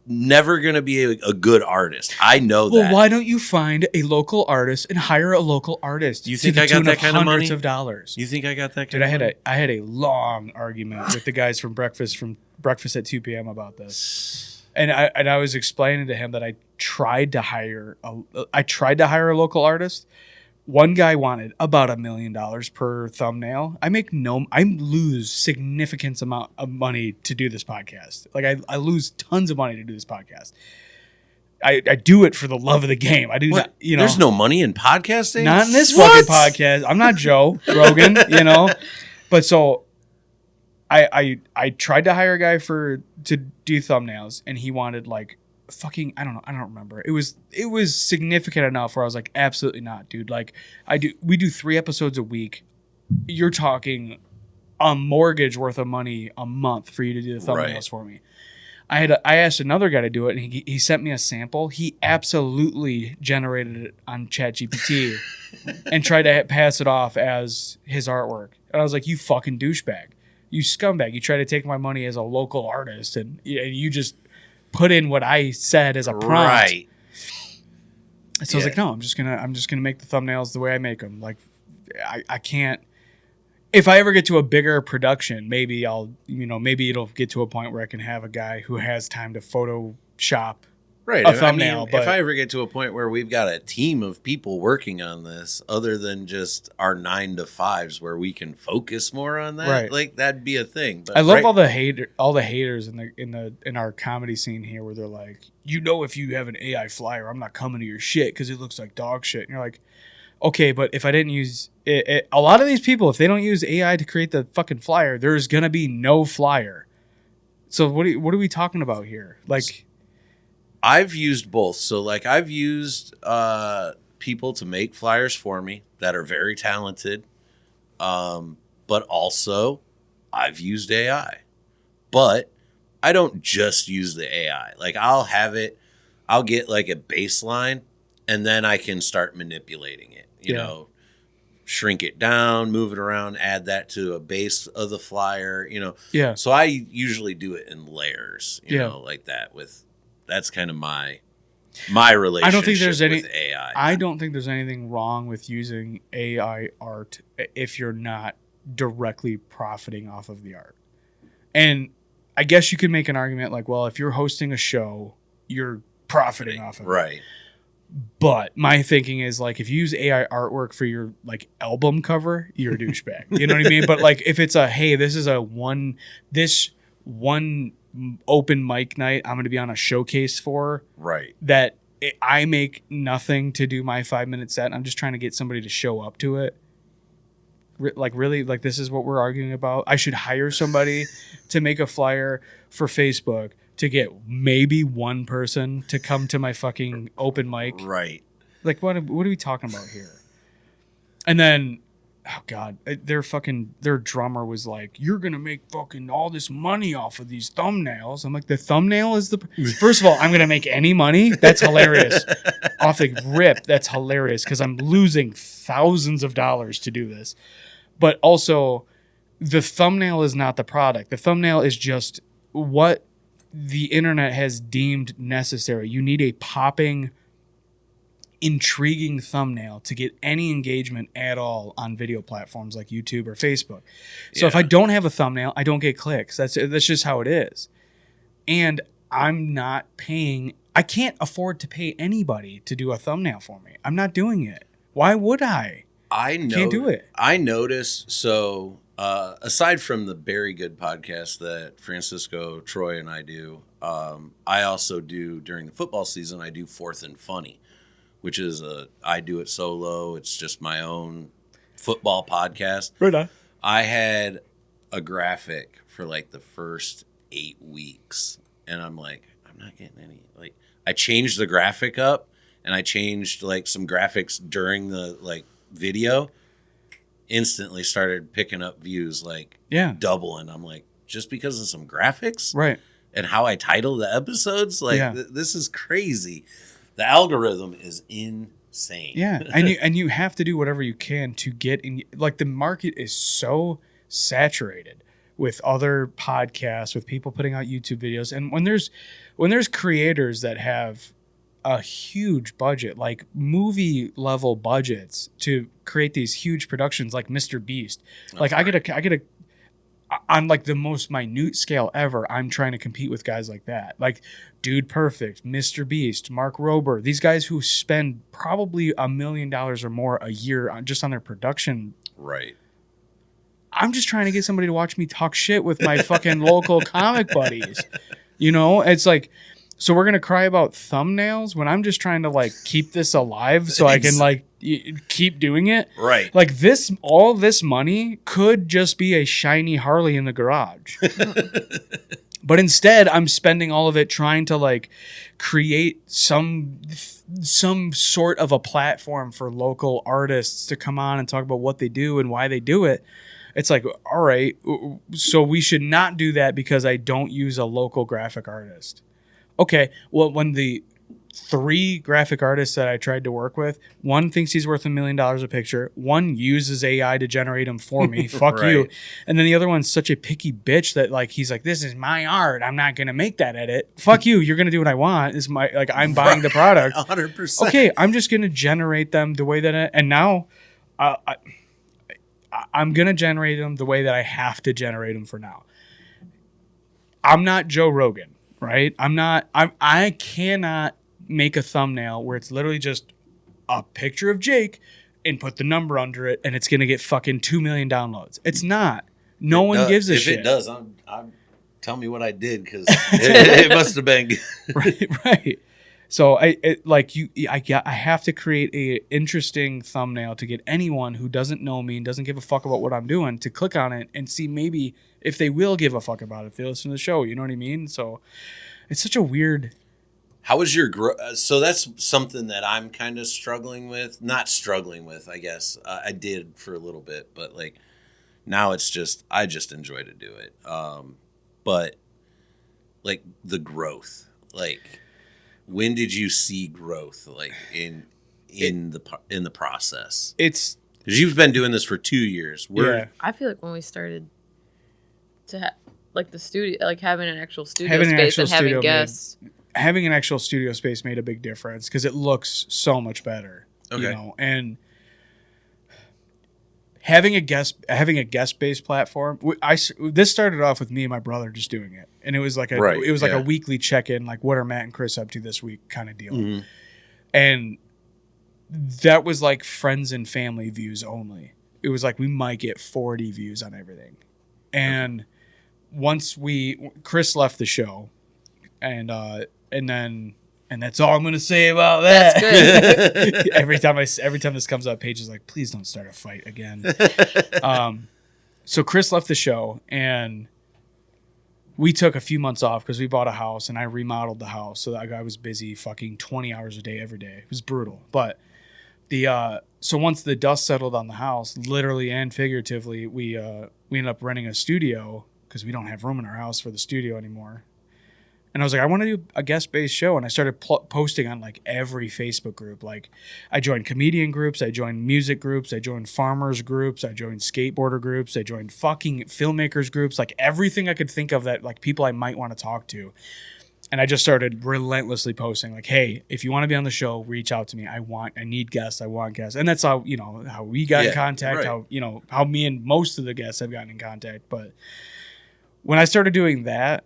never going to be a good artist. I know that. Well, why don't you find a local artist and hire a local artist? You think to the I got tune that kind of hundreds money? of dollars? You think I got that Dude, kind of money? I had a long argument with the guys from Breakfast at 2 p.m. about this, and I was explaining to him that I tried to hire a local artist. One guy wanted about $1 million per thumbnail. I lose significant amount of money to do this podcast. Like I lose tons of money to do this podcast. I do it for the love of the game. I do not, There's no money in podcasting? not in this What? fucking podcast. I'm not Joe Rogan, But so I tried to hire a guy to do thumbnails, and he wanted like fucking I don't remember. It was significant enough where I was like, absolutely not, dude. Like we do 3 episodes a week. You're talking a mortgage worth of money a month for you to do the thumbnails Right. for me. I asked another guy to do it, and he sent me a sample. He absolutely generated it on ChatGPT and tried to pass it off as his artwork. And I was like, you fucking douchebag. You scumbag. You try to take my money as a local artist, and you just put in what I said as a prompt. Right. So I was like, no, I'm just gonna make the thumbnails the way I make them. Like, I can't. If I ever get to a bigger production, maybe maybe it'll get to a point where I can have a guy who has time to Photoshop Right. a thumbnail. If But I ever get to a point where we've got a team of people working on this, other than just our 9 to 5s, where we can focus more on that, Right. like that'd be a thing. But I love all the haters in our comedy scene here, where they're like, if you have an AI flyer, I'm not coming to your shit because it looks like dog shit. And you're like, okay, but if I didn't use it, a lot of these people, if they don't use AI to create the fucking flyer, there's gonna be no flyer. So what are we talking about here? Like, I've used both. So like I've used people to make flyers for me that are very talented. But also I've used AI. But I don't just use the AI. Like I'll get like a baseline and then I can start manipulating it. You know, shrink it down, move it around, add that to a base of the flyer, Yeah. So I usually do it in layers, you Yeah. know, like that that's kind of my relationship I don't think there's with AI. I don't think there's anything wrong with using AI art if you're not directly profiting off of the art. And I guess you could make an argument like, well, if you're hosting a show, you're profiting off of it. Right. But my thinking is like, if you use AI artwork for your like album cover, you're a douchebag. You know what I mean? But like, if it's this is this one open mic night I'm going to be on a showcase for, Right. that I make nothing to do my 5-minute set. I'm just trying to get somebody to show up to it. Really, like this is what we're arguing about. I should hire somebody to make a flyer for Facebook to get maybe one person to come to my fucking open mic. Right. Like, what are we talking about here? And then, oh God, their drummer was like, you're going to make fucking all this money off of these thumbnails. I'm like, the thumbnail is first of all, I'm going to make any money. That's hilarious. Off the rip, that's hilarious because I'm losing thousands of dollars to do this. But also, the thumbnail is not the product. The thumbnail is just what the internet has deemed necessary. You need a popping, intriguing thumbnail to get any engagement at all on video platforms like YouTube or Facebook. So if I don't have a thumbnail, I don't get clicks. That's just how it is. And I'm not paying. I can't afford to pay anybody to do a thumbnail for me. I'm not doing it. Why would I? Can't do it. I noticed. So aside from the Very Good podcast that Francisco, Troy, and I do, I also do during the football season. I do Fourth and Funny, which is I do it solo. It's just my own football podcast. Right on. I had a graphic for like the first 8 weeks, and I'm like, I'm not getting any. Like, I changed the graphic up, and I changed like some graphics during the like video. Instantly started picking up views, like doubling. I'm like, just because of some graphics, right? And how I title the episodes, like this is crazy. The algorithm is insane. Yeah, and you have to do whatever you can to get in. Like, the market is so saturated with other podcasts, with people putting out YouTube videos, and when there's creators that have a huge budget, like movie level budgets, to create these huge productions, like Mr. Beast. Like, I get a on like the most minute scale ever, I'm trying to compete with guys like that. Like Dude Perfect, Mr. Beast, Mark Rober, these guys who spend probably $1 million or more a year just on their production. Right. I'm just trying to get somebody to watch me talk shit with my fucking local comic buddies. You know, it's like, so we're going to cry about thumbnails when I'm just trying to like keep this alive so I can like keep doing it. Right. Like all this money could just be a shiny Harley in the garage. But instead I'm spending all of it trying to like create some sort of a platform for local artists to come on and talk about what they do and why they do it. It's like, all right, so we should not do that because I don't use a local graphic artist. Okay, well, when the 3 graphic artists that I tried to work with, one thinks he's worth $1 million a picture, one uses AI to generate them for me, fuck Right. you, and then the other one's such a picky bitch that like he's like, this is my art, I'm not gonna make that edit. Fuck you, you're gonna do what I want. Is my like I'm buying the product. 100%. Okay, I'm just gonna generate them the way that and now I'm gonna generate them the way that I have to generate them for now. I'm not Joe Rogan. right? I cannot make a thumbnail where it's literally just a picture of Jake and put the number under it and it's going to get fucking 2 million downloads. It's not. No one gives a shit. If it does, I'm tell me what I did, because it must have been good. Right. So I have to create a interesting thumbnail to get anyone who doesn't know me and doesn't give a fuck about what I'm doing to click on it and see maybe if they will give a fuck about it if they listen to the show. You know what I mean? So it's such a weird. How was your growth? So that's something that I'm kind of struggling with. Not struggling with, I guess. I did for a little bit, but like now it's just I just enjoy to do it. But like the growth, like when did you see growth, like in the process? It's because you've been doing this for 2 years. I feel like when we started to like the studio, like having an actual studio Having an space actual and having studio guests. having an actual studio space made a big difference because it looks so much better. Okay. You know, and having a guest based platform. This started off with me and my brother just doing it, and it was like a weekly check in, like what are Matt and Chris up to this week kind of deal, and that was like friends and family views only. It was like we might get 40 views on everything, and once Chris left the show, and that's all I'm gonna say about that. That's good. every time this comes up, Paige is like, please don't start a fight again. So Chris left the show, and we took a few months off because we bought a house, and I remodeled the house. So that guy was busy fucking 20 hours a day every day. It was brutal. But so once the dust settled on the house, literally and figuratively, we ended up renting a studio because we don't have room in our house for the studio anymore. And I was like, I want to do a guest-based show. And I started posting on like every Facebook group. Like I joined comedian groups. I joined music groups. I joined farmers groups. I joined skateboarder groups. I joined fucking filmmakers groups. Like everything I could think of that like people I might want to talk to. And I just started relentlessly posting like, hey, if you want to be on the show, reach out to me. I need guests. I want guests. And that's how, how we got in contact, right. how me and most of the guests have gotten in contact. But when I started doing that,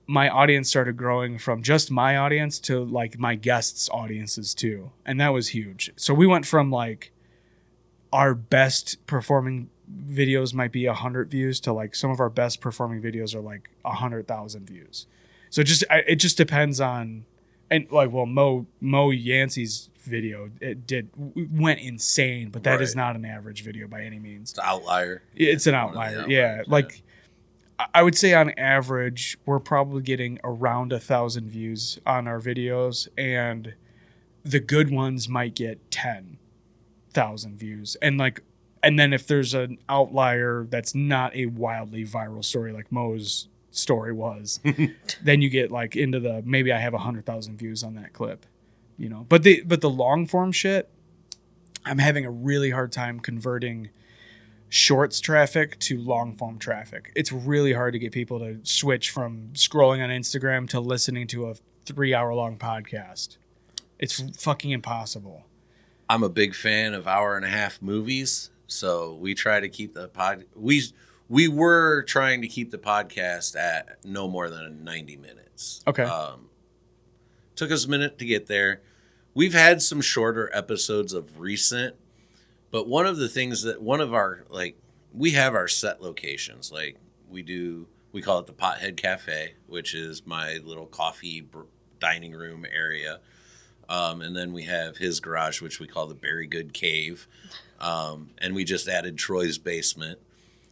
my audience started growing from just my audience to like my guests' audiences too. And that was huge. So we went from like our best performing videos might be 100 views to like some of our best performing videos are like 100,000 views. So it just depends on, and like, well, Mo Yancey's video, went insane, but that is not an average video by any means. It's an outlier. It's an outlier. Yeah. Like I would say on average, we're probably getting around 1,000 views on our videos, and the good ones might get 10,000 views. And then if there's an outlier that's not a wildly viral story like Mo's story was, then you get like into maybe I have 100,000 views on that clip, But the long form shit, I'm having a really hard time converting shorts traffic to long form traffic. It's really hard to get people to switch from scrolling on Instagram to listening to a 3-hour long podcast. It's fucking impossible. I'm a big fan of 1.5-hour movies, so we try to keep the we were trying to keep the podcast at no more than 90 minutes. Okay. Took us a minute to get there. We've had some shorter episodes of recent, but one of the things that we have our set locations. Like we call it the Pothead Cafe, which is my little coffee dining room area. And then we have his garage, which we call the Very Good Cave. And we just added Troy's basement.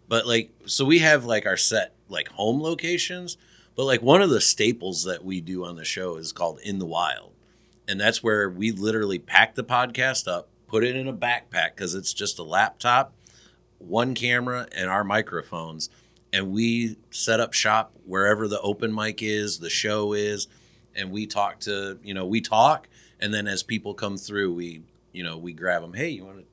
But so we have like our set like home locations, but like one of the staples that we do on the show is called In the Wild. And that's where we literally pack the podcast up, put it in a backpack because it's just a laptop, one camera, and our microphones. And we set up shop wherever the open mic is, the show is, and we talk. And then as people come through, we grab them. Hey, you want to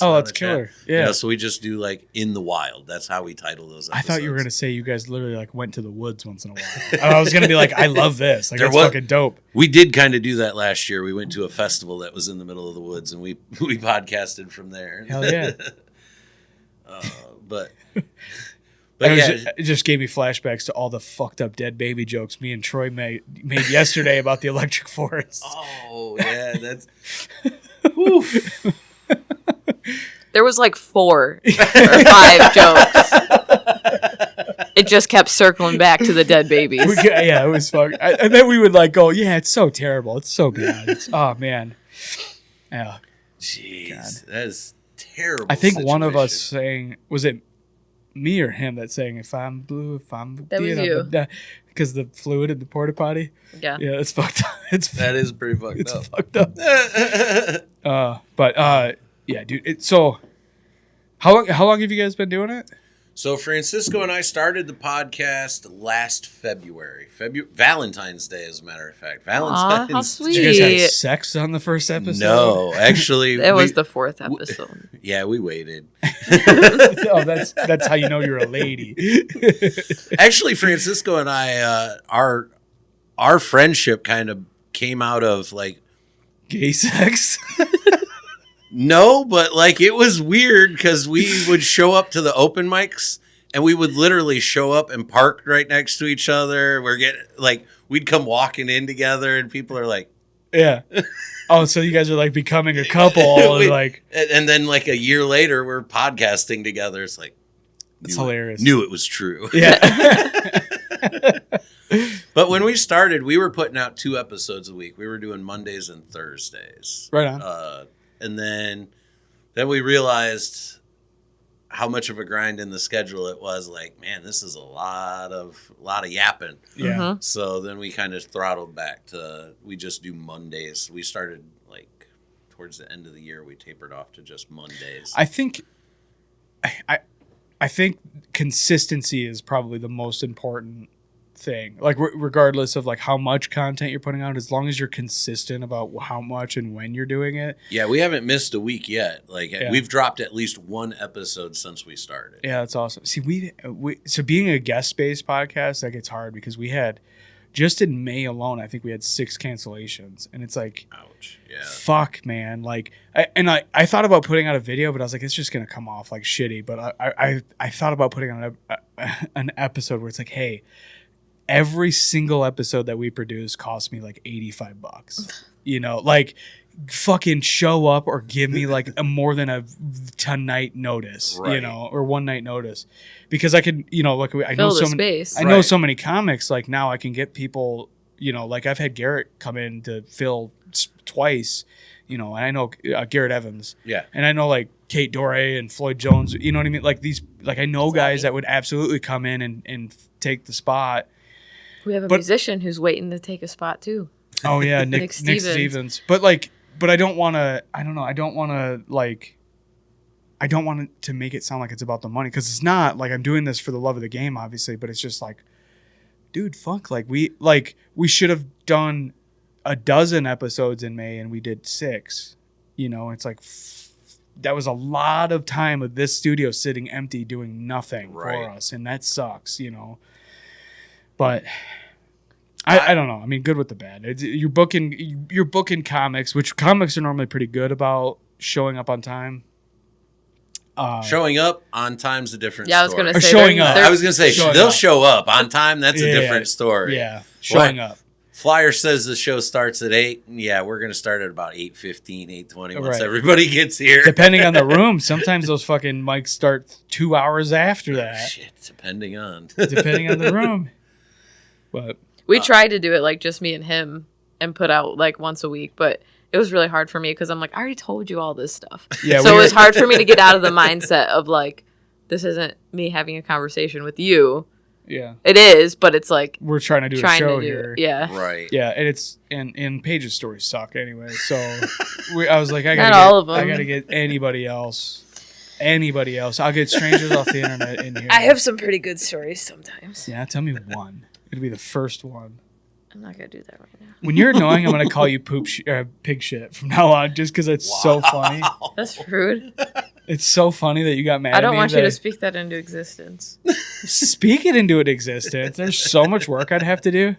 Oh, that's killer. Yeah. So we just do like In the Wild. That's how we title those episodes. I thought you were going to say you guys literally like went to the woods once in a while. I was going to be like, I love this. Like, that's fucking dope. We did kind of do that last year. We went to a festival that was in the middle of the woods, and we podcasted from there. Hell yeah. But But It just gave me flashbacks to all the fucked up dead baby jokes me and Troy made yesterday about the electric forest. Oh yeah, that's. There was like 4 or 5 jokes. It just kept circling back to the dead babies. Yeah, it was fun. And then we would like go, yeah, it's so terrible. It's so bad. Oh, man. Yeah. Jeez, that is terrible. I think one of us situation. saying, was it me or him that saying, if I'm blue, if I'm... That was you. Because the fluid in the porta potty? Yeah. Yeah, it's fucked up. That is pretty fucked It's up. fucked up. Yeah, dude. So, how long have you guys been doing it? So Francisco and I started the podcast last February. Valentine's Day, as a matter of fact. Valentine's. how sweet. Did you guys have sex on the first episode? No, actually, It was the 4th episode. Yeah, we waited. Oh, that's how you know you're a lady. Actually, Francisco and I, our friendship kind of came out of like Gay sex. no, but like it was weird because we would show up to the open mics and we would literally show up and park right next to each other. We'd come walking in together and people are like, Yeah. Oh, so you guys are like becoming a couple, and then like a year later we're podcasting together. It's like it's hilarious. Knew it was true. Yeah. But when we started, we were putting out 2 episodes a week. We were doing Mondays and Thursdays. Right on. And then we realized how much of a grind in the schedule it was. Like, man, this is a lot of yapping. Yeah. Mhm. So then we kind of throttled back to we just do Mondays. We started like towards the end of the year. We tapered off to just Mondays. I think consistency is probably the most important thing. Like regardless of like how much content you're putting out, as long as you're consistent about how much and when you're doing it. Yeah, we haven't missed a week yet. Like Yeah. we've dropped at least 1 episode since we started. Yeah, that's awesome. See, we so being a guest-based podcast, that gets hard because we had just in May alone, I think we had 6 cancellations, and it's like, Ouch. Yeah. fuck, man. Like, I thought about putting out a video, but I was like, it's just gonna come off like shitty. But I thought about putting on an episode where it's like, hey, every single episode that we produce costs me like $85. You know, like fucking show up or give me like a more than a tonight notice, you Right. know, or one night notice, because I could, you know, like I Fill know the so many, space. I know Right. so many comics. Like now I can get people, you know, like I've had Garrett come in to fill twice, you know, and I know Garrett Evans, Yeah. and I know like Kate Dore and Floyd Jones, you know what I mean? Like these, like I know guys that would absolutely come in and take the spot. We have a But- musician who's waiting to take a spot too. Oh yeah, Nick Nick Stevens. Stevens. But I don't want to. I don't know. I don't want to like. I don't want it to make it sound like it's about the money, because it's not. Like I'm doing this for the love of the game, obviously. But it's just like, dude, fuck. Like we should have done a dozen episodes in May, and we did 6. You know, it's like that was a lot of time of this studio sitting empty, doing nothing Right. for us, and that sucks. You know. But I don't know. I mean, good with the bad. You're booking comics, which comics are normally pretty good about showing up on time. Showing up on time's a different Yeah, I was story. gonna Or say showing they're- up. they're- I was going to say, Showing they'll up. show up on time. That's a Yeah, different story. Yeah, showing up. Flyer says the show starts at 8. Yeah, we're going to start at about 8:15, 8:20 once Right. everybody gets here. Depending on the room, sometimes those fucking mics start 2 hours after that, Shit, depending on. depending on the room. But We tried to do it like just me and him and put out like once a week, but it was really hard for me because I'm like, I already told you all this stuff. Yeah, so we it was were- hard for me to get out of the mindset of like, this isn't me having a conversation with you. yeah, It is, but it's like we're trying to do a trying show to do here. it. Yeah. Right. Yeah, and it's and Paige's stories suck anyway. So I was like, I Not gotta all of them. I gotta get anybody else. I'll get strangers off the internet in here. I have some pretty good stories sometimes. Yeah, tell me one. It'll be the first one. I'm not gonna do that right now. When you're annoying, I'm gonna call you pig shit from now on, just because it's so funny. That's rude. It's so funny that you got mad. I at don't me want you to that- speak that into existence. speak it into existence. There's so much work I'd have to do.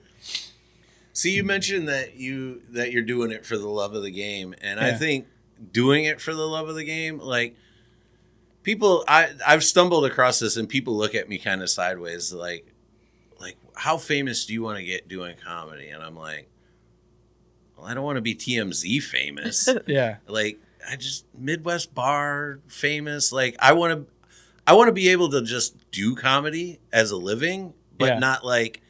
See, you mentioned that you're doing it for the love of the game, and I Yeah. think doing it for the love of the game, like people, I've stumbled across this, and people look at me kind of sideways, like, how famous do you want to get doing comedy? And I'm like, well, I don't want to be TMZ famous. Yeah. Like, I just Midwest bar famous. Like, I want to be able to just do comedy as a living, but not like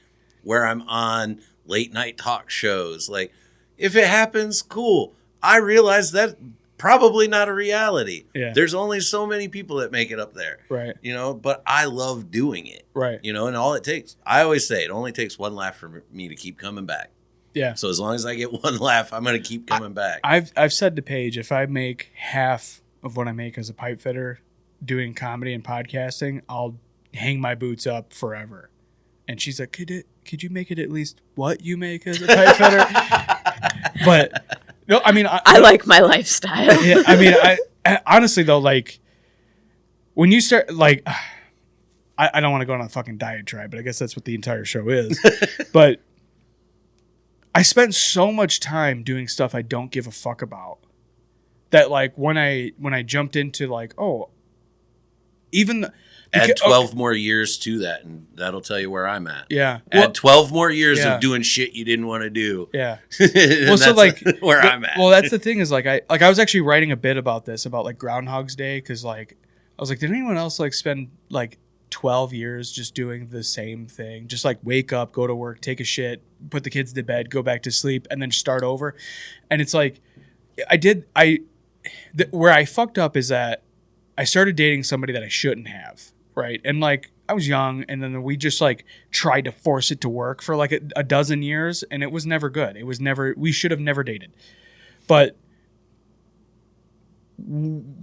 where I'm on late night talk shows. Like, if it happens, cool. I realize that probably not a reality. Yeah. There's only so many people that make it up there. Right. You know, but I love doing it. Right. You know, and all it takes, I always say, it only takes one laugh for me to keep coming back. Yeah. So as long as I get one laugh, I'm going to keep coming back. I've said to Paige, if I make half of what I make as a pipe fitter doing comedy and podcasting, I'll hang my boots up forever. And she's like, could you make it at least what you make as a pipe fitter? But no, I mean, I like my lifestyle. Yeah, I mean, I honestly though, like when you start, like, I don't want to go on a fucking diatribe, but I guess that's what the entire show is. But I spent so much time doing stuff I don't give a fuck about that, like, when I jumped into, like, Add 12 more years to that, and that'll tell you where I'm at. Yeah. Add 12 more years of doing shit you didn't want to do. Yeah. Well, so like where I'm at. Well, that's the thing is, like, I was actually writing a bit about this, about like Groundhog's Day, because like I was like, did anyone else like spend like 12 years just doing the same thing? Just like wake up, go to work, take a shit, put the kids to bed, go back to sleep, and then start over. And it's like where I fucked up is that I started dating somebody that I shouldn't have. Right. And like I was young, and then we just like tried to force it to work for like a dozen years, and it was never good. We should have never dated. But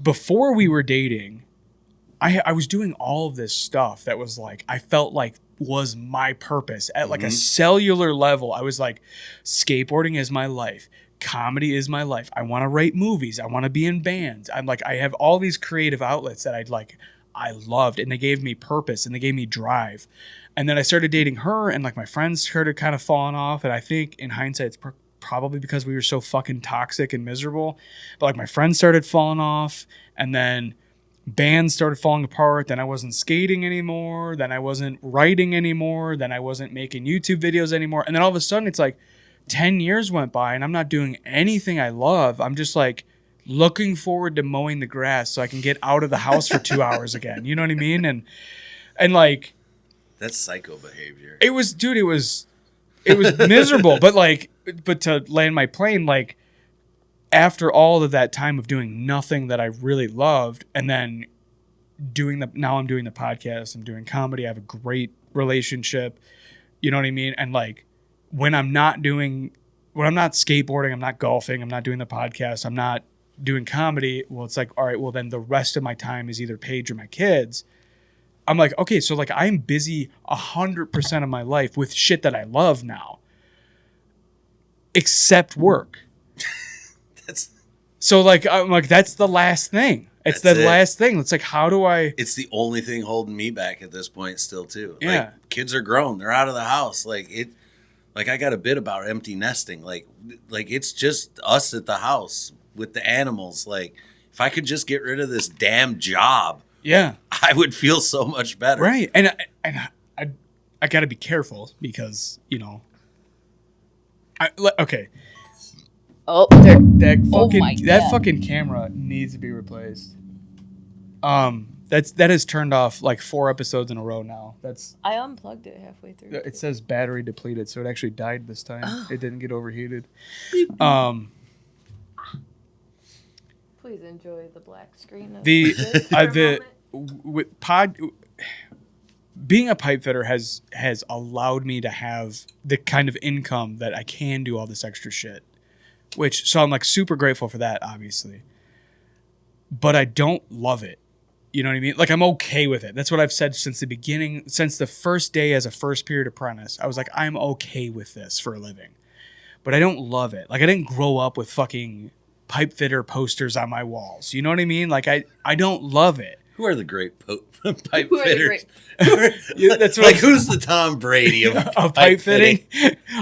before we were dating, I was doing all of this stuff that was like, I felt like was my purpose at like a cellular level. I was like, skateboarding is my life. Comedy is my life. I want to write movies. I want to be in bands. I'm like, I have all these creative outlets that I loved, and they gave me purpose and they gave me drive. And then I started dating her, and like my friends started kind of falling off. And I think in hindsight, it's probably because we were so fucking toxic and miserable. But like my friends started falling off, and then bands started falling apart. Then I wasn't skating anymore. Then I wasn't writing anymore. Then I wasn't making YouTube videos anymore. And then all of a sudden it's like 10 years went by and I'm not doing anything I love. I'm just like looking forward to mowing the grass so I can get out of the house for 2 hours again. You know what I mean? And like, that's psycho behavior. It was miserable, but to land my plane, like after all of that time of doing nothing that I really loved, and then now I'm doing the podcast, I'm doing comedy, I have a great relationship, you know what I mean? And like when I'm not skateboarding, I'm not golfing, I'm not doing the podcast, I'm not doing comedy, well, it's like, all right, well then the rest of my time is either Paige or my kids. I'm like, okay, so like I'm busy 100% of my life with shit that I love now, except work. So like, I'm like, that's the last thing. It's the last thing. It's like, how do I? It's the only thing holding me back at this point still too. Yeah. Like, kids are grown. They're out of the house. Like I got a bit about empty nesting. Like it's just us at the house with the animals. Like if I could just get rid of this damn job. Yeah, I would feel so much better. Right, and I got to be careful because okay. Oh, there. That fucking camera needs to be replaced. That has turned off like 4 episodes in a row now. I unplugged it halfway through. It says battery depleted, so it actually died this time. It didn't get overheated. Please enjoy the black screen. Being a pipe fitter has allowed me to have the kind of income that I can do all this extra shit, so I'm like super grateful for that, obviously. But I don't love it. You know what I mean? Like I'm okay with it. That's what I've said since the beginning, since the first day as a first period apprentice. I was like, I'm okay with this for a living, but I don't love it. Like I didn't grow up with fucking pipe fitter posters on my walls. You know what I mean? Like I don't love it. Who are the great pipe fitters? That's like who's the Tom Brady of pipe fitting?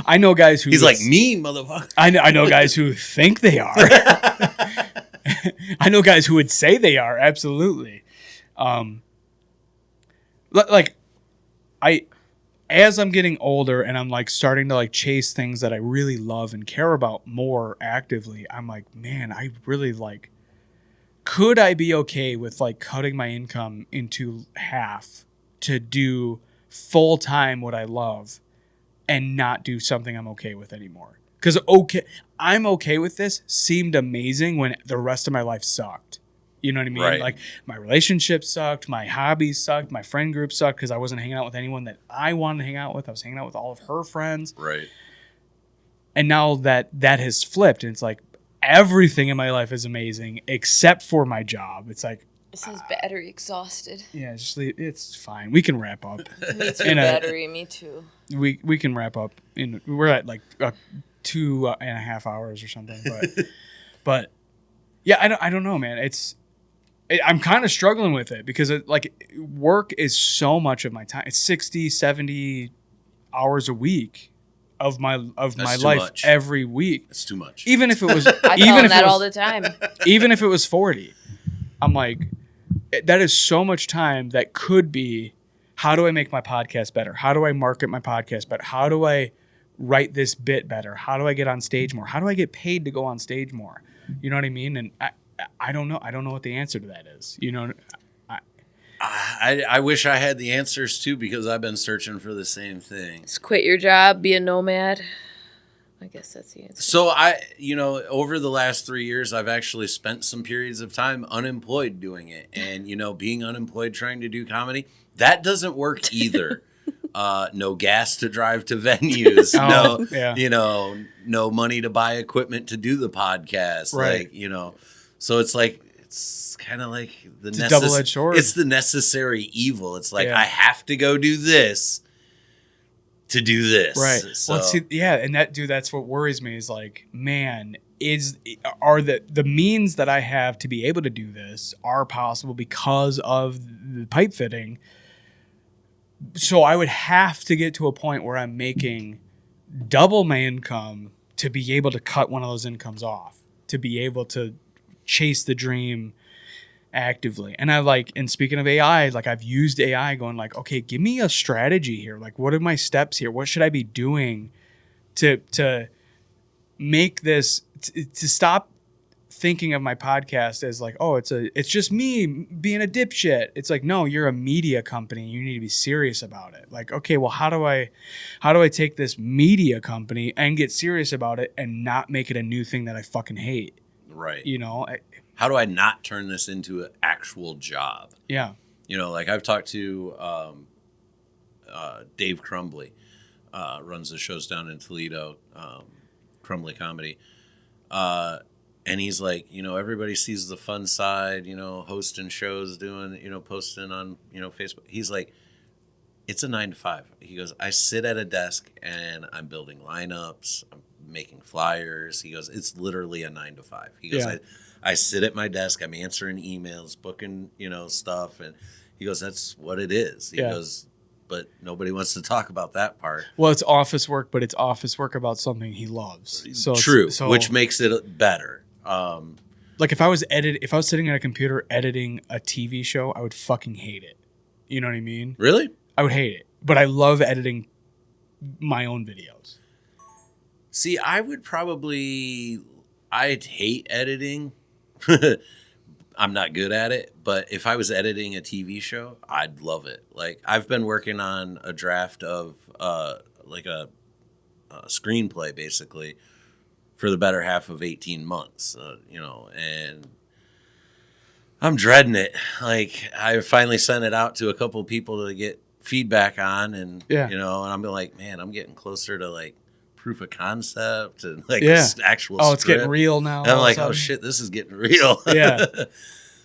I know guys who he's like me, motherfucker. I know guys who think they are. I know guys who would say they are, absolutely. Like as I'm getting older and I'm like starting to like chase things that I really love and care about more actively, I'm like, man, I really like, could I be okay with like cutting my income into half to do full time what I love and not do something I'm okay with anymore? Because I'm okay with this seemed amazing when the rest of my life sucked. You know what I mean? Right. Like my relationship sucked, my hobbies sucked, my friend group sucked because I wasn't hanging out with anyone that I wanted to hang out with. I was hanging out with all of her friends. Right. And now that has flipped, and it's like everything in my life is amazing except for my job. It's like, It says battery exhausted. yeah, just leave. It's fine. We can wrap up. Me too, In a- battery. Me too. We can wrap up. We're at like 2.5 hours or something. But yeah, I don't know, man. I'm kind of struggling with it because work is so much of my time. It's 60, 70 hours a week of my That's too life much. every week. It's too much. Even if it was, I tell even him if that it all was, the time. even if it was 40, I'm like, that is so much time that could be, how do I make my podcast better? How do I market my podcast better? How do I write this bit better? How do I get on stage more? How do I get paid to go on stage more? You know what I mean? And I don't know. I don't know what the answer to that is. You know, I wish I had the answers too, because I've been searching for the same thing. Just quit your job, be a nomad. I guess that's the answer. So over the last 3 years, I've actually spent some periods of time unemployed doing it. And, being unemployed trying to do comedy, that doesn't work either. No gas to drive to venues. No money to buy equipment to do the podcast. Right. So it's like, it's kind of like It's a double-edged sword. It's the necessary evil. It's like, Yeah. I have to go do this to do this. right. So, Well, see, yeah. And that's what worries me is like, man, are the means that I have to be able to do this are possible because of the pipe fitting. So I would have to get to a point where I'm making double my income to be able to cut one of those incomes off, to be able to chase the dream actively. And and speaking of AI, like I've used AI going like, okay, give me a strategy here. Like, what are my steps here? What should I be doing to make this, to stop thinking of my podcast as like, oh, it's just me being a dipshit. It's like, no, you're a media company. You need to be serious about it. Like, okay, well, how do I take this media company and get serious about it and not make it a new thing that I fucking hate? right. How do I not turn this into an actual job? Yeah. Like I've talked to Dave Crumbly, runs the shows down in Toledo, Crumbly Comedy. And he's like, everybody sees the fun side, hosting shows, doing, posting on, Facebook. He's like, it's a 9 to 5. He goes, I sit at a desk and I'm building lineups, I'm making flyers. He goes, it's literally a 9 to 5. He goes, Yeah. I sit at my desk, I'm answering emails, booking, stuff. And he goes, that's what it is. He goes, but nobody wants to talk about that part. Well, it's office work, but it's office work about something he loves. So True, so, which makes it better. like if I was sitting at a computer editing a TV show, I would fucking hate it. You know what I mean? Really? I would hate it. But I love editing my own videos. See, I'd hate editing. I'm not good at it, but if I was editing a TV show, I'd love it. Like I've been working on a draft of like a screenplay basically for the better half of 18 months, and I'm dreading it. Like I finally sent it out to a couple of people to get feedback on, and and I'm like, man, I'm getting closer to like proof of concept and like actual Oh, it's script. getting real now. And I'm all of a like, sudden. oh shit, this is getting real. Yeah.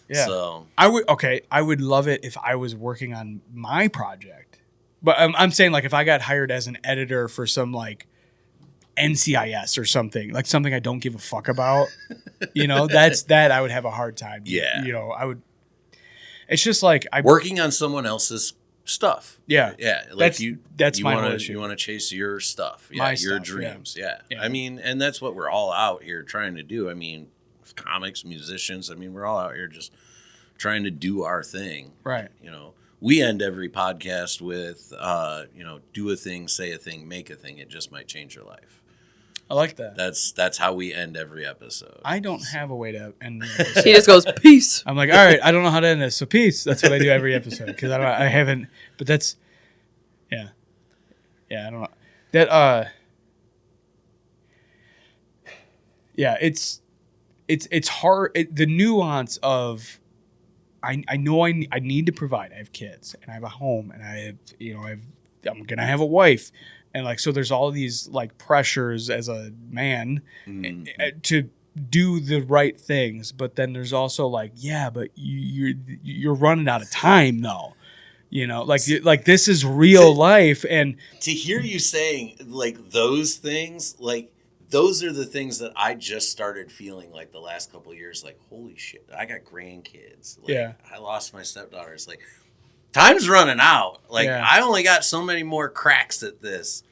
Yeah. So I would love it if I was working on my project. But I'm saying like if I got hired as an editor for some like NCIS or something, like something I don't give a fuck about, that I would have a hard time. Yeah. I would. It's just like working on someone else's stuff. Yeah. Yeah. Like that's my wanna, whole issue. You want to chase your stuff. Yeah. My your stuff, dreams. Yeah. Yeah. I mean, and that's what we're all out here trying to do. I mean, comics, musicians. I mean, we're all out here just trying to do our thing. Right. You know, we end every podcast with, you know, do a thing, say a thing, make a thing. It just might change your life. I like that. That's how we end every episode. I don't have a way to end the episode. He just goes, peace. I'm like, all right, I don't know how to end this, so peace. That's what I do every episode because I haven't. But that's, yeah, I don't know that. Yeah, it's hard. The nuance of, I know I need to provide. I have kids and I have a home and I have, you know, I'm gonna have a wife. And like, so there's all these like pressures as a man to do the right things, but then there's also like, yeah, but you're running out of time though, you know, like this is real life. And to hear you saying like those things, like those are the things that I just started feeling like the last couple of years. Like, holy shit, I got grandkids. Like, yeah, I lost my stepdaughter. It's like, time's running out. Like, yeah. I only got so many more cracks at this.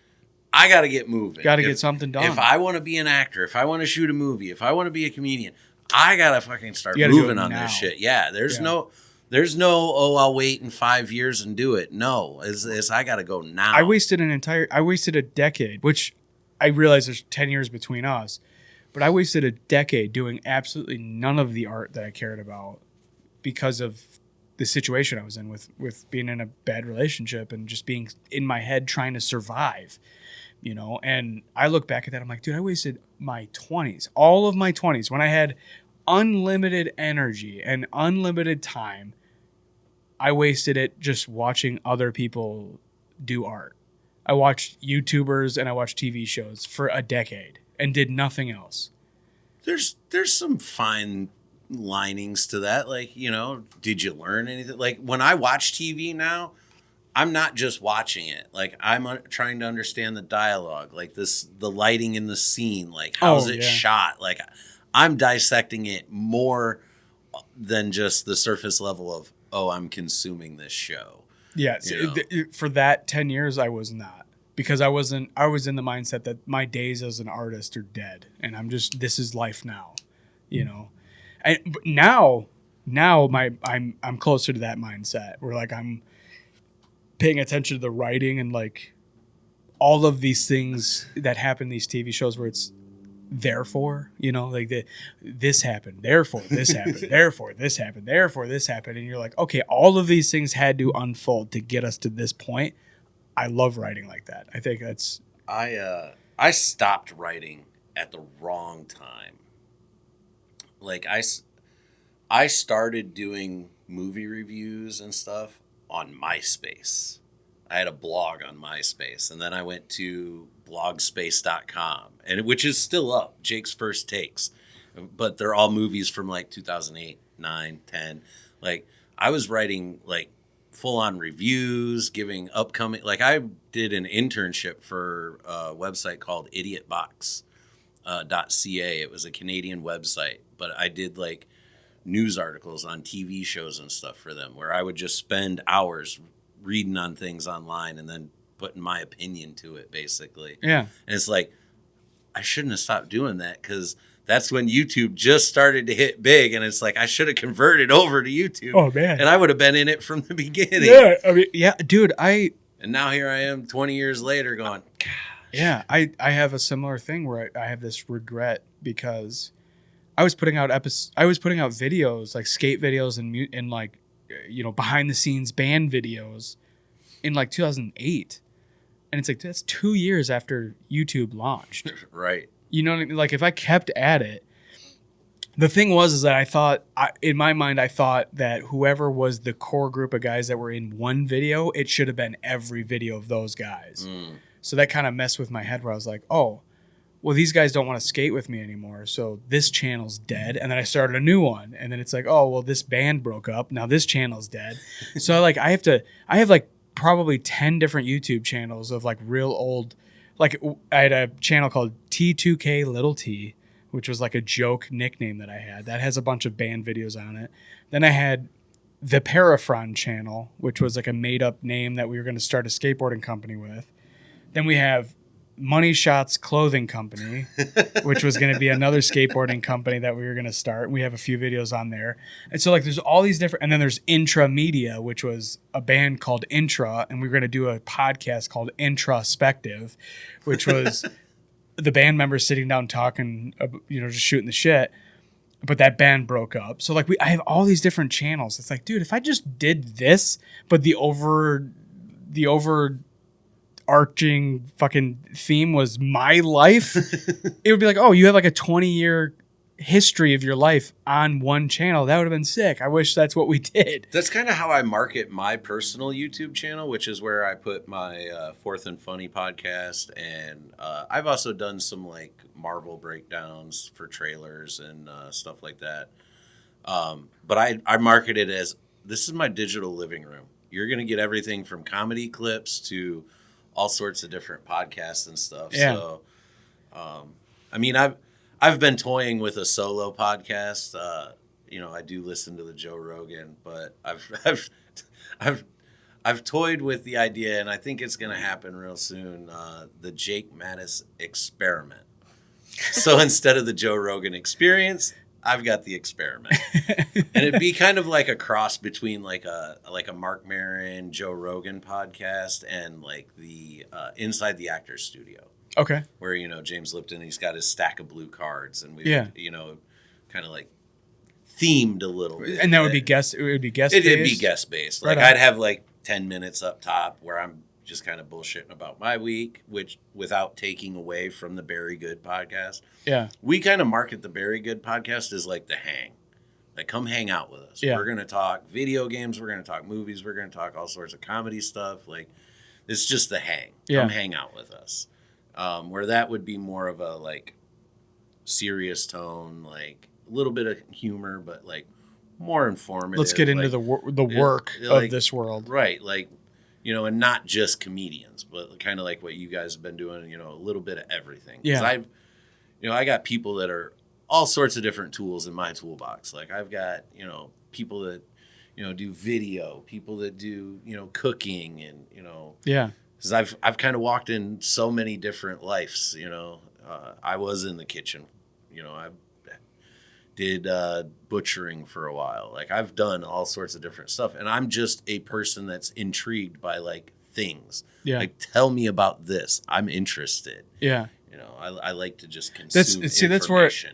I got to get moving. Got to get something done. If I want to be an actor, if I want to shoot a movie, if I want to be a comedian, I got to fucking start moving on this shit. Yeah, there's no, oh, I'll wait in 5 years and do it. No, it's I got to go now. I wasted a decade, which I realize there's 10 years between us, but I wasted a decade doing absolutely none of the art that I cared about because of the situation I was in with being in a bad relationship and just being in my head trying to survive, you know. And I look back at that, I'm like, dude, I wasted my 20s, all of my 20s, when I had unlimited energy and unlimited time. I wasted it just watching other people do art. I watched YouTubers and I watched TV shows for a decade and did nothing else. There's some fine linings to that. Like, you know, did you learn anything? Like, when I watch TV now, I'm not just watching it. Like, I'm trying to understand the dialogue, like the lighting in the scene, like how's it shot. Like, I'm dissecting it more than just the surface level of, oh, I'm consuming this show. Yeah, for that 10 years, I was not, because I was in the mindset that my days as an artist are dead, and this is life now, you know. But now I'm closer to that mindset where like I'm paying attention to the writing and like all of these things that happen in these TV shows where it's therefore, you know, like this happened, therefore this happened, therefore this happened, therefore this happened, and you're like, okay, all of these things had to unfold to get us to this point. I love writing like that. I think that's I stopped writing at the wrong time. Like, I started doing movie reviews and stuff on MySpace. I had a blog on MySpace, and then I went to blogspace.com, and which is still up, Jake's First Takes, but they're all movies from like 2008, 9, 10. Like, I was writing like full-on reviews, giving upcoming, like I did an internship for a website called idiotbox.ca. It was a Canadian website, but I did like news articles on TV shows and stuff for them, where I would just spend hours reading on things online and then putting my opinion to it, basically. Yeah. And it's like, I shouldn't have stopped doing that, because that's when YouTube just started to hit big, and it's like, I should have converted over to YouTube. Oh, man. And I would have been in it from the beginning. Yeah, I mean, yeah, dude, And now here I am 20 years later going, gosh. Yeah, I have a similar thing where I have this regret, because I was putting out videos, like skate videos and like, you know, behind the scenes band videos in like 2008. And it's like, that's 2 years after YouTube launched. Right. You know what I mean? Like, if I kept at it, the thing is that in my mind, I thought that whoever was the core group of guys that were in one video, it should have been every video of those guys. So that kind of messed with my head, where I was like, oh, well, these guys don't want to skate with me anymore, so this channel's dead. And then I started a new one, and then it's like, oh, well, this band broke up, now this channel's dead. So like I have like probably 10 different YouTube channels of like real old, like I had a channel called T2K Little T, which was like a joke nickname that I had that has a bunch of band videos on it. Then I had the Parafron channel, which was like a made up name that we were going to start a skateboarding company with. Then we have Money Shots Clothing Company, which was going to be another skateboarding company that we were going to start. We have a few videos on there. And so like there's all these different, and then there's Intra Media, which was a band called Intra, and we were going to do a podcast called Introspective, which was the band members sitting down talking, just shooting the shit. But that band broke up. So like I have all these different channels. It's like, dude, if I just did this, but the overarching fucking theme was my life, it would be like, oh, you have like a 20-year history of your life on one channel. That would have been sick. I wish that's what we did. That's kind of how I market my personal YouTube channel, which is where I put my Fourth and Funny podcast. And I've also done some like Marvel breakdowns for trailers and stuff like that. But I market it as, this is my digital living room. You're going to get everything from comedy clips to all sorts of different podcasts and stuff. Yeah. So, I mean, I've been toying with a solo podcast. I do listen to the Joe Rogan, but I've toyed with the idea, and I think it's going to happen real soon. The Jake Mattis experiment. So instead of the Joe Rogan experience, I've got the experiment, and it'd be kind of like a cross between like a Mark Maron, Joe Rogan podcast and like the Inside the Actors Studio. Okay. Where, James Lipton, he's got his stack of blue cards, and we, kind of like themed a little bit. And that would be guest. It would be guest. It'd be guest based. Like Right on. I'd have like 10 minutes up top where I'm just kind of bullshitting about my week, which without taking away from the Very Good podcast. Yeah. We kind of market the Very Good podcast as like the hang. Like, come hang out with us. Yeah. We're going to talk video games. We're going to talk movies. We're going to talk all sorts of comedy stuff. Like, it's just the hang. Yeah. Come hang out with us. Where that would be more of a like serious tone, like a little bit of humor, but like more informative. Let's get into like, the work like, of this world. Right. Like, and not just comedians, but kind of like what you guys have been doing, a little bit of everything. 'Cause Yeah. I got people that are all sorts of different tools in my toolbox. Like I've got, people that, do video, people that do, cooking and, Yeah. because I've kind of walked in so many different lives, I was in the kitchen, I did butchering for a while. Like I've done all sorts of different stuff, and I'm just a person that's intrigued by like things. Yeah. Like, tell me about this. I'm interested. Yeah. I like to just consume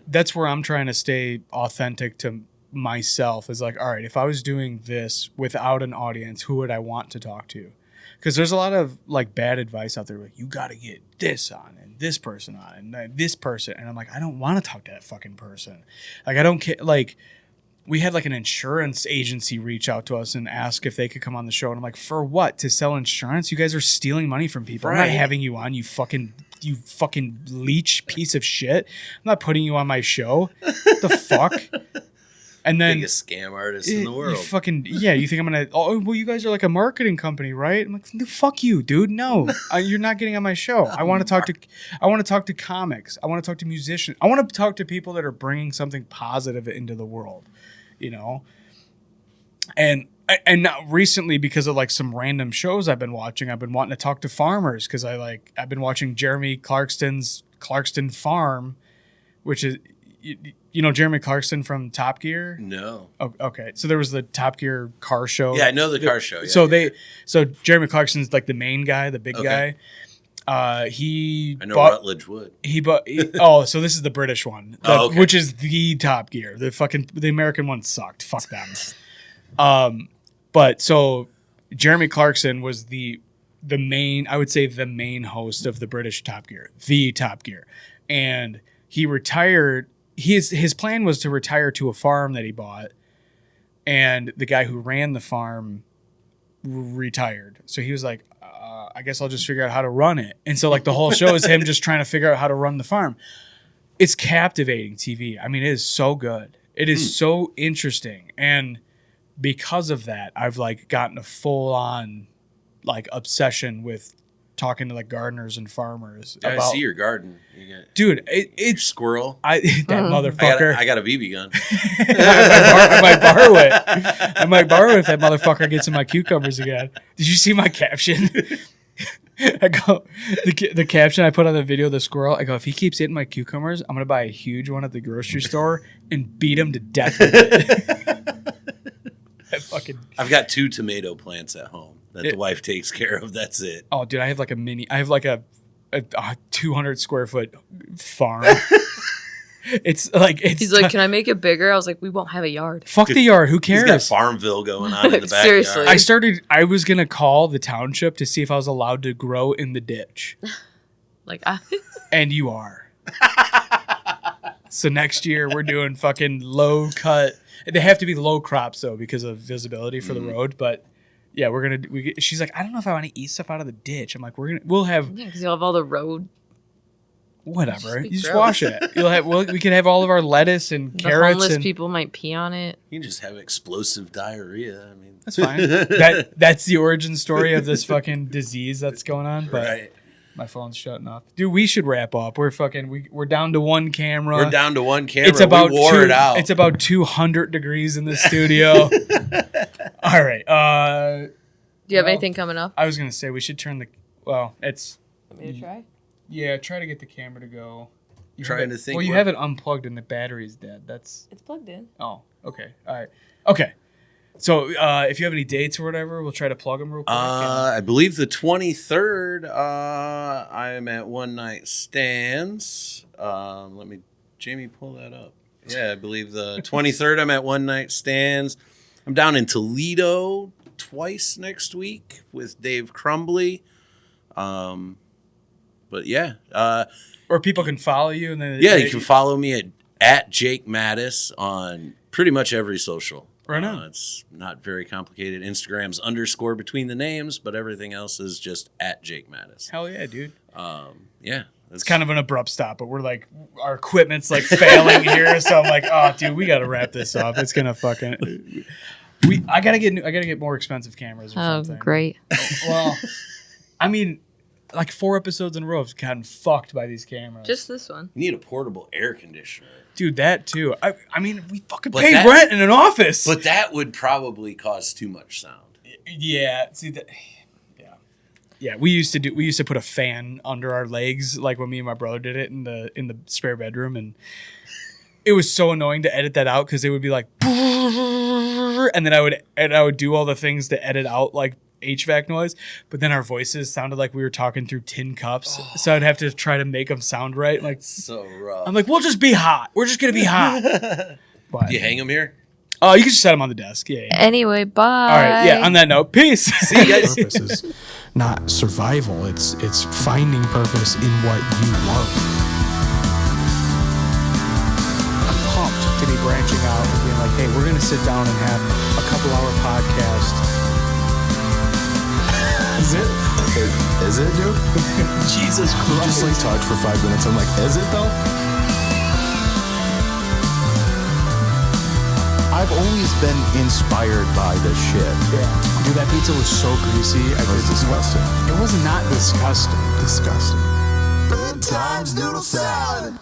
that's where I'm trying to stay authentic to myself. Is like, all right, if I was doing this without an audience, who would I want to talk to? Because there's a lot of like bad advice out there. Like, you got to get this on and this person on and this person. And I'm like, I don't want to talk to that fucking person. Like, I don't care. Like, we had like an insurance agency reach out to us and ask if they could come on the show. And I'm like, for what? To sell insurance? You guys are stealing money from people. Right. I'm not having you on, you fucking leech piece of shit. I'm not putting you on my show. What the fuck? And then biggest scam artist in the world. You think I'm gonna? Oh, well, you guys are like a marketing company, right? I'm like, fuck you, dude. No, you're not getting on my show. I want to talk to comics. I want to talk to musicians. I want to talk to people that are bringing something positive into the world, And now recently, because of like some random shows I've been watching, I've been wanting to talk to farmers because I've been watching Jeremy Clarkston's Clarkston Farm, which is. Jeremy Clarkson from Top Gear? No. Oh, okay. So there was the Top Gear car show. Yeah, I know the car show. Yeah, So Jeremy Clarkson's like the main guy, the big guy. I know Rutledge Wood. So this is the British one, which is the Top Gear. The American one sucked. Fuck them. But so Jeremy Clarkson was the main, I would say the main host of the British Top Gear, the Top Gear, and he retired. His plan was to retire to a farm that he bought, and the guy who ran the farm retired. So he was like, I guess I'll just figure out how to run it. And so like the whole show is him just trying to figure out how to run the farm. It's captivating TV. I mean, it is so good. It is so interesting. And because of that, I've like gotten a full on like obsession with talking to like gardeners and farmers. I see your garden. Dude, it's squirrel. that motherfucker. I got a BB gun. I might borrow it. I might borrow it if that motherfucker gets in my cucumbers again. Did you see my caption? I go, the caption I put on the video of the squirrel, I go, if he keeps eating my cucumbers, I'm going to buy a huge one at the grocery store and beat him to death with it. I've got 2 tomato plants at home that the wife takes care of. That's it. Oh, dude, I have like a 200 square foot farm. He's like, can I make it bigger? I was like, we won't have a yard. Fuck the yard. Who cares? He's got Farmville going on in the backyard. Seriously. I was going to call the township to see if I was allowed to grow in the ditch. And you are. So next year we're doing fucking low cut. They have to be low crops though because of visibility for the road. But yeah, she's like, I don't know if I want to eat stuff out of the ditch. I'm like, we'll have. Yeah, because you'll have all the road. Whatever. You just wash it. We can have all of our lettuce and carrots. Homeless people might pee on it. You can just have explosive diarrhea. I mean, that's fine. That's the origin story of this fucking disease that's going on. But right. My phone's shutting off. Dude, we should wrap up. We're down to one camera. We're down to one camera. We wore it out. It's about 200 degrees in the studio. All right. Do you have anything coming up? I was gonna say we should turn the. Well, it's. Want me to try? Yeah, try to get the camera to go. Trying to think. Well, you have it unplugged and the battery's dead. It's plugged in. Oh, okay. All right. Okay. So if you have any dates or whatever, we'll try to plug them real quick. I believe the 23rd, I am at One Night Stands. Jamie, pull that up. Yeah, I believe the 23rd, I'm at One Night Stands. I'm down in Toledo twice next week with Dave Crumbly. But yeah. Or people can follow you. And then you can follow me at Jake Mattis on pretty much every social. Right on. It's not very complicated. Instagram's _ between the names, but everything else is just at Jake Mattis. Hell yeah, dude. Yeah. It's kind of an abrupt stop, but we're like, our equipment's like failing here. So I'm like, oh, dude, we got to wrap this up. It's going to fucking... I gotta get more expensive cameras or something. Oh, great. Well, I mean... Like 4 episodes in a row have gotten fucked by these cameras. Just this one. You need a portable air conditioner. Dude, that too. I mean, we fucking paid rent in an office. But that would probably cause too much sound. Yeah. See that. Yeah. Yeah. We used to put a fan under our legs, like when me and my brother did it in the spare bedroom, and it was so annoying to edit that out because it would be like, and then I would do all the things to edit out like HVAC noise, but then our voices sounded like we were talking through tin cups, so I'd have to try to make them sound right. Like so rough. I'm like, we'll just be hot. We're just gonna be hot. Do you hang them here? Oh, you can just set them on the desk. Yeah. Anyway, bye. All right. Yeah. On that note, peace. See you guys. Purpose is not survival. It's finding purpose in what you love. I'm pumped to be branching out and being like, hey, we're gonna sit down and have a couple-hour podcast. Is it? Is it, dude? Jesus Christ. We just like talked for 5 minutes. I'm like, is it though? I've always been inspired by this shit. Yeah. Dude, that pizza was so greasy. It was disgusting. It was not disgusting. Disgusting. Good Times Noodle Salad.